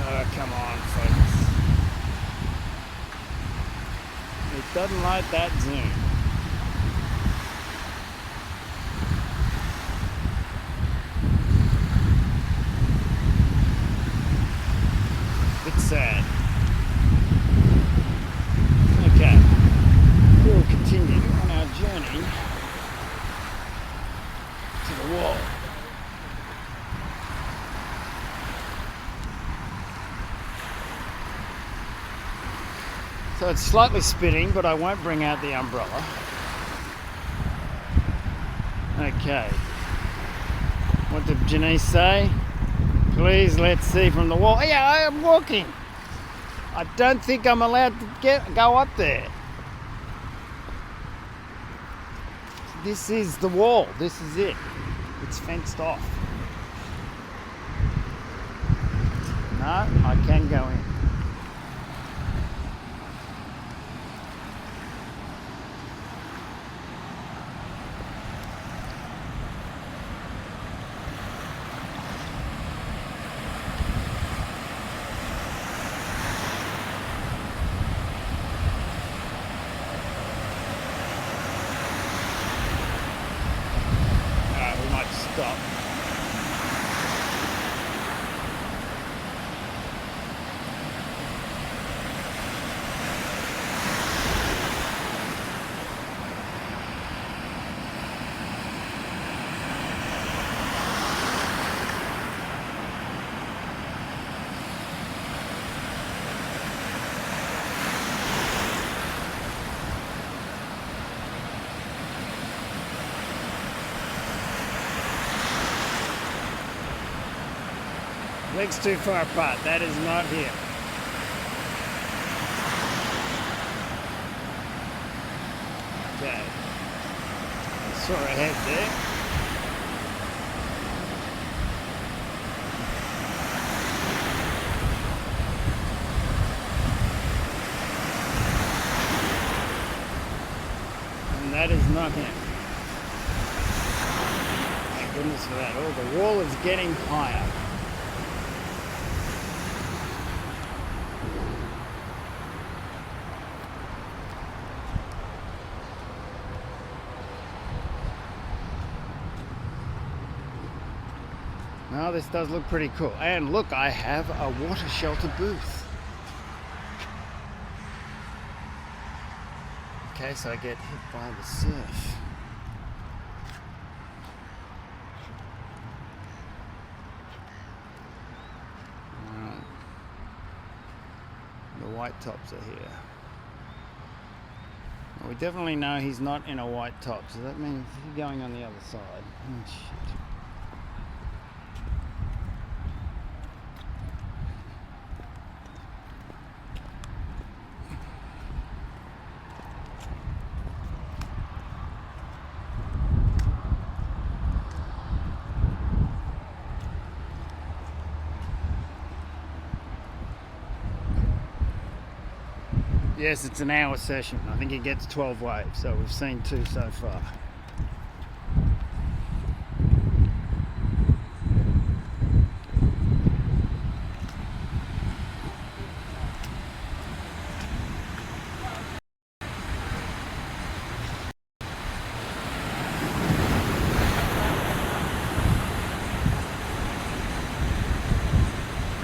Oh, come on, folks. It doesn't like that zoom. wall. So it's slightly spinning, but I won't bring out the umbrella. Okay. What did Janice say? Please, let's see from the wall. Yeah, I am walking. I don't think I'm allowed to go up there. This is the wall. This is it. It's fenced off. No, I can go in. Stop. Legs too far apart. That is not here. Okay. I saw a head there. And that is not him. Thank goodness for that. Oh, the wall is getting higher. Now this does look pretty cool. And look, I have a water shelter booth. In case I get hit by the surf. Alright. The white tops are here. Well, we definitely know he's not in a white top, so that means he's going on the other side. Oh shit. Yes, it's an hour session. I think it gets 12 waves, so we've seen 2 so far.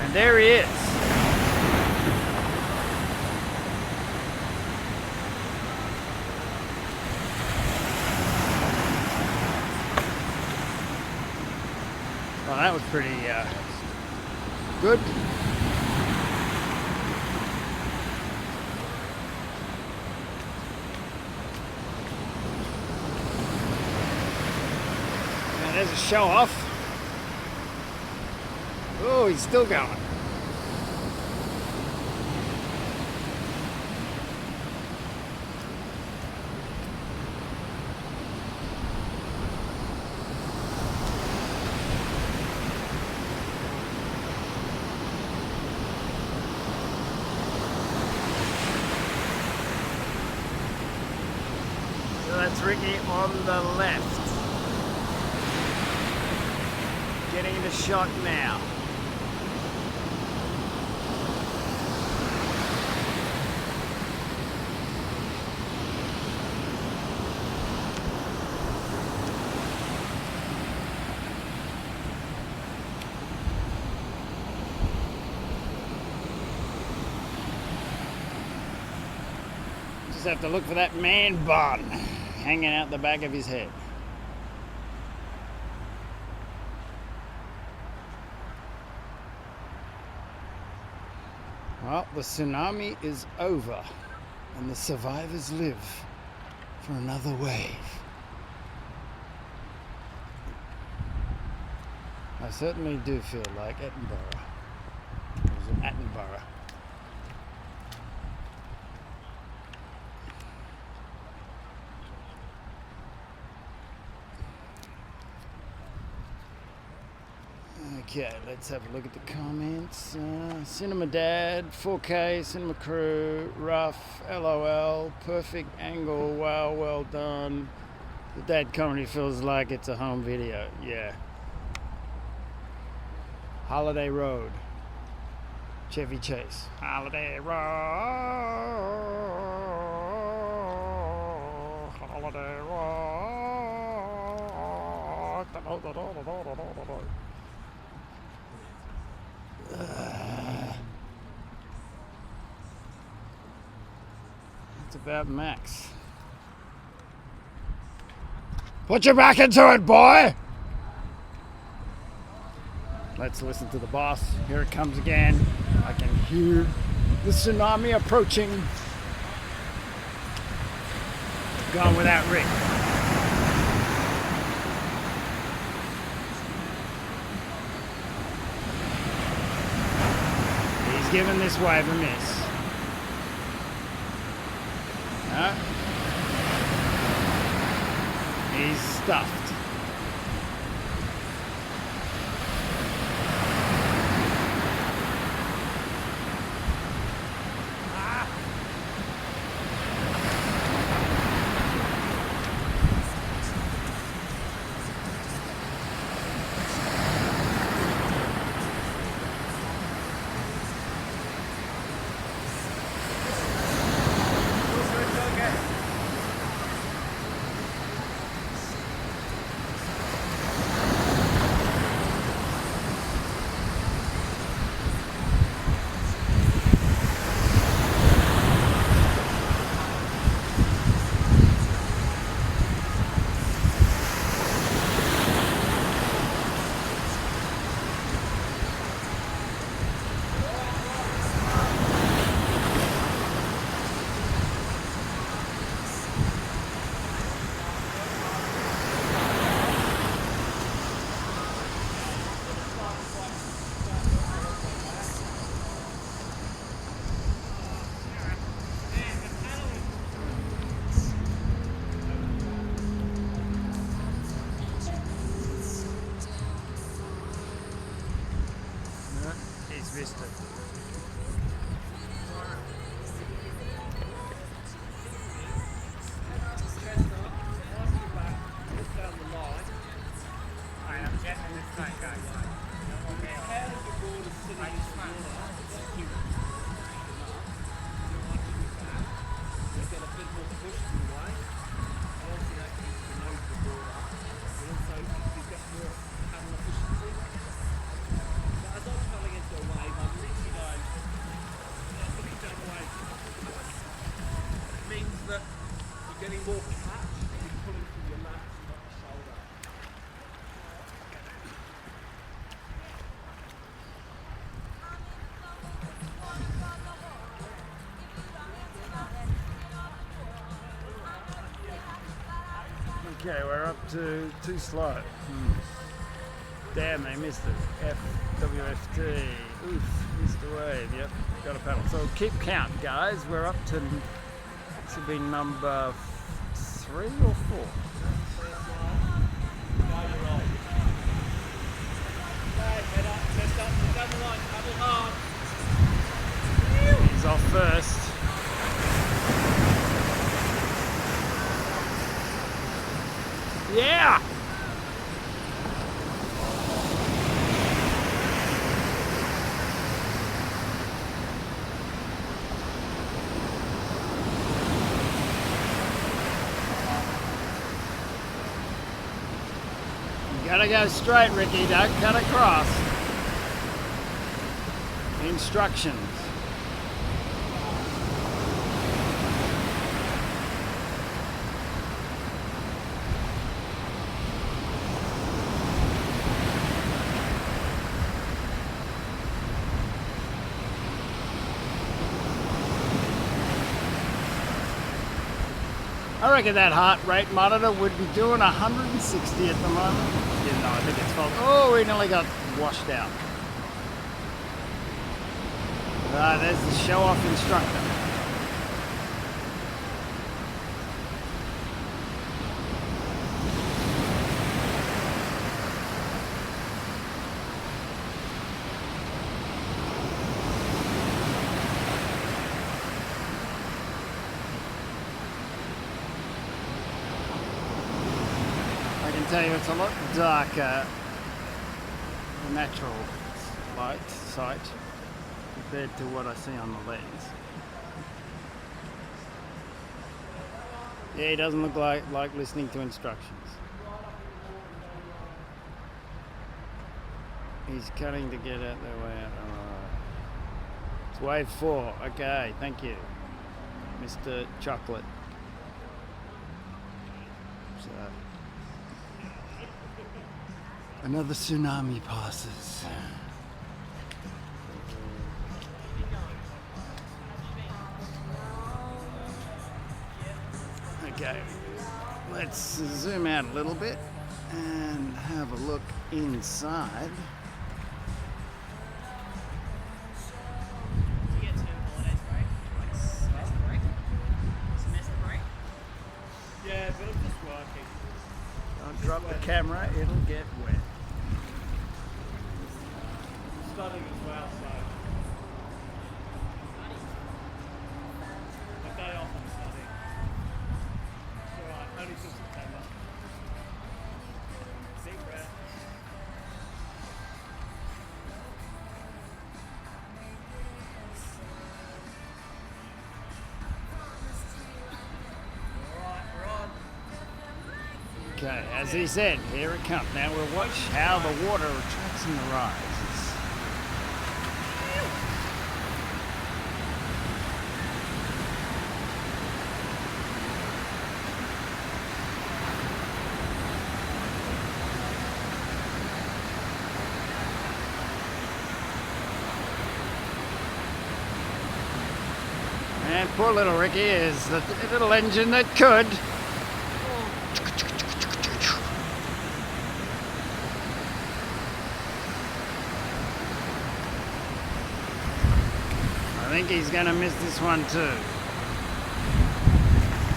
And there he is. Well, that was pretty good. Now there's a show off. Oh, he's still going. That's Ricky on the left. Getting the shot now. Just have to look for that man bun hanging out the back of his head. Well, the tsunami is over, and the survivors live for another wave. I certainly do feel like Edinburgh. It was in Attenborough. Okay, let's have a look at the comments. Cinema Dad, 4K, Cinema Crew, Rough, LOL, Perfect Angle, wow, well done. The Dad comedy feels like it's a home video. Yeah. Holiday Road, Chevy Chase. Holiday Road, Holiday Road. It's about Max. Put your back into it, boy! Let's listen to the boss. Here it comes again. I can hear the tsunami approaching. Gone without Rick. He's giving this wave a miss. No. He's stuffed. Vista. Okay, we're up to too slow. Damn, they missed it. FWFT. Oof, missed the wave. Yep, got a paddle. So keep count, guys. We're up to, this will be number 3 or 4. He's off first. Yeah! You gotta go straight, Ricky. Don't cut across. Instructions. I reckon that heart rate monitor would be doing 160 at the moment. Yeah, no, I think it's fault. Oh, we nearly got washed out. There's the show-off instructor. I can tell you it's a lot darker, the natural light sight, compared to what I see on the lens. Yeah, he doesn't look like listening to instructions. He's cutting to get out their way out. It's wave 4. Okay, thank you, Mr. Chocolate. So, another tsunami passes. Okay, let's zoom out a little bit and have a look inside. Yeah, but I'm just working. Don't drop the camera, it'll get wet. Studying as well, so. A day off on studying. It's alright, only till September. Deep breath. Alright, we're on. Okay, as he said, here it comes. Now we'll watch how the water attracts in the rise. And poor little Ricky is the little engine that could. I think he's going to miss this one too.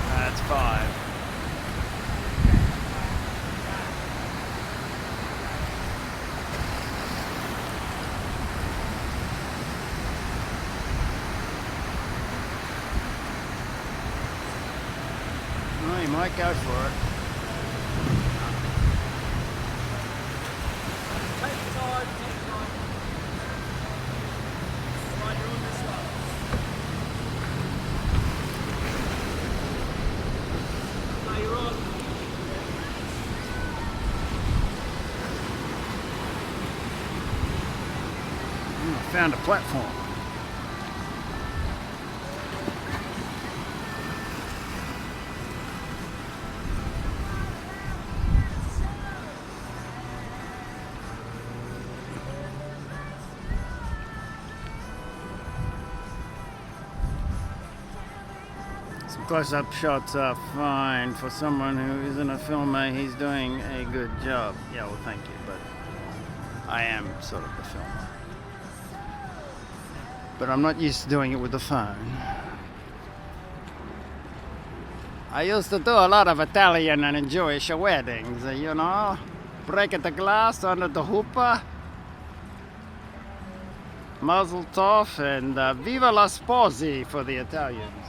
That's 5. Well, he might go for it. Take your time, take your time. Right, you're on this one. No, you're on. I found a platform. Some close-up shots are fine for someone who isn't a filmer. He's doing a good job. Yeah, well, thank you, but I am sort of the filmer. But I'm not used to doing it with the phone. I used to do a lot of Italian and Jewish weddings, you know? Break the glass under the hoopah. Mazel tov and viva la sposi for the Italians.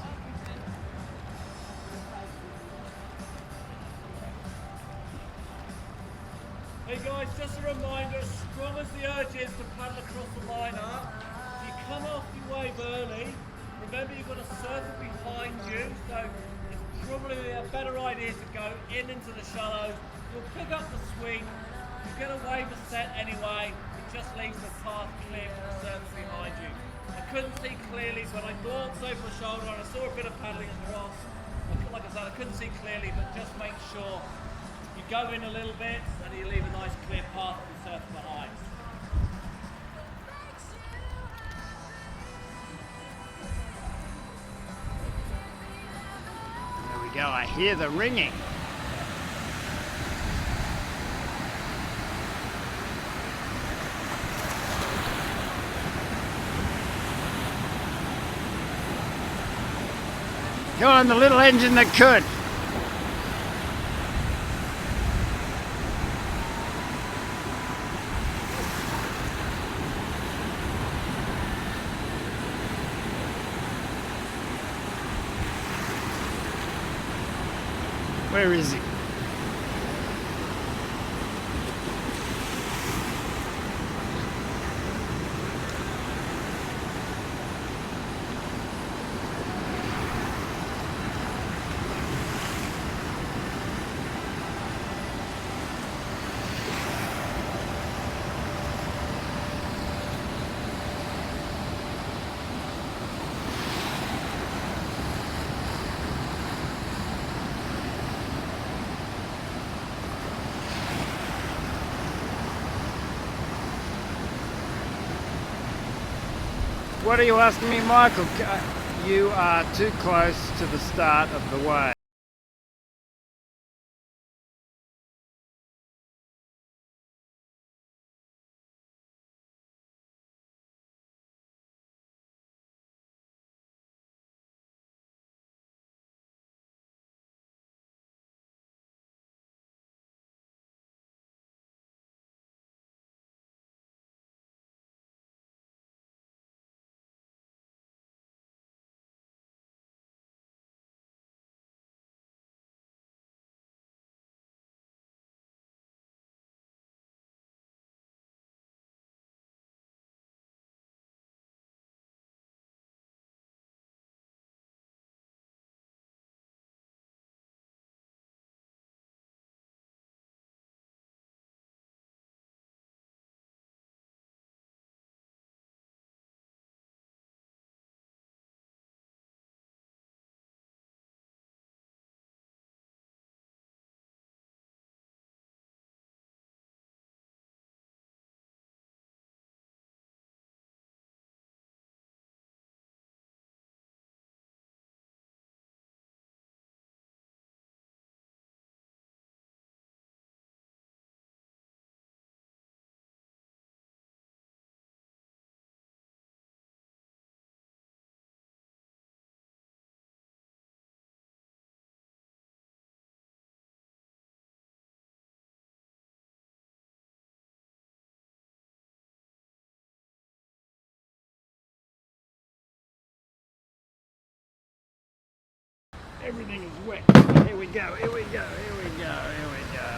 Hey guys, just a reminder, as strong as the urge is to paddle across the lineup, if you come off your wave early, remember you've got a surfer behind you, so it's probably a better idea to go into the shallows. You'll pick up the swing, you'll get a wave set anyway, it just leaves the path clear for the surfer behind you. I couldn't see clearly, so when I glanced over my shoulder and I saw a bit of paddling across, like I said, I couldn't see clearly, but just make sure you go in a little bit and you leave a nice clear path for the surfer behind. There we go. I hear the ringing. Come on, the little engine that could. Where is he? What are you asking me, Michael? You are too close to the start of the wave. Everything is wet. Here we go, here we go, here we go, here we go.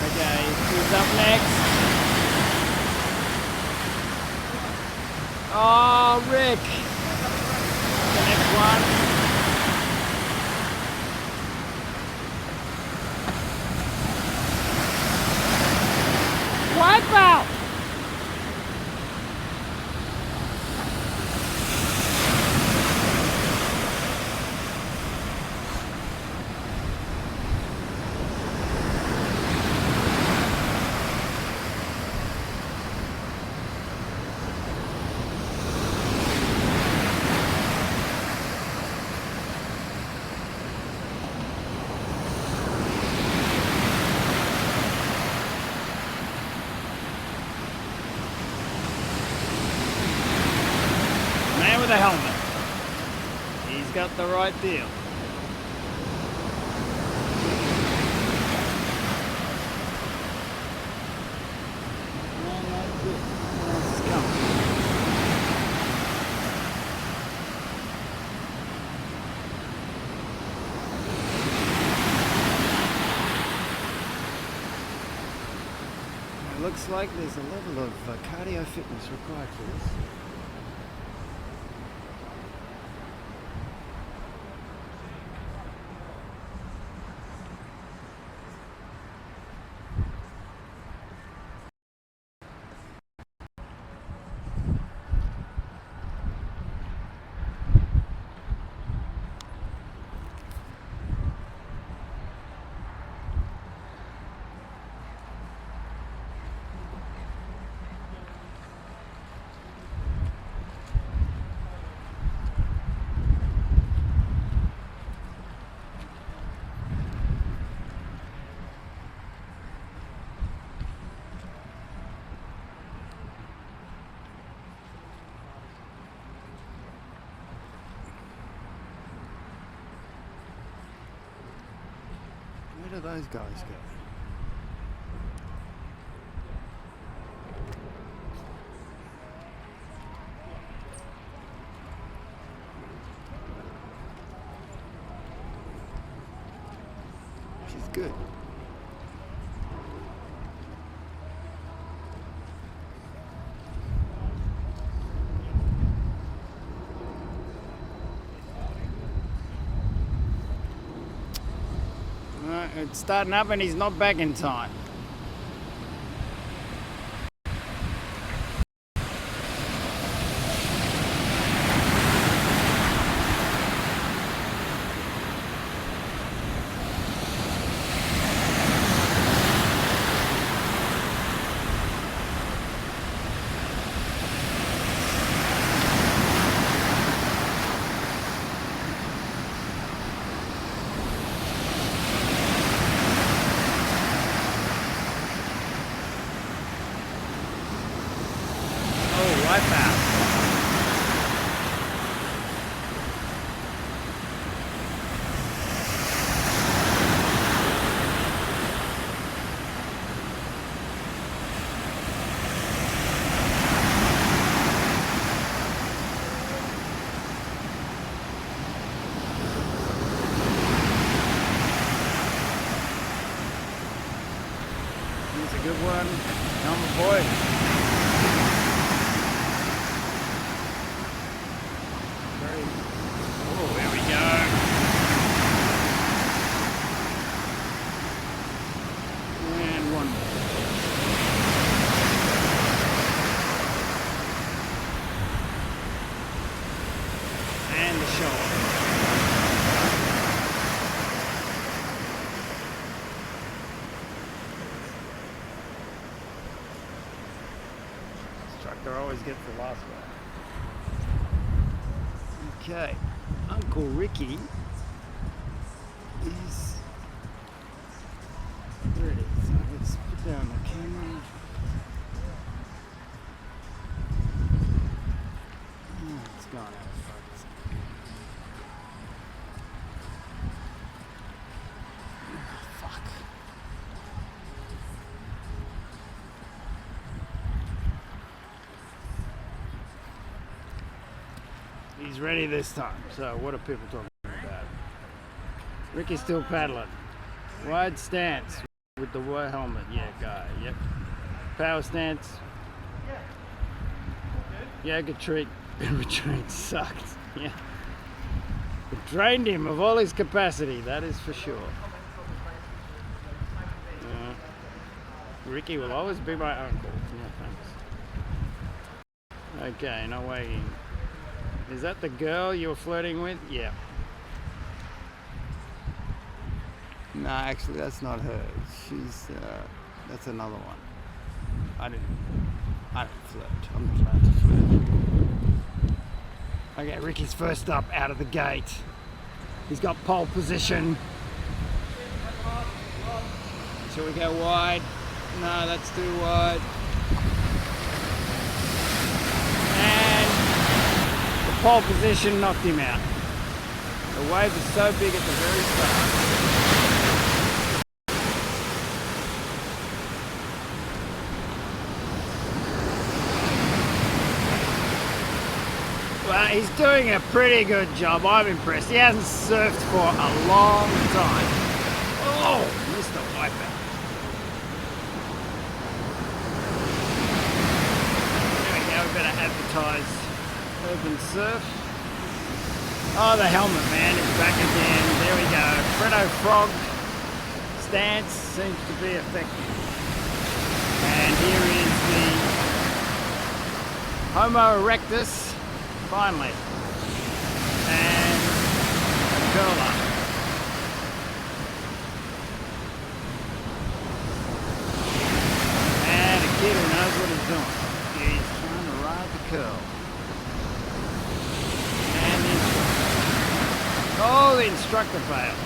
Okay, who's up next? Oh, Rick. The next one. Wipeout! With a helmet. He's got the right deal. It looks like there's a level of cardio fitness required for this. those guys go? She's good. It's starting up and he's not back in time. Good one. Number boy. Oh, there we go. And one more. And the shoulder. Trucker always gets the last one. Okay, Uncle Ricky is ready. So let's put down the camera. Oh, it's gone out of focus. Fuck. He's ready this time. So what are people talking about? Ricky's still paddling. Wide stance with the white helmet. Yeah, guy. Yep. Power stance. Yoga retreat sucked. Yeah. It drained him of all his capacity, that is for sure. Ricky will always be my uncle. Yeah, thanks. Okay, no waiting. Is that the girl you were flirting with? Yeah. No, actually, that's not her. She's, that's another one. I didn't flirt. I'm not allowed to flirt. Okay, Ricky's first up out of the gate. He's got pole position. Shall we go wide? No, that's too wide. Pole position knocked him out. The wave is so big at the very start. Well, he's doing a pretty good job. I'm impressed. He hasn't surfed for a long time. Oh, missed a wipeout. There we go, we better advertise Urban Surf. Oh, the helmet man is back again. There we go. Fredo Frog stance seems to be effective. And here is the Homo erectus, finally. And curler. And a kid who knows what he's doing. He's trying to ride the curl. Oh, the instructor failed.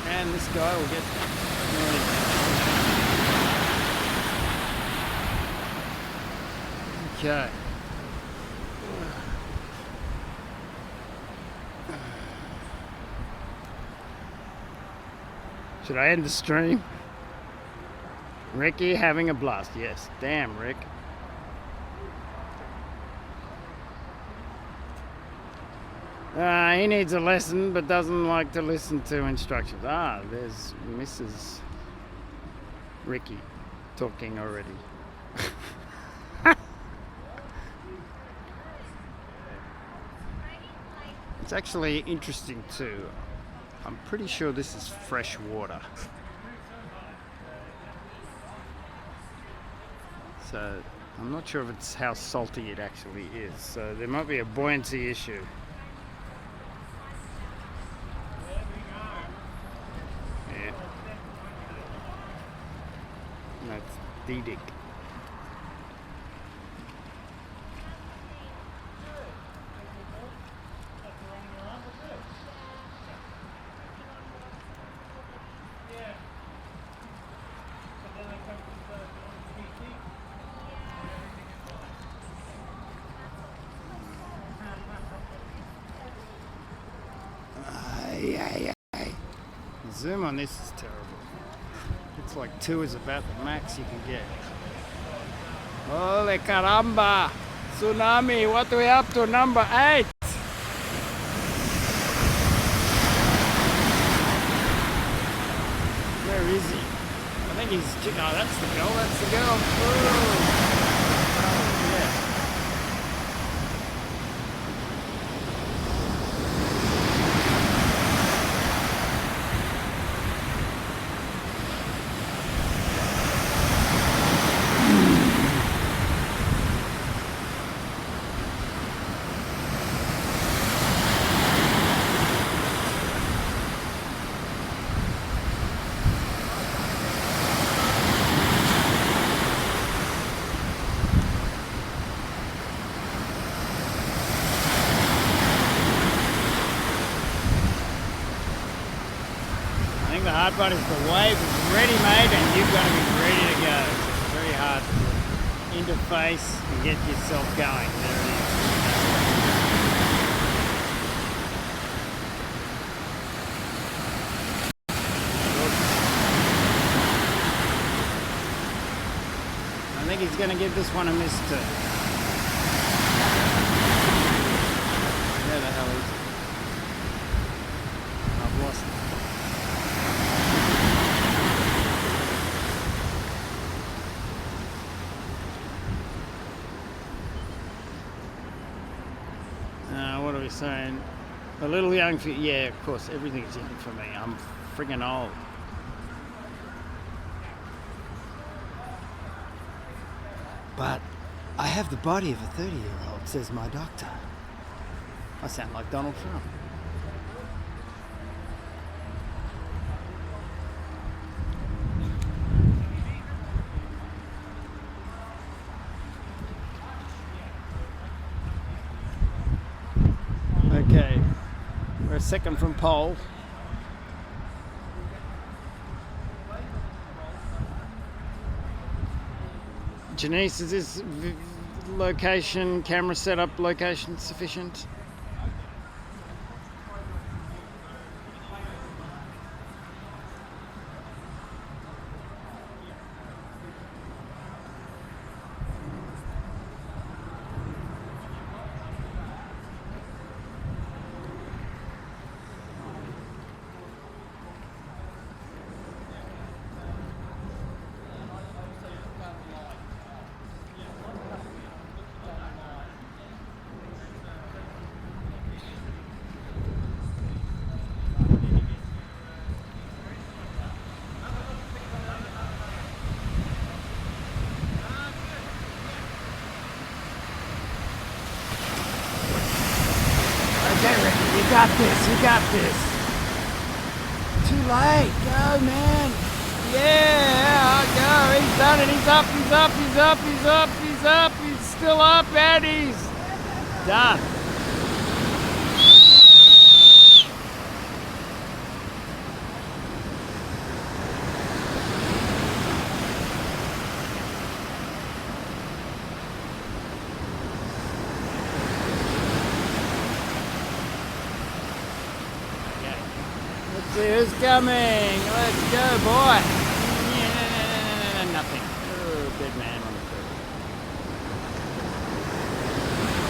And this guy will get Okay. Should I end the stream? Ricky having a blast. Yes. Damn, Rick. He needs a lesson but doesn't like to listen to instructions. Ah, there's Mrs. Ricky talking already. It's actually interesting too. I'm pretty sure this is fresh water. So I'm not sure if it's how salty it actually is. So there might be a buoyancy issue. Yeah. That's D-Dick. Zoom on this is terrible. It's like 2 is about the max you can get. Holy caramba! Tsunami, what do we up to? Number 8! Where is he? I think he's... Oh, that's the girl, that's the girl. Oh, yeah. The hard part is the wave is ready made and you've got to be ready to go. So it's very hard to interface and get yourself going. There it is. I think he's going to give this one a miss too. Where the hell is it? I've lost it. What are we saying? A little young for... Yeah, of course, everything's young for me. I'm friggin' old. But I have the body of a 30-year-old, says my doctor. I sound like Donald Trump. Okay, we're a second from pole. Janice, is this location, camera setup location sufficient? You got this, you got this. Too late, go man. Yeah, go, he's done it, he's up, he's up, he's up, he's up, he's up, he's still up, and he's done. Let's see who's coming. Let's go, boy. Yeah, nothing. Oh, dead man on the curb.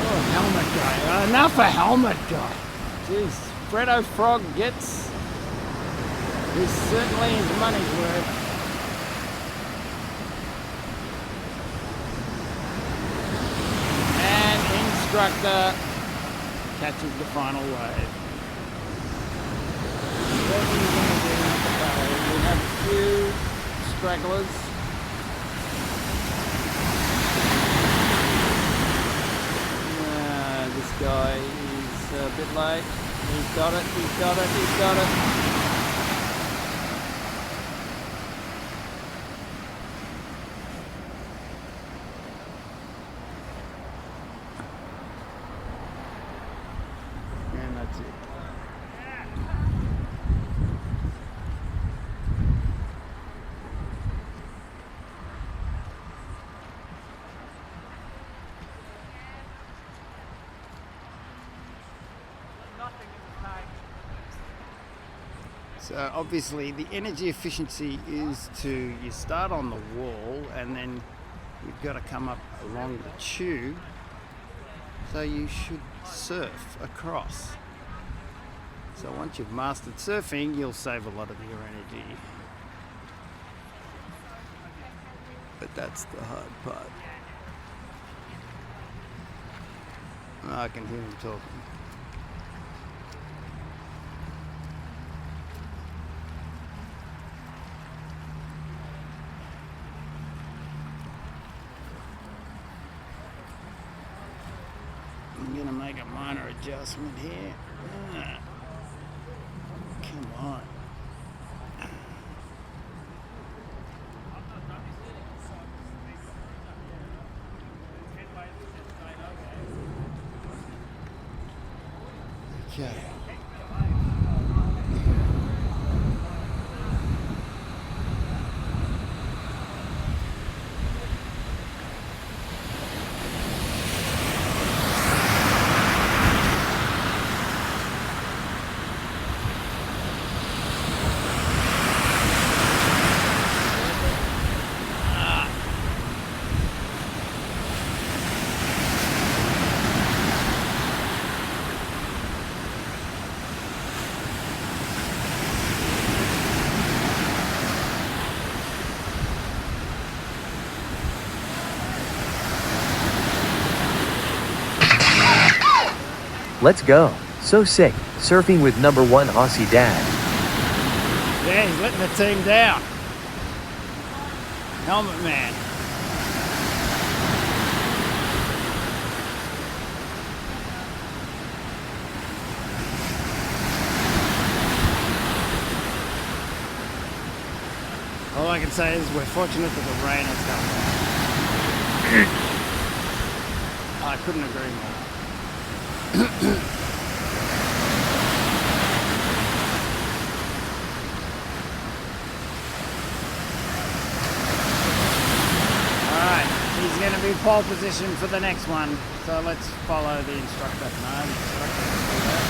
Oh, helmet guy. Enough a helmet guy. Jeez, Fredo Frog gets certainly his money's worth. And instructor catches the final wave. What are you going to do at the barrel? We have a few stragglers. This guy is a bit late. He's got it, he's got it, he's got it. And that's it. So obviously the energy efficiency is to, you start on the wall and then you've got to come up along the tube, so you should surf across. So once you've mastered surfing, you'll save a lot of your energy. But that's the hard part. I can hear him talking. I'm gonna make a minor adjustment here. Come on. Okay. Let's go. So sick. Surfing with #1 Aussie dad. Yeah, he's letting the team down. Helmet man. All I can say is we're fortunate that the rain has come. I couldn't agree more. Alright, he's going to be pole position for the next one, so let's follow the instructor. No, the instructor can do that.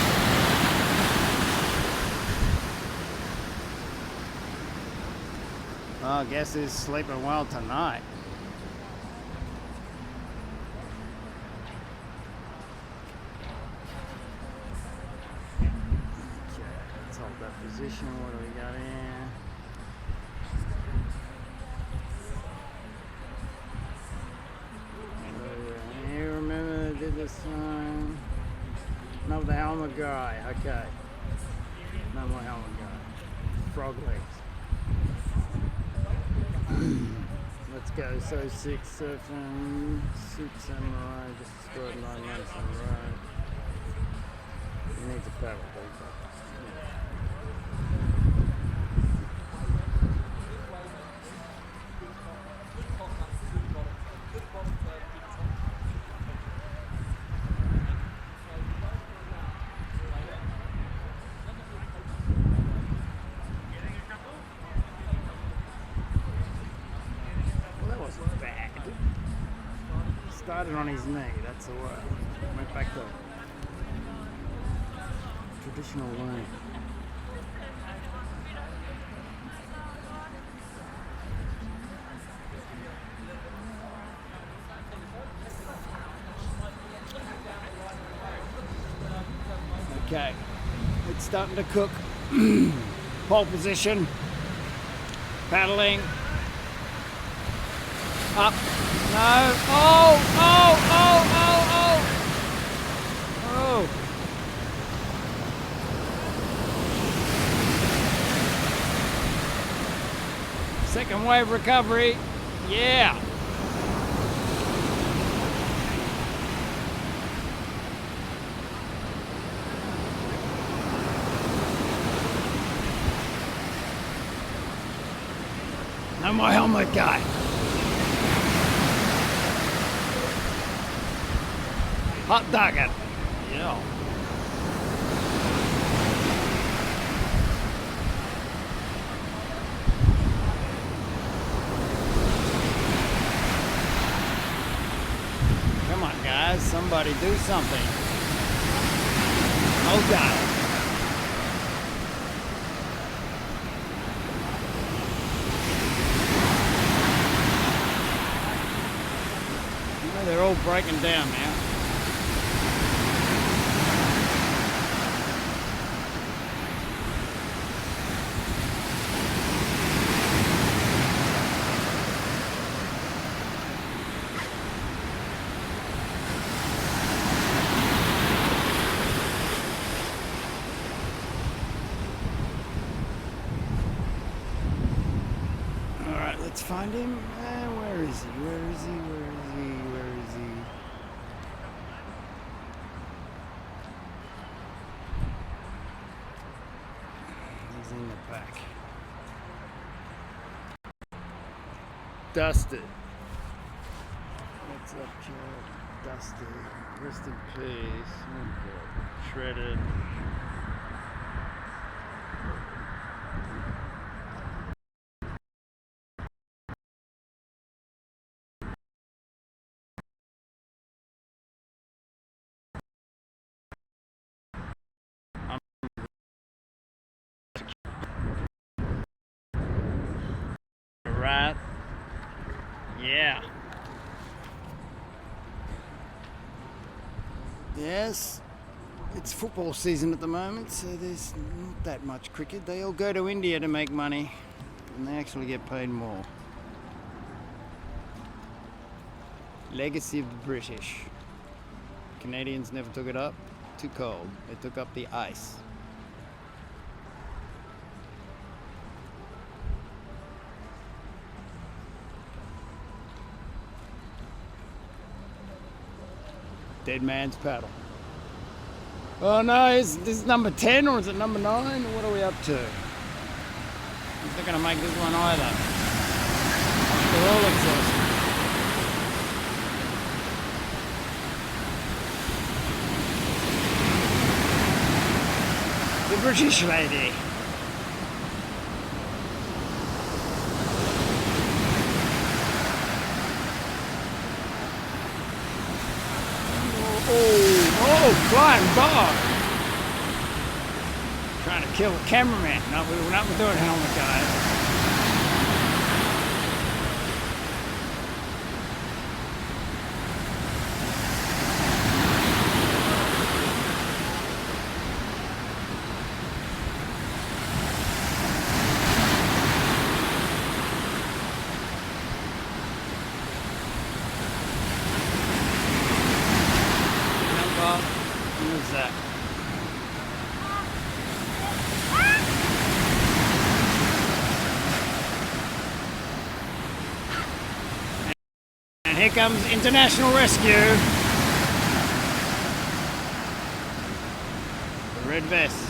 Well, I guess he's sleeping well tonight. Position, what do we got here? You remember I did this one? No, the helmet guy. Okay. No more helmet guy. Frog legs. Let's go. So 6 surfing, 6 samurai, just destroyed 9 months in a row. He needs a paddle, please. Started on his knee, that's the word. Went back to traditional way. Okay, it's starting to cook. Pole position, paddling, up, no, oh. Second wave recovery, yeah. No more helmet guy. Hot dog it. Yeah. Come on, guys. Somebody do something. Oh, God. They're all breaking down now. All right, let's find him. Where is he? Where is he? Where is he? Where is he? He's in the back. Dusted. What's up, Jared? Dusted. Rest in peace. Oh, God. Shredded. Right. Yeah. Yes. It's football season at the moment, so there's not that much cricket. They all go to India to make money, and they actually get paid more. Legacy of the British. Canadians never took it up. Too cold. They took up the ice. Dead man's paddle. Oh no, is this number 10 or is it number 9? What are we up to? He's not going to make this one either. They're all exhausted. The British lady. Oh, flying dog. Trying to kill the cameraman. No, we're not doing helmet, guys. Who's that? And here comes International Rescue. The red vest.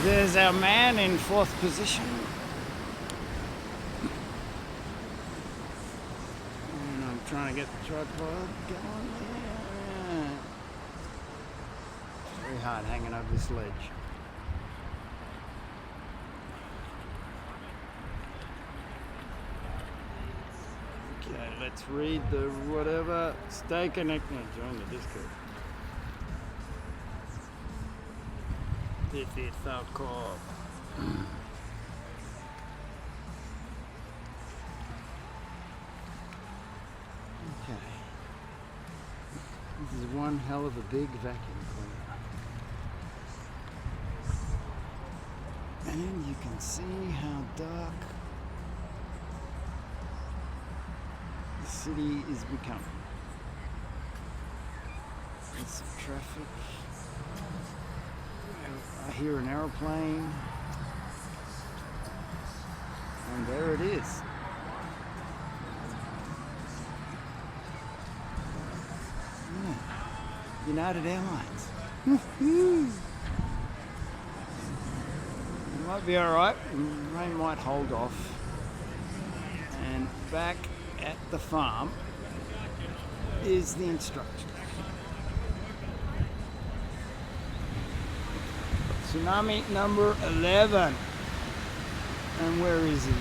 There's our man in 4th position. And I'm trying to get the tripod going there. It's very hard hanging over this ledge. Okay, let's read the whatever. Stay connected. Join the Discord. If it felt cold. This is one hell of a big vacuum cleaner. And you can see how dark the city is becoming. There's some traffic. I hear an aeroplane. And there it is. United Airlines. It might be alright. Rain might hold off. And back at the farm is the instructor. Tsunami number 11. And where is he?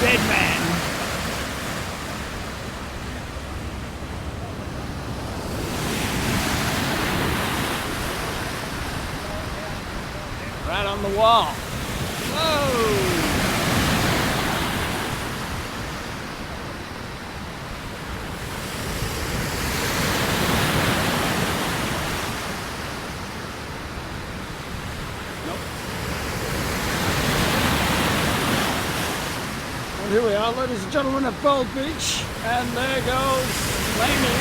Dead man. Right on the wall. Whoa! Here we are, ladies and gentlemen, at Bold Beach, and there goes Laney,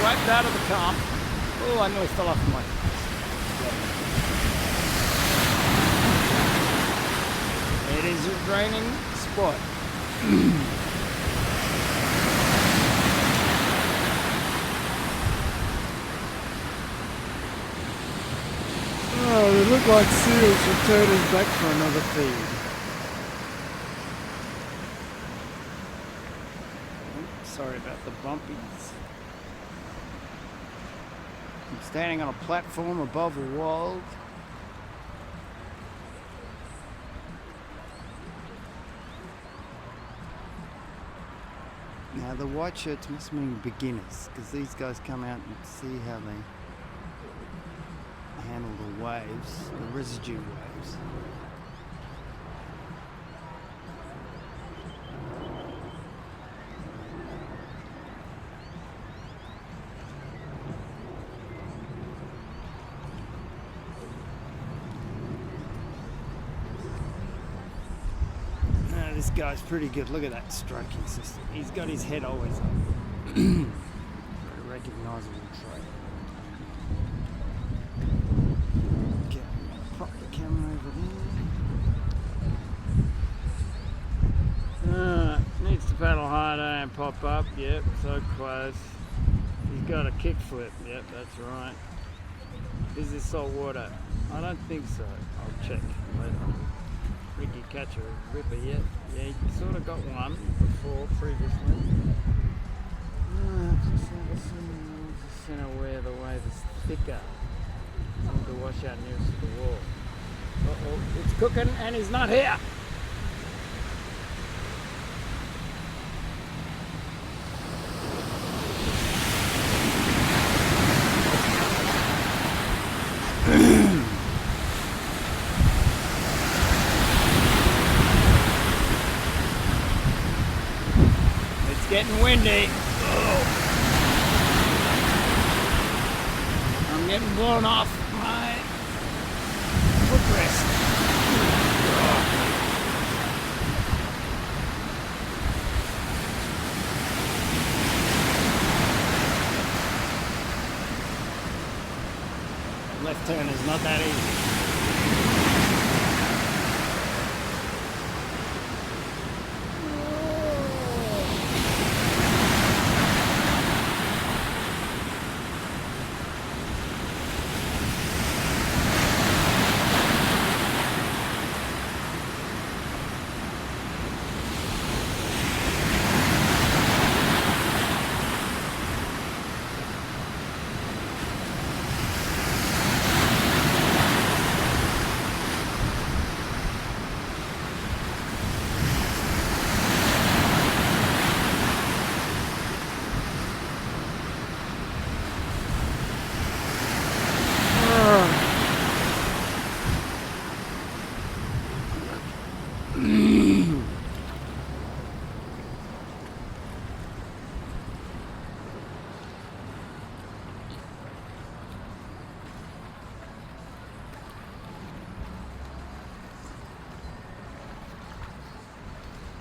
wiped out of the car. Oh, I nearly fell off my It is a draining spot. Oh, they look like seals with turtles back for another feed. Sorry about the bumpies. I'm standing on a platform above a wall. Now the white shirts must mean beginners, because these guys come out and see how they handle the waves, the residue waves. This guy's pretty good. Look at that stroking system. He's got his head always up. Very recognisable trait. Okay, I'm going to pop the camera over there. Needs to paddle harder and pop up. Yep, so close. He's got a kick flip. Yep, that's right. Is this salt water? I don't think so. I'll check later. Ricky catch a ripper yet? Yeah, he sort of got one before previously. Just center where the wave is thicker. Seems to wash out nearest to the wall. Uh-oh, it's cooking and he's not here! Getting windy. Oh. I'm getting blown off my footrest. Left turn is not that easy.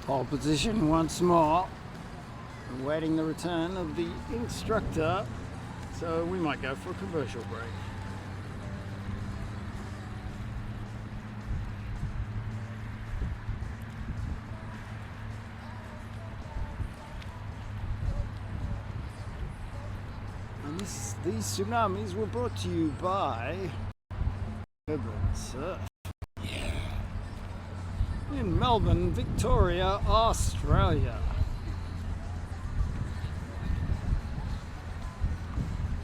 Pole position once more. Awaiting the return of the instructor, so we might go for a commercial break. And these tsunamis were brought to you by Melbourne Surf. In Melbourne, Victoria, Australia.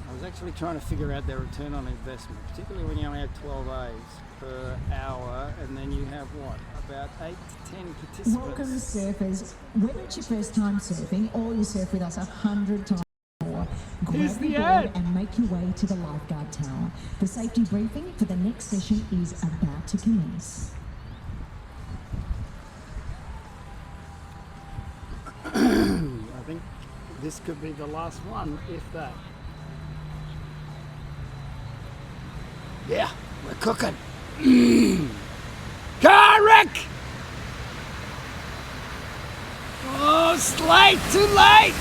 I was actually trying to figure out their return on investment, particularly when you only have 12 A's per hour, and then you have what, about 8 to 10 participants. Welcome surfers. Whether it's your first time surfing or you surf with us 100 times more, grab your board and make your way to the lifeguard tower. The safety briefing for the next session is about to commence. I think this could be the last one, if that. Yeah, we're cooking. Car wreck! Oh, it's late, too late!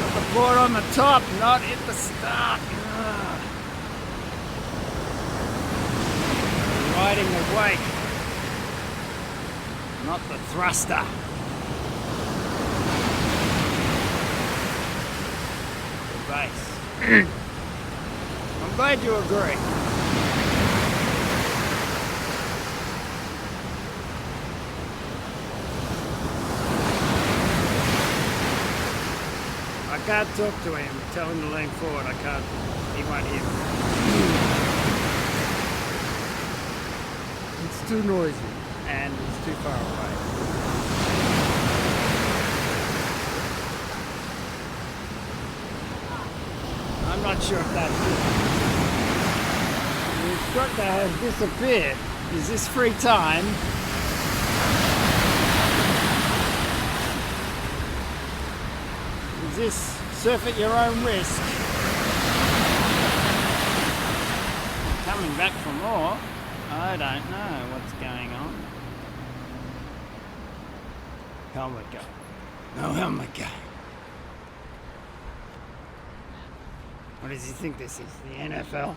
Put the board on the top, not at the start. Riding the wake, not the thruster. The base. I'm glad you agree. I can't talk to him. Tell him to lean forward. I can't. He won't hear me. It's too noisy and it's too far away. I'm not sure if that's it. The instructor has disappeared. Is this free time? Is this surf at your own risk? Coming back for more. I don't know what's going on. Helmet go. No helmet go. What does he think this is? The NFL?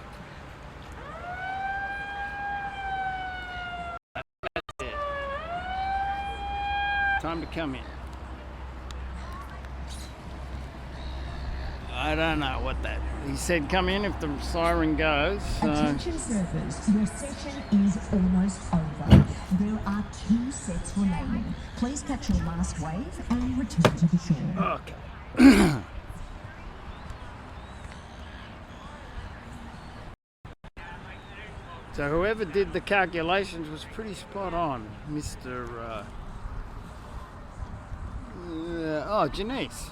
That's it. Time to come in. I don't know what that. He said come in if the siren goes. Attention surfers, your session is almost over. There are 2 sets remaining. Please catch your last wave and return to the shore. Okay. So whoever did the calculations was pretty spot on, Mr. Oh, Janice.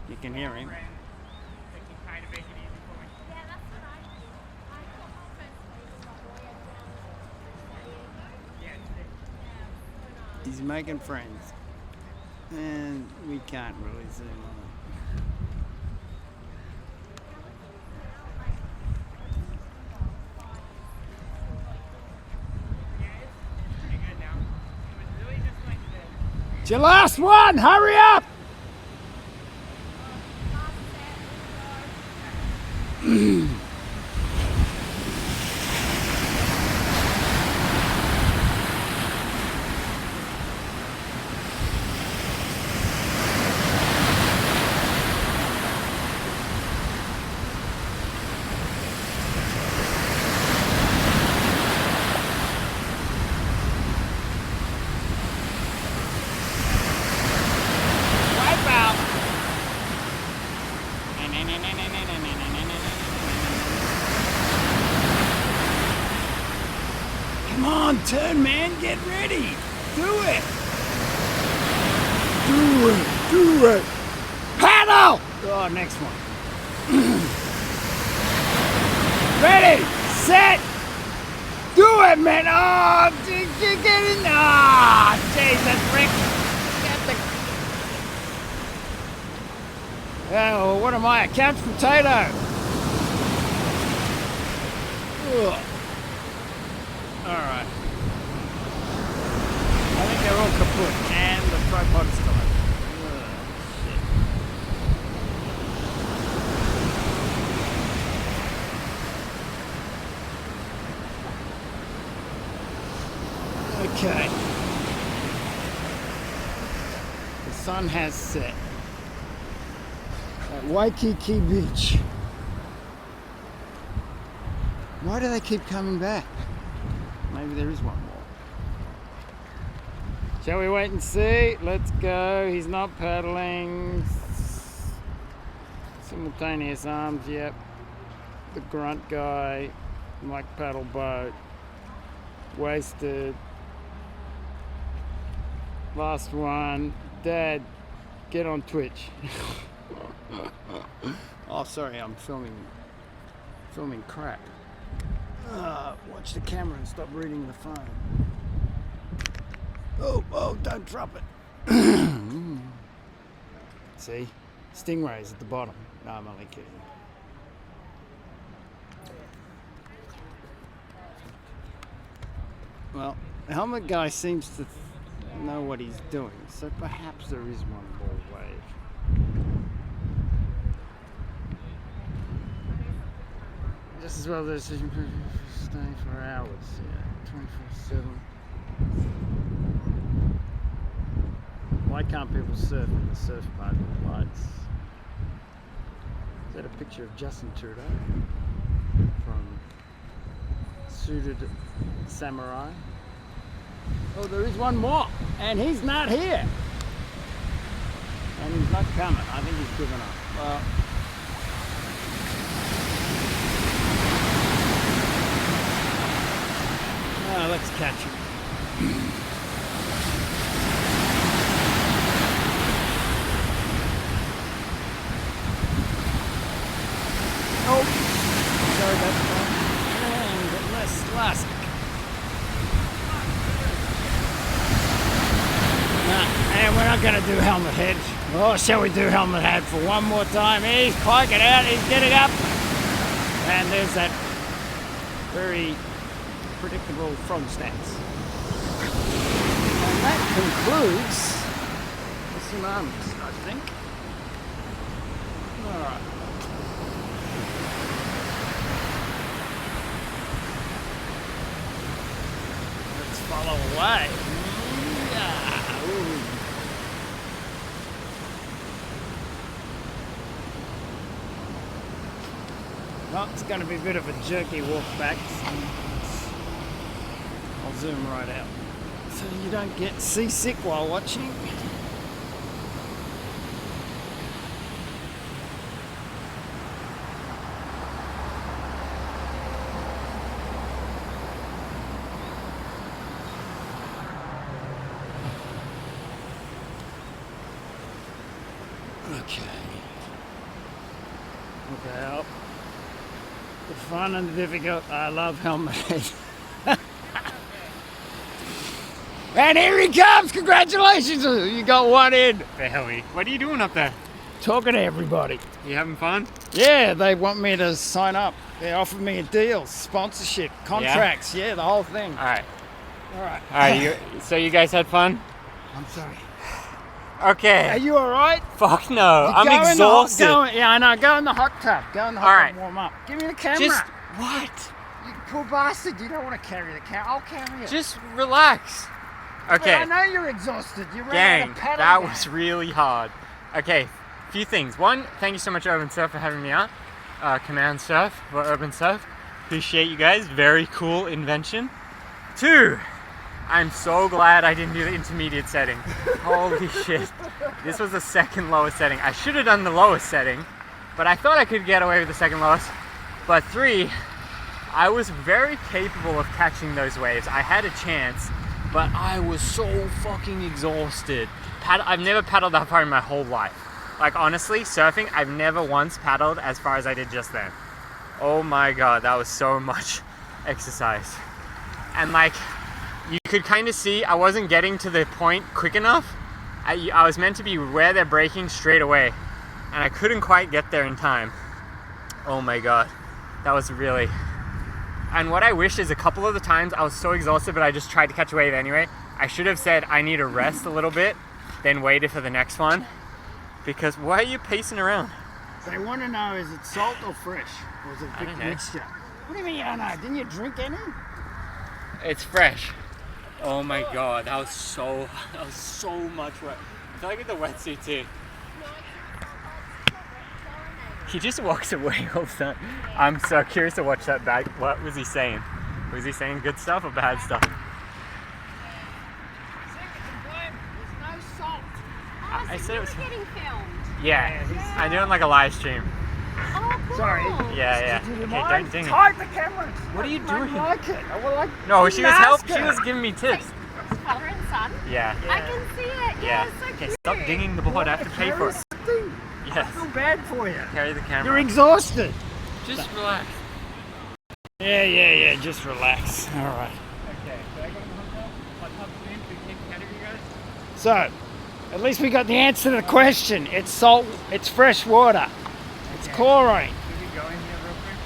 You can hear him. He's making friends, and we can't really zoom on it. It's your last one! Hurry up! Come on, turn, man, get ready. Do it. Do it. Paddle. Oh, next one. Ready, set. Do it, man. Oh, get in. Ah, Jesus, Rick. Oh, what am I? A couch potato. Ugh. All right. I think they're all kaput, and the tripod is gone. Okay. The sun has set at Waikiki Beach. Why do they keep coming back? Maybe there is one more. Shall we wait and see? Let's go. He's not paddling. Simultaneous arms, yep. The grunt guy, Mike paddle boat. Wasted. Last one. Dad, get on Twitch. Oh, sorry, I'm filming crap. Watch the camera and stop reading the phone. Oh, don't drop it. See? Stingrays at the bottom. No, I'm only kidding. Well, the helmet guy seems to know what he's doing, so perhaps there is one more wave. Just as well as staying for hours, yeah, 24/7. Why can't people surf in the surf park with lights? Is that a picture of Justin Trudeau from Suited Samurai? Oh, there is one more, and he's not here. And he's not coming. I think he's given up. Well, let's catch him. Oh, sorry, that's fine. And less last. And we're not going to do helmet head. Oh, shall we do helmet head for one more time? He's piking out, he's getting up. And there's that very predictable frog stance. And that concludes the tsunamis, I think. Alright. Let's follow away. Yeah. Ooh. Well, it's going to be a bit of a jerky walk back. I'll zoom right out so you don't get seasick while watching. Okay. Well, the fun and the difficult. I love helmet head. And here he comes! Congratulations! You got one in. Barely. What are you doing up there? Talking to everybody. You having fun? Yeah, they want me to sign up. They offered me a deal, sponsorship, contracts, yeah the whole thing. Alright. Alright. So you guys had fun? I'm sorry. Okay. Are you alright? Fuck no. I'm exhausted. Yeah, I know. Go in the hot tub. Go in the hot tub and warm up. Give me the camera. Just what? You poor bastard. You don't want to carry the camera. I'll carry it. Just relax. Okay. I know you're exhausted. You ran Gang, out of paddle that down. was really hard. Okay, few things. One, thank you so much, Urban Surf, for having me out. Command Surf for Urban Surf. Appreciate you guys. Very cool invention. Two, I'm so glad I didn't do the intermediate setting. Holy shit. This was the second lowest setting. I should have done the lowest setting, but I thought I could get away with the second lowest. But three, I was very capable of catching those waves. I had a chance, but I was so fucking exhausted. I've never paddled that far in my whole life. Like honestly, surfing, I've never once paddled as far as I did just then. Oh my god, that was so much. exercise. And like, you could kind of see I wasn't getting to the point quick enough. I was meant to be where they're braking straight away, and I couldn't quite get there in time. Oh my god, that was really... And what I wish is a couple of the times I was so exhausted, but I just tried to catch a wave anyway. I should have said I need to rest a little bit, then waited for the next one. Because why are you pacing around? They want to know, is it salt or fresh? Or is it a big mixture? What do you mean you don't know? Didn't you drink any? It's fresh. Oh my god, that was so much wet. I feel like with the wetsuit too. He just walks away all the time. I'm so curious to watch that back. What was he saying? Was he saying good stuff or bad stuff? There's no salt. I said it was... Getting filmed. Yeah, I'm doing like a live stream. Oh, cool. Sorry. Yeah. Did you Okay, mind? don't ding it. Hide the camera. What are you I doing? like it. Well, like, No, she was mask She it. was giving me tips. It's father and son. Yeah. I can see it. Yeah, it's so Okay, cute. stop dinging the board. I have to pay for it. Something. I Yes. feel bad for you. Carry the camera. You're exhausted. Just relax. Yeah. Just relax. All right. Okay, so I go to the hotel. Hot tub swim. Do you take category, guys? So, at least we got the answer to the question. It's salt. It's fresh water. It's chlorine. Should we go in here real quick?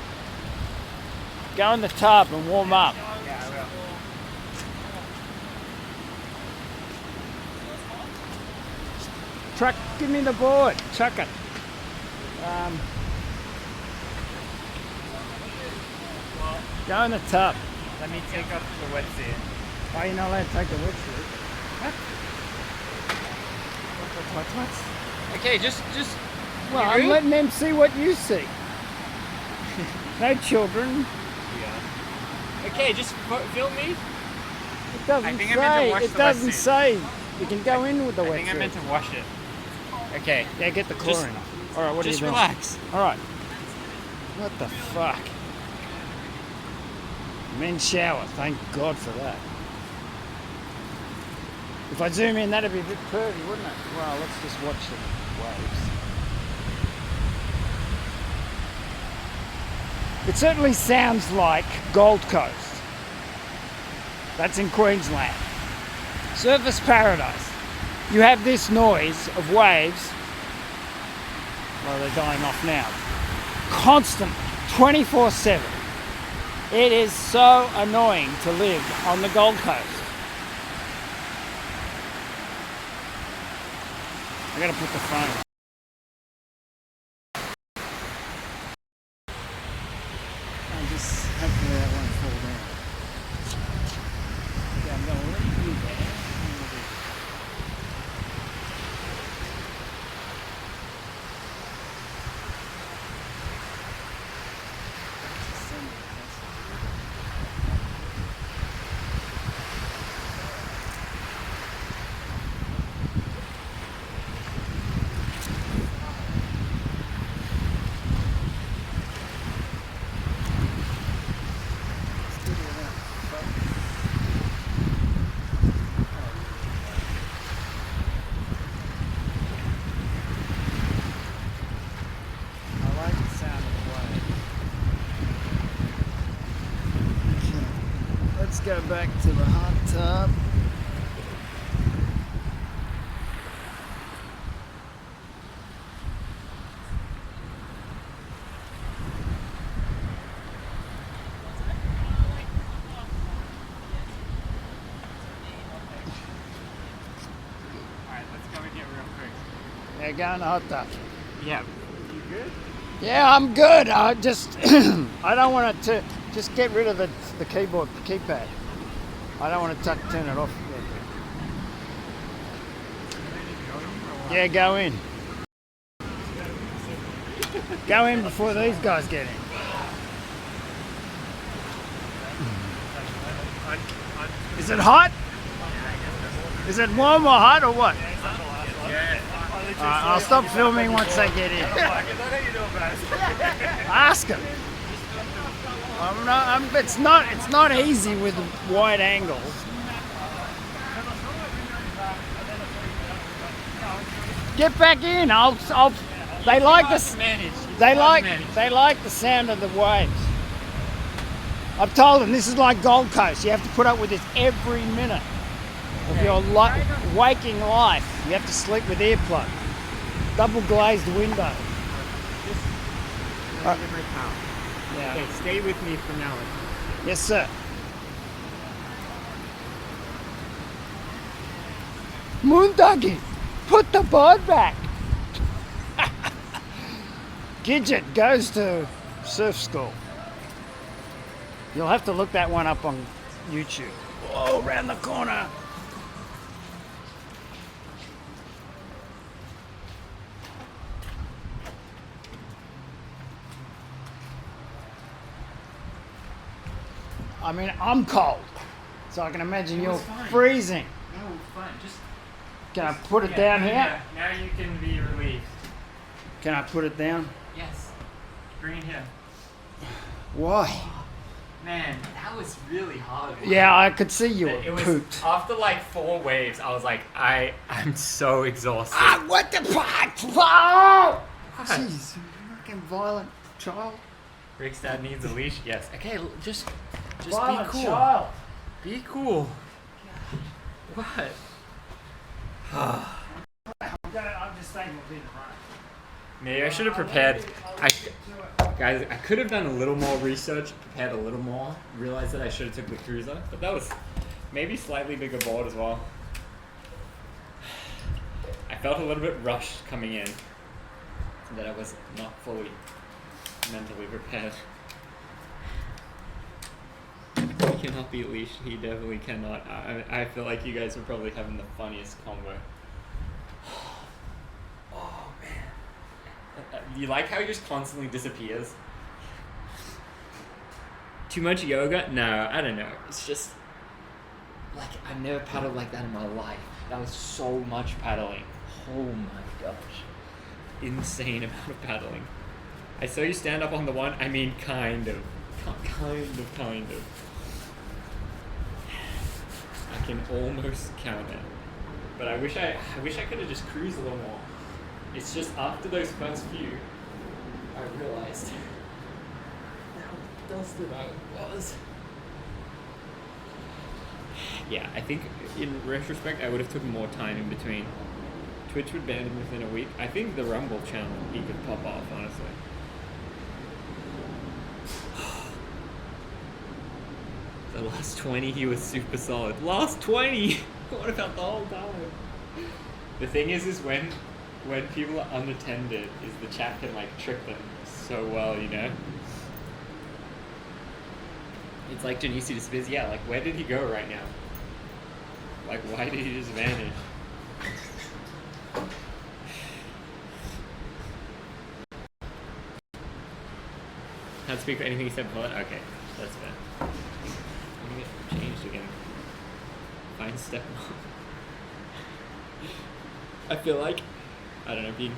Go in the tub and warm up. Yeah, I will. Truck, give me the board. Chuck it. Go in the tub. Let me take off the wetsuit. Oh, you're not allowed to take the wetsuit. What? Okay, just. Well, You I'm ready? letting them see what you see. No children. Okay, just film me. It doesn't think I meant to say. wash It the doesn't wetsuit. say. You can go in with the I wetsuit. think I meant to wash it. Okay. Yeah, get the chlorine off. All right, what are you Just doing? relax. All right. What the fuck? Men's shower. Thank God for that. If I zoom in, that'd be a bit pervy, wouldn't it? Well, let's just watch the waves. It certainly sounds like Gold Coast. That's in Queensland. Surface paradise. You have this noise of waves. Well, they're dying off now. Constant, 24/7. It is so annoying to live on the Gold Coast. I gotta put the phone. I just hopefully that won't fall down. Okay, I'm gonna leave you there. I like the sound of the wave. Okay, let's go back to the hot tub. Alright, let's go in here real quick. Yeah, go in the hot tub. Yeah. You good? Yeah, I'm good. I just, I don't want to just get rid of the keyboard, the keypad. I don't want to turn it off. Yeah, go in. Go in before these guys get in. Is it hot? Is it warm or hot or what? I'll stop filming once they get in. Ask them. It's not easy with wide angles. Get back in. They like the sound of the waves. I've told them this is like Gold Coast. You have to put up with this every minute of your waking life. You have to sleep with earplugs. Double glazed window. Yeah. Okay, stay with me from now on. Yes, sir. Moondoggy, put the board back. Gidget goes to surf school. You'll have to look that one up on YouTube. Whoa, around the corner. I mean, I'm cold, so I can imagine you're freezing. No, fine. Just. Can I put it down here? Yeah, now you can be relieved. Can I put it down? Yes. Bring it here. Why? Man, that was really hard. Yeah, I could see you It were was pooped. after like 4 waves. I was like, I'm so exhausted. What the fuck? Oh! Jeez, you fucking violent child. Rick's dad needs a leash. Yes. Okay, just Violent be cool. child. Be cool. What? I'm just thinking we'll do the run. Maybe I should have prepared. Guys, I could have done a little more research, prepared a little more, realized that I should have took the cruiser, but that was maybe slightly bigger board as well. I felt a little bit rushed coming in, that I was not fully mentally prepared. He cannot be leashed, he definitely cannot. I feel like you guys are probably having the funniest combo. Oh man. You like how he just constantly disappears? Too much yoga? No, I don't know. It's just like I've never paddled like that in my life. That was so much paddling. Oh my gosh. Insane amount of paddling. I saw you stand up on the one. I mean, kind of. Kind of. I can almost count it. But I wish I could have just cruised a little more. It's just after those first few, I realized how dusted I was. Yeah, I think in retrospect, I would have took more time in between. Twitch would ban him within a week. I think the Rumble channel, he could pop off, honestly. The last 20, he was super solid. Last 20! What about the whole time? The thing is when people are unattended, is the chat can like trick them so well, you know? It's like Janisi just busy. Yeah, like where did he go right now? Like why did he just vanish? Can't speak for anything except blood? Okay, that's fair. I'm gonna get changed again. Fine stepmom. I feel like, I don't know, being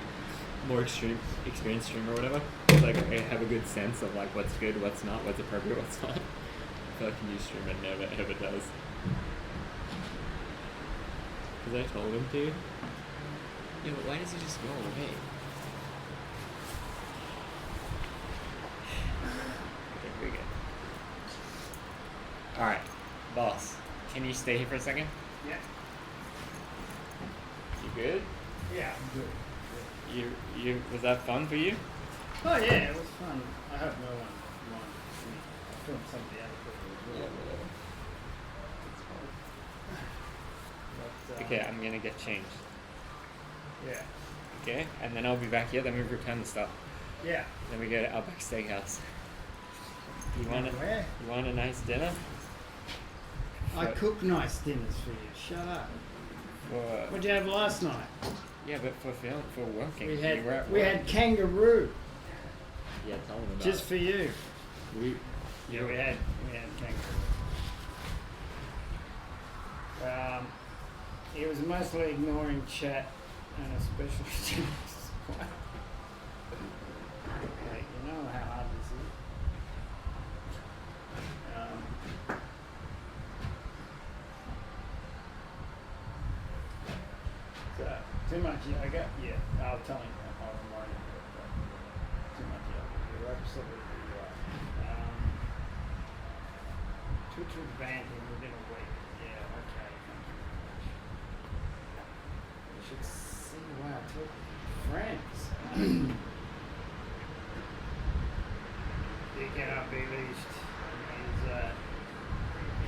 more experienced streamer or whatever, it's like I have a good sense of like what's good, what's not, what's appropriate, what's not. I feel like a new streamer never ever does. Because I told him to. Yeah, but why does he just go away? Okay, we good. Alright, boss. Can you stay here for a second? Yeah. You good? Yeah, I'm good. You was that fun for you? Oh yeah, it was fun. I hope no one I filmed some of the other people as well. Yeah, whatever. But, Okay, I'm gonna get changed. Yeah. Okay, and then I'll be back here, then we return the stuff. Yeah. Then we go to Outback Steakhouse. You want a nice dinner? I cook nice dinners for you. Shut up. What'd you have last night? Yeah, but for working. We you were at had work. kangaroo. Yeah, tell them about Just it. for you. We had kangaroo. He was mostly ignoring chat and especially Hey, you know how hard this is. So, too much yoga? Yeah, I'll tell him that. I'll remind him that. Too much yoga. You're absolutely right. Which would ban him within a week. Yeah, okay. You should see, wow, took friends. You cannot be leashed.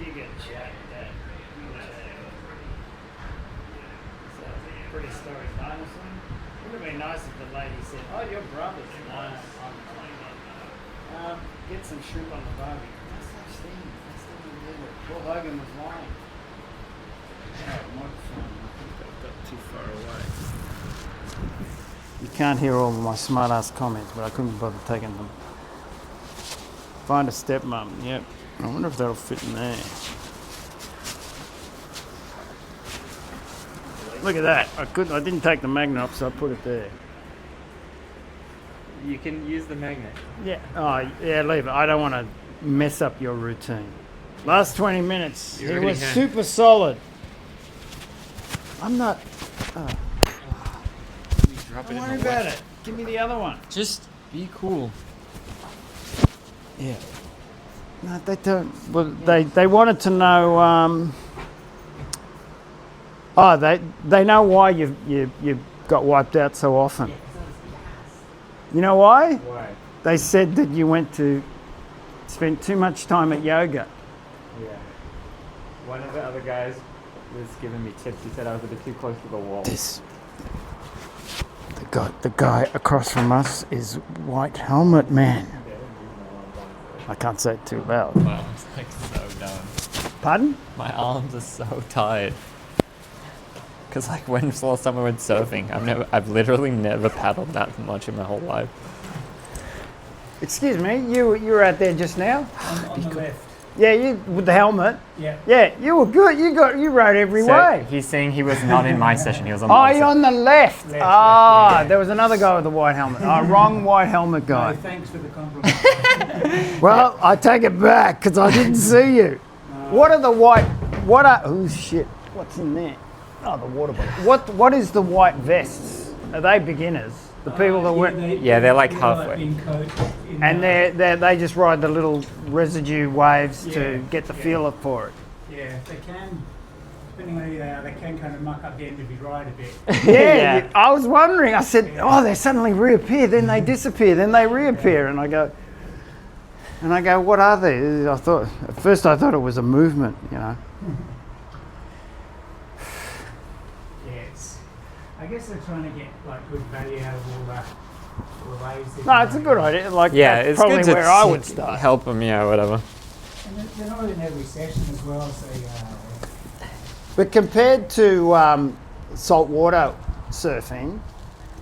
You get chat that. So, pretty story, honestly. Would have been nice if the lady said, "Oh, your brother's nice." Get some shrimp on the barbie. No such thing. That's the illegal. Paul Hogan was lying. Microphone. I think that got too far away. You can't hear all of my smart ass comments, but I couldn't bother taking them. Find a stepmom. Yep. I wonder if that'll fit in there. Look at that. I didn't take the magnet off, so I put it there. You can use the magnet. Yeah. Oh, yeah, leave it. I don't want to mess up your routine. Last 20 minutes. You It already was can. super solid. I'm not. Drop Don't worry about it. Give me the other one. Just be cool. Yeah. No, they don't. Well, they wanted to know. They know why you got wiped out so often. You know why? Why? They said that you spent too much time at yoga. Yeah. One of the other guys was giving me tips. He said I was a bit too close to the wall. The guy across from us is White Helmet Man. I can't say it too loud. My arms like so done. Pardon? My arms are so tired. Cause like when was the last time I went surfing? I've literally never paddled that much in my whole life. Excuse me, you were out there just now? On the left. Yeah, you with the helmet. Yeah. Yeah, you were good. You rode every way. He's saying he was not in my session. He was on Oh, my you're session. on the left. Left, Ah, yeah. there was another guy with the white helmet. Wrong white helmet guy. No, thanks for the compliment. Well, I take it back because I didn't see you. Oh shit, what's in there? Oh, the water bottle. What is the white vests? Are they beginners? The people that wear... Yeah, they're like halfway. And they just ride the little residue waves to get the feel for it. Yeah, they can, depending on who they are, they can kind of muck up the end of your ride a bit. Yeah, I was wondering. I said, oh, they suddenly reappear, then they disappear, then they reappear. And I go, what are they? At first I thought it was a movement, you know. I guess they're trying to get like good value out of all the waves. No, it's a good idea. Like, Yeah, that's it's probably good to where I would start. help them, yeah, whatever. And they're not in every session as well, so But compared to saltwater surfing,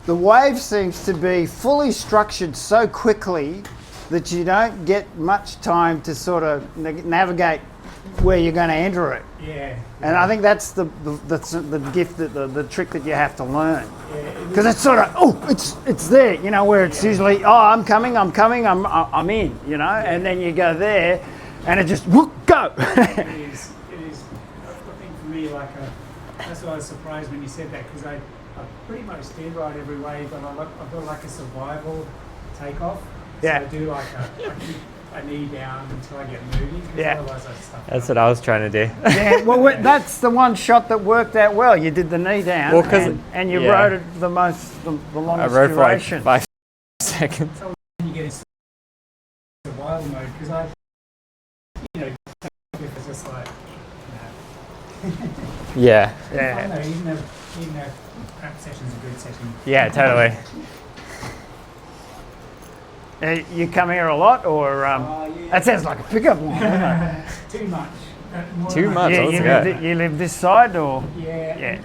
the wave seems to be fully structured so quickly that you don't get much time to sort of navigate where you're going to enter it. yeah. And I think that's the gift, the trick that you have to learn. Because it's sort of, it's there, you know, where it's usually, I'm coming, I'm in, you know, and then you go there and it just, whoop, go. It is, I think for me, like, that's why I was surprised when you said that, because I pretty much did ride every wave, but I've got like a survival takeoff. Yeah. So I do like I keep a knee down until I get moving, because Yeah. otherwise I stuff That's up. what I was trying to do. Yeah, well, that's the one shot that worked out well. You did the knee down, Well, 'cause and you yeah. rode it the longest I rode for like duration. 5 seconds. When you get into survival mode, because it's just like, Yeah. Yeah. no, even though crap session's a good session. Yeah, totally. You come here a lot, or Yeah. that sounds like a pickup line. Doesn't it? Too much. More Too like- much. Yeah, let's go. you live this side, or Yeah. Yeah.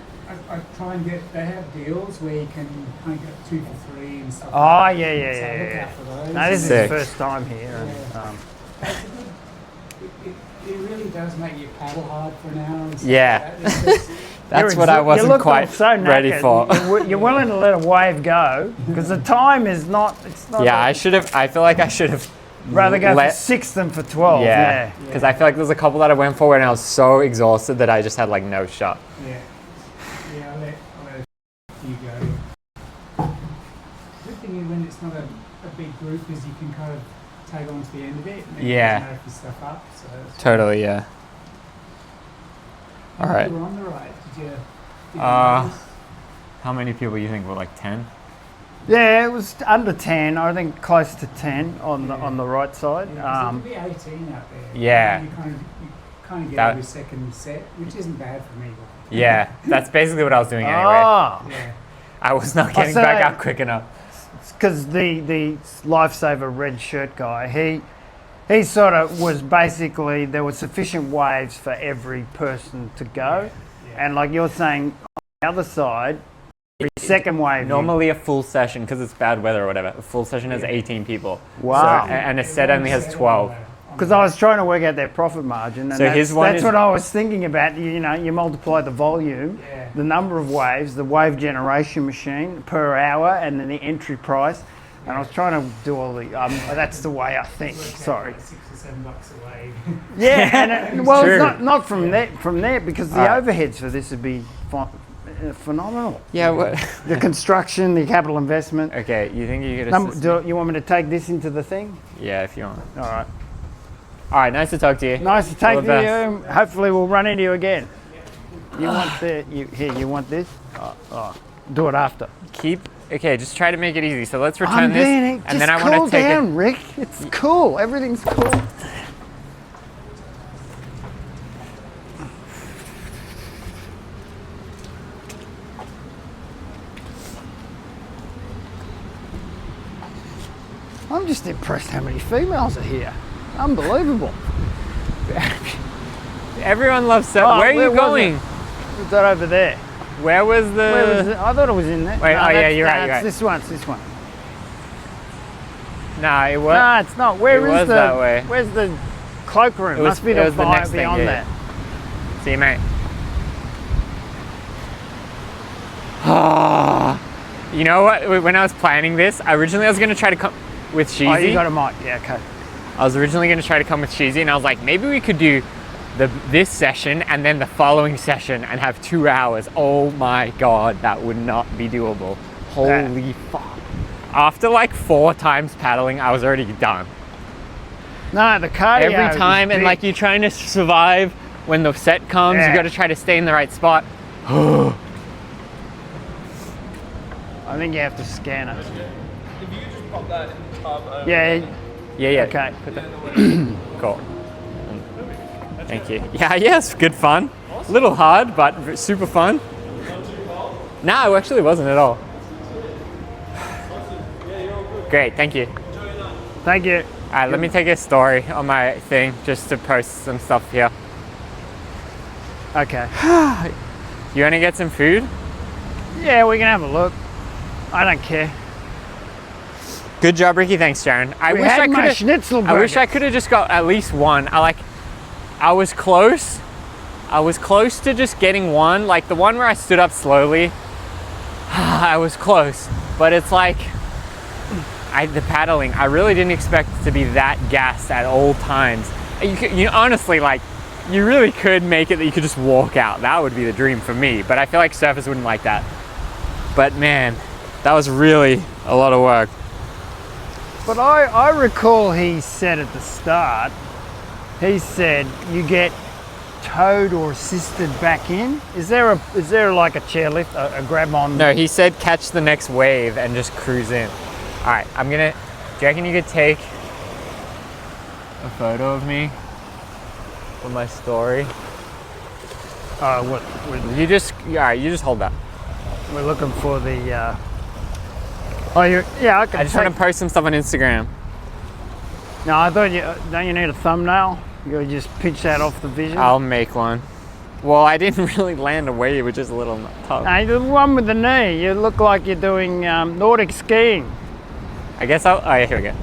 I try and get. They have deals where you can kind of get 2 for 3 and stuff. oh like yeah, that. So yeah, look yeah. out for those. No, this is Sick. the first time here. And, It's a good- it really does make you paddle hard for an hour. And stuff Yeah. Like that. It's just- That's what I you wasn't look quite so ready knackered. for. You're willing to let a wave go because the time is not. It's not. Yeah, I feel like I should have rather go let- for 6 than for 12. Yeah, because I feel like there's a couple that I went for and I was so exhausted that I just had like no shot. Yeah. Yeah, I'll let a few go. Good thing is when it's not a big group is you can kind of tag on to the end of it. And then Yeah. you know if your stuff up. So that's Totally, yeah. All right. You were on the right. Did you notice? How many people you think were like 10? Yeah, it was under 10. I think close to 10 on the right side. Yeah, 'cause it could be 18 out there. Yeah. You kind of get That- every second set, which isn't bad for me. Yeah, that's basically what I was doing anyway. Oh, Yeah. I was not getting so- back up quick enough. because the lifesaver red shirt guy, he sort of was basically, there were sufficient waves for every person to go. Yeah. And like you're saying, on the other side, every second wave. Normally a full session, because it's bad weather or whatever, a full session has 18 people. Wow. So, and a set only has 12. Because I was trying to work out their profit margin, and So his one that's is- what I was thinking about. You know, you multiply the volume, Yeah. the number of waves, the wave generation machine per hour, and then the entry price. And I was trying to do all the. That's the way I think. Sorry. Like $6 or $7 away. Yeah, and well, True. it's not from there because the overheads for this would be phenomenal. Yeah, what? The construction, the capital investment. Okay, you think you could assist Do me? you want me to take this into the thing? Yeah, if you want. All right. All right, nice to talk to you. Nice to All take the best. you. Hopefully, we'll run into you again. You want you want this? Do it after. Okay, just try to make it easy. So let's return I'm this, being, and then I cool want to take down, it. Rick. It's cool. Everything's cool. I'm just impressed how many females are here. Unbelievable. Everyone loves surf. Oh, Where are you where was going? What's that over there? Where was the? Where was it? I thought it was in there. Wait, oh, yeah, you're right, you're right. It's this one. It's this one. Nah, it was. No, it's not. Where It is was the? that way. Where's the cloakroom? It was- Must be it was the beyond next thing, beyond yeah. that. See, mate. You know what? When I was planning this, originally I was gonna try to come with Sheezy. Oh, you got a mic. Yeah, okay. I was originally going to try to come with Sheezy, and I was like, maybe we could do this session and then the following session and have 2 hours. Oh my god, that would not be doable. Holy fuck. After like 4 times paddling, I was already done. No, the cardio. Every time, and like you're trying to survive when the set comes, Yeah. you got to try to stay in the right spot. I think you have to scan it. If you could just pop that in the tub. Yeah. Yeah. Okay. Cool. Thank you. Yeah, it's good fun. A little hard, but super fun. No, it actually wasn't at all. Great, thank you. Thank you. All right, let me take a story on my thing just to post some stuff here. Okay. You want to get some food? Yeah, we can have a look. I don't care. Good job, Ricky. Thanks, Sharon. I We wish had I my could. schnitzel I wish I burgers. could have just got at least one. I was close. I was close to just getting one, like the one where I stood up slowly. I was close, but it's like the paddling. I really didn't expect it to be that gassed at all times. You honestly, like, you really could make it that you could just walk out. That would be the dream for me. But I feel like surfers wouldn't like that. But man, that was really a lot of work. But I recall he said at the start, he said you get towed or assisted back in. Is there like a chairlift, a grab on? No, he said catch the next wave and just cruise in. All right, do you reckon you could take a photo of me for my story? What? You just hold that. We're looking for the. I can. I just want to post some stuff on Instagram. No, I thought don't you need a thumbnail? You just pitch that off the vision. I'll make one. Well, I didn't really land a wave, which is a little tough. Hey, the one with the knee. You look like you're doing Nordic skiing. I guess oh yeah, here we go.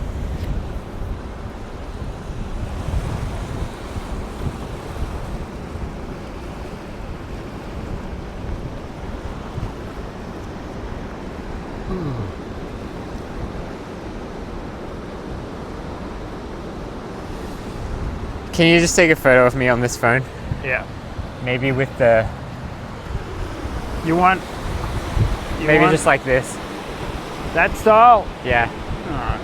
Can you just take a photo of me on this phone? Yeah. Maybe with the... Maybe just like this. That style? Yeah. Alright.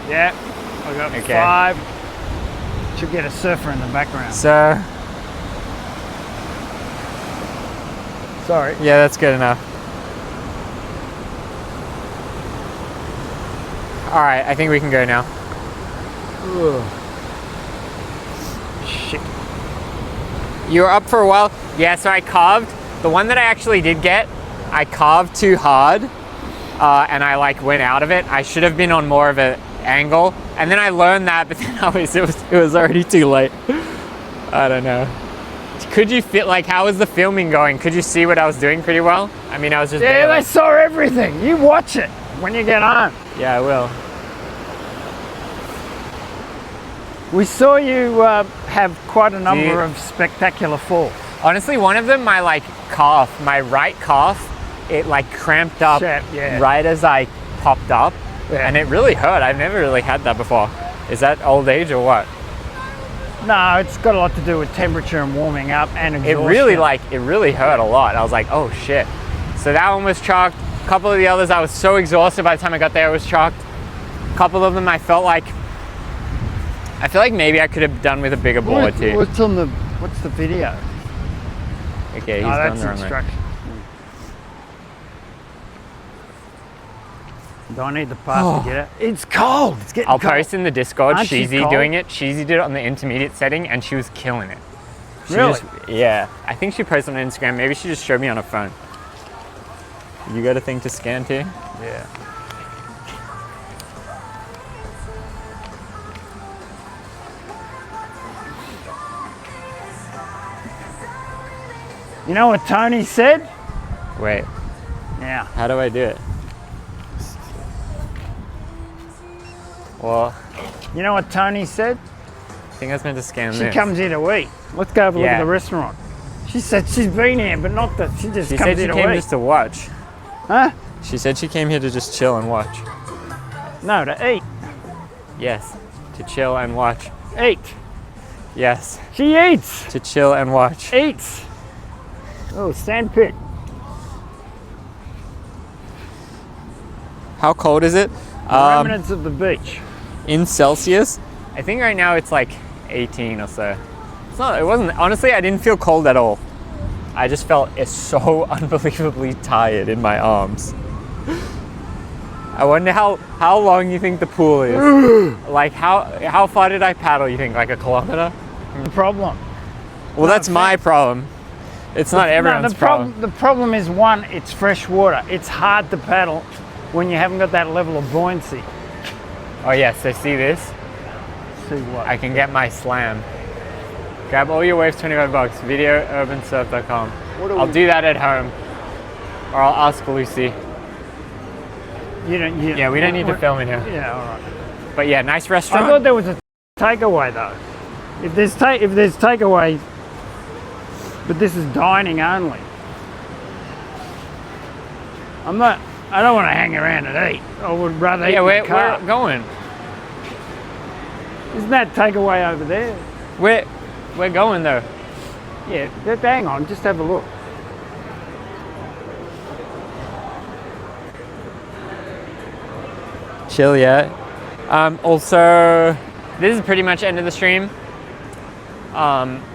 Yeah, I got Okay. 5. Should get a surfer in the background. So, Sorry. yeah, that's good enough. All right, I think we can go now. Ugh. Shit. You were up for a while? Yeah, so I carved. The one that I actually did get, I carved too hard and I like went out of it. I should have been on more of an angle. And then I learned that, but then it was already too late. I don't know. Could you feel, like, how was the filming going? Could you see what I was doing pretty well? I mean, I was just Yeah, they saw everything. You watch it when you get home. Yeah, I will. We saw you have quite a number of spectacular falls. Honestly, one of them, my like calf, my right calf, it like cramped up right as I popped up, and it really hurt. I've never really had that before. Is that old age or what? No, it's got a lot to do with temperature and warming up and exhaustion. It really hurt a lot. I was like, oh shit. So that one was chalked. A couple of the others, I was so exhausted by the time I got there, it was chalked. A couple of them, I feel like maybe I could have done with a bigger board too. What's the video? Okay, he's that's done the wrong way. instruction. Do I need the pass to get it? It's cold. It's getting I'll cold. post in the Discord. Aren't you Sheezy cold? doing it. Sheezy did it on the intermediate setting, and she was killing it. Really? Yeah. I think she posted on Instagram. Maybe she just showed me on her phone. You got a thing to scan too? Yeah. You know what Tony said? Wait. Yeah. How do I do it? Well, you know what Tony said? I think I was meant to scan She this. comes here to eat. Let's go have a look at the restaurant. She said she's been here, but not that she just She comes said here she to came eat. just to watch. Huh? She said she came here to just chill and watch. No, to eat. Yes, to chill and watch. Eat. Yes. She eats. To chill and watch. Eats. Oh, sandpit. How cold is it? Remnants of the beach. In Celsius, I think right now it's like 18 or so. It's not, it wasn't, honestly, I didn't feel cold at all. I just felt so unbelievably tired in my arms. I wonder how long you think the pool is. Like how far did I paddle, you think? Like a kilometer? The problem. Well, that's my problem. It's not everyone's problem. The problem is, one, it's fresh water. It's hard to paddle when you haven't got that level of buoyancy. Oh yeah, so see this? See what? I can get my slam. Grab all your waves, $25, videourbansurf.com. I'll do that at home. Or I'll ask Lucy. Yeah, we don't need to film in here. Yeah, all right. But yeah, nice restaurant. I thought there was a takeaway though. If there's takeaway, but this is dining only. I don't want to hang around and eat. I would rather eat in the car. We're going. Isn't that takeaway over there? We're going though. Yeah, hang on, just have a look. Chill, yeah. Also, this is pretty much end of the stream.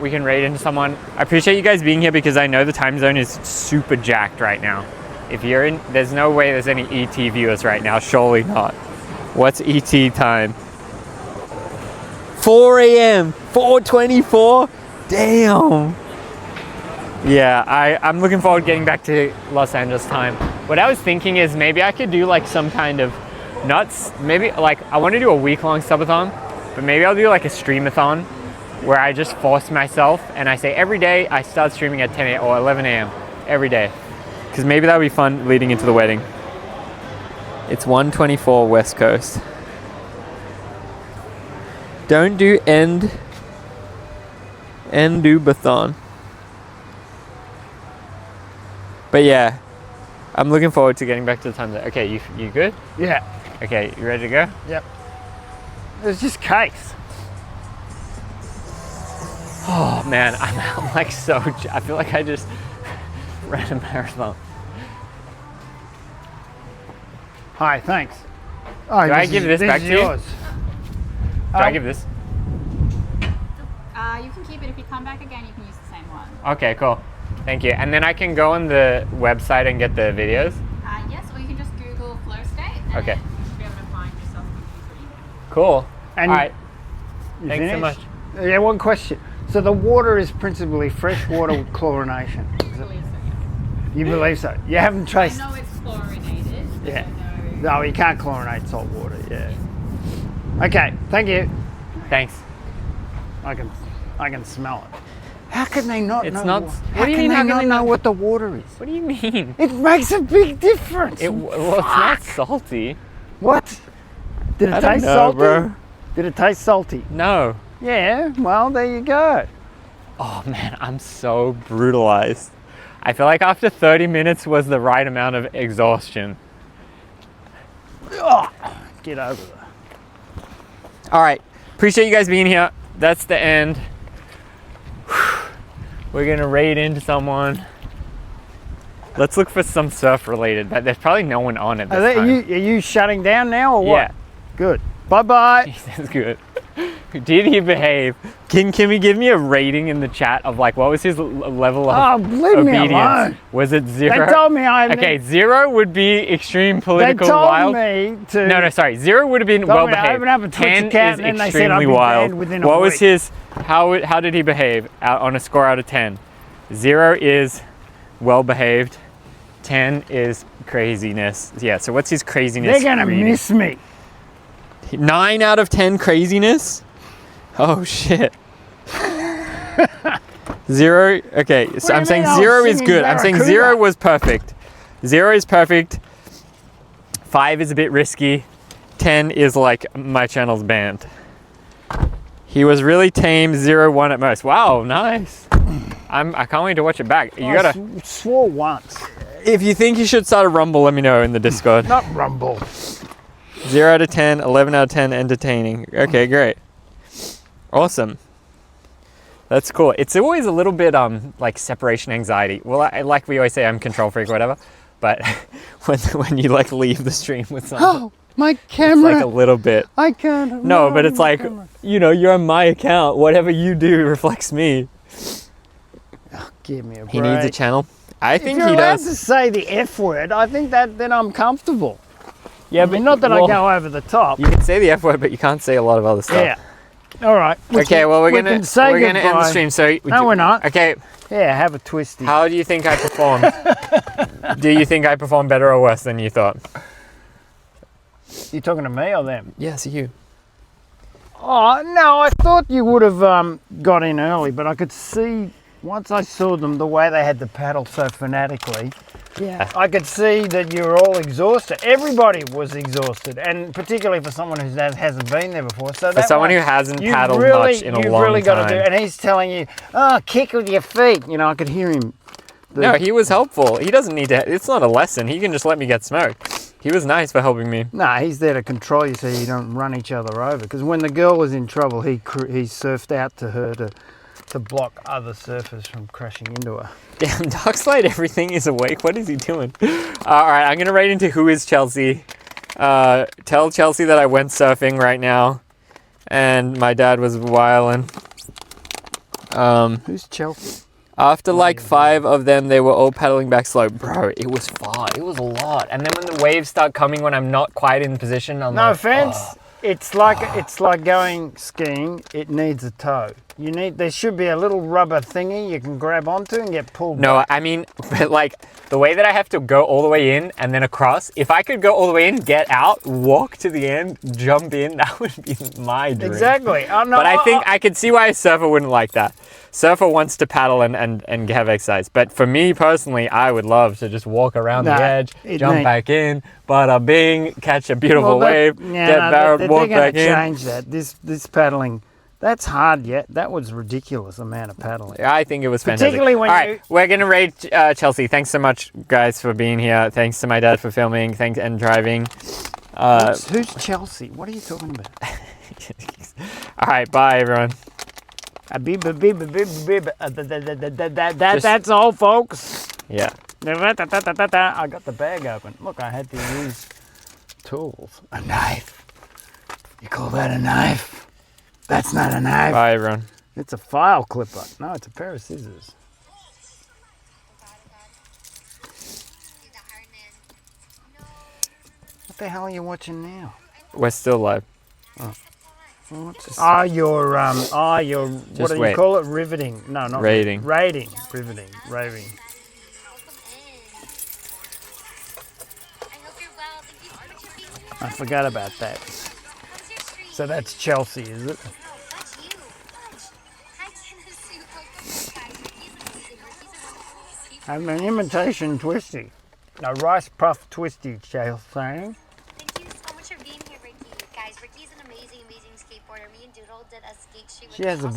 We can raid into someone. I appreciate you guys being here because I know the time zone is super jacked right now. If you're in, there's no way there's any ET viewers right now. Surely not. What's ET time? 4 a.m. 4:24. Damn. Yeah, I'm looking forward to getting back to Los Angeles time. What I was thinking is maybe I could do like some kind of maybe like I want to do a week-long subathon, but maybe I'll do like a streamathon where I just force myself and I say every day I start streaming at 10 a.m. or 11 a.m. every day. Because maybe that would be fun leading into the wedding. It's 1:24 West Coast. Don't do do-bathon. But yeah, I'm looking forward to getting back to the time zone. Okay, you good? Yeah. Okay, you ready to go? Yep. It's just cakes. Oh man, I'm like I feel like I just ran a marathon. Hi, thanks. Oh, Do I give this back to you? Yours. Do I give this? You can keep it. If you come back again, you can use the same one. Okay, cool. Thank you. And then I can go on the website and get the videos? Yes, or you can just Google flow state. And Okay. you should be able to find yourself pretty easily. Cool. And All right. you Thanks so finished? much. Yeah, one question. So the water is principally fresh water with chlorination. I believe so, yes. You believe so? You haven't I traced. know it's chlorinated. but Yeah. I know- No, you can't chlorinate salt water. Yeah. Okay. Thank you. Thanks. I can smell it. How can they not It's know? not- How what do you can mean, they how can not they know not- what the water is? What do you mean? It makes a big difference. Well, it's not salty. What? Did it I don't taste know, salty? bro. Did it taste salty? No. Yeah. Well, there you go. Oh man, I'm so brutalized. I feel like after 30 minutes was the right amount of exhaustion. Oh, get over there. All right. Appreciate you guys being here. That's the end. We're gonna raid into someone. Let's look for some surf related, but there's probably no one on it this Are time. you shutting down now or what? Yeah. Good. Bye bye. That's good. Did he behave? Can we give me a rating in the chat of like what was his level of leave me obedience? alone. Was it 0? They told me Okay, 0 would be extreme political They told wild. me to. No, sorry. 0 would have been Told well me to behaved. open up a Twitch 10 account is and then they extremely said I'd be wild. banned within a What was week. his? How did he behave on a score out of 10? 0 is well behaved. 10 is craziness. Yeah. So what's his craziness? They're gonna reading? miss me. 9 out of 10 craziness. Oh shit. 0. Okay, so do I'm you saying mean I was 0 is singing good. I'm saying Barracuda? 0 was perfect. 0 is perfect. 5 is a bit risky. 10 is like my channel's banned. He was really tame. 0, 1 at most. Wow, nice. I can't wait to watch it back. You gotta. Swore once. If you think you should start a rumble, let me know in the Discord. Not rumble. 0 out of 10, 11 out of 10, entertaining. Okay, great. Awesome. That's cool. It's always a little bit like separation anxiety. Well, like we always say, I'm control freak or whatever. But when you like leave the stream with someone, Oh, my it's camera. like a little bit. I can't. No, but it's my like, camera. you're on my account. Whatever you do reflects me. Give me a break. He needs a channel. I If think you're he allowed does. to say the F word, I think that then I'm comfortable. Yeah, I mean, not that I well, go over the top. You can say the F word, but you can't say a lot of other stuff. Yeah. All right. Okay, well we're gonna can say end the goodbye. stream. So No, we're not. Okay, Yeah, have a twisty. how do you think I performed? Do you think I performed better or worse than you thought? You talking to me or them? Yes, you. Oh no, I thought you would have got in early, but I could see once I saw them the way they had to paddle so fanatically. Yeah. I could see that you were all exhausted. Everybody was exhausted, and particularly for someone who hasn't been there before. So For someone who hasn't paddled much in a you've long really got to do. time. And he's telling you, "Oh, kick with your feet." You know, I could hear him. No, he was helpful. He doesn't need to. It's not a lesson. He can just let me get smoked. He was nice for helping me. No, he's there to control you so you don't run each other over. Because when the girl was in trouble, he surfed out to her to block other surfers from crashing into her. Damn, Darkslide everything is awake. What is he doing? All right, I'm gonna rate into who is Chelsea. Tell Chelsea that I went surfing right now, and my dad was wildin'. Who's Chelsea? After like 5 of them, they were all paddling back slow. Bro, it was far. It was a lot. And then when the waves start coming when I'm not quite in position, I'm No like, offense. "Oh." It's like going skiing. It needs a toe. There should be a little rubber thingy you can grab onto and get pulled. No, back. I mean, but like the way that I have to go all the way in and then across, if I could go all the way in, get out, walk to the end, jump in, that would be my dream. Exactly. Oh, no, But I think I could see why a surfer wouldn't like that. Surfer wants to paddle and have exercise. But for me personally, I would love to just walk around the edge, jump back in, bada bing, catch a beautiful wave, get barreled, walk back in. They're going to change that. This paddling, that's hard yet. That was ridiculous amount of paddling. I think it was fantastic. Particularly when All right, we're going to rate Chelsea. Thanks so much, guys, for being here. Thanks to my dad for filming. Thanks and driving. Who's Chelsea? What are you talking about? All right, bye, everyone. That's all, folks. Yeah. I got the bag open. Look, I had to use tools. A knife. You call that a knife? That's not a knife. Bye, everyone. It's a file clipper. No, it's a pair of scissors. What the hell are you watching now? We're still live. Your what do you wait. call it? Riveting. No, not Rating. Rating. Riveting. Raving. I forgot about that. So that's Chelsea, is it? I'm an imitation twisty. A rice puff twisty, Chelsea. Thank you so much for being here, Ricky. Guys, Ricky's an amazing skateboarder. Me and Doodle did a skate shoot with She has a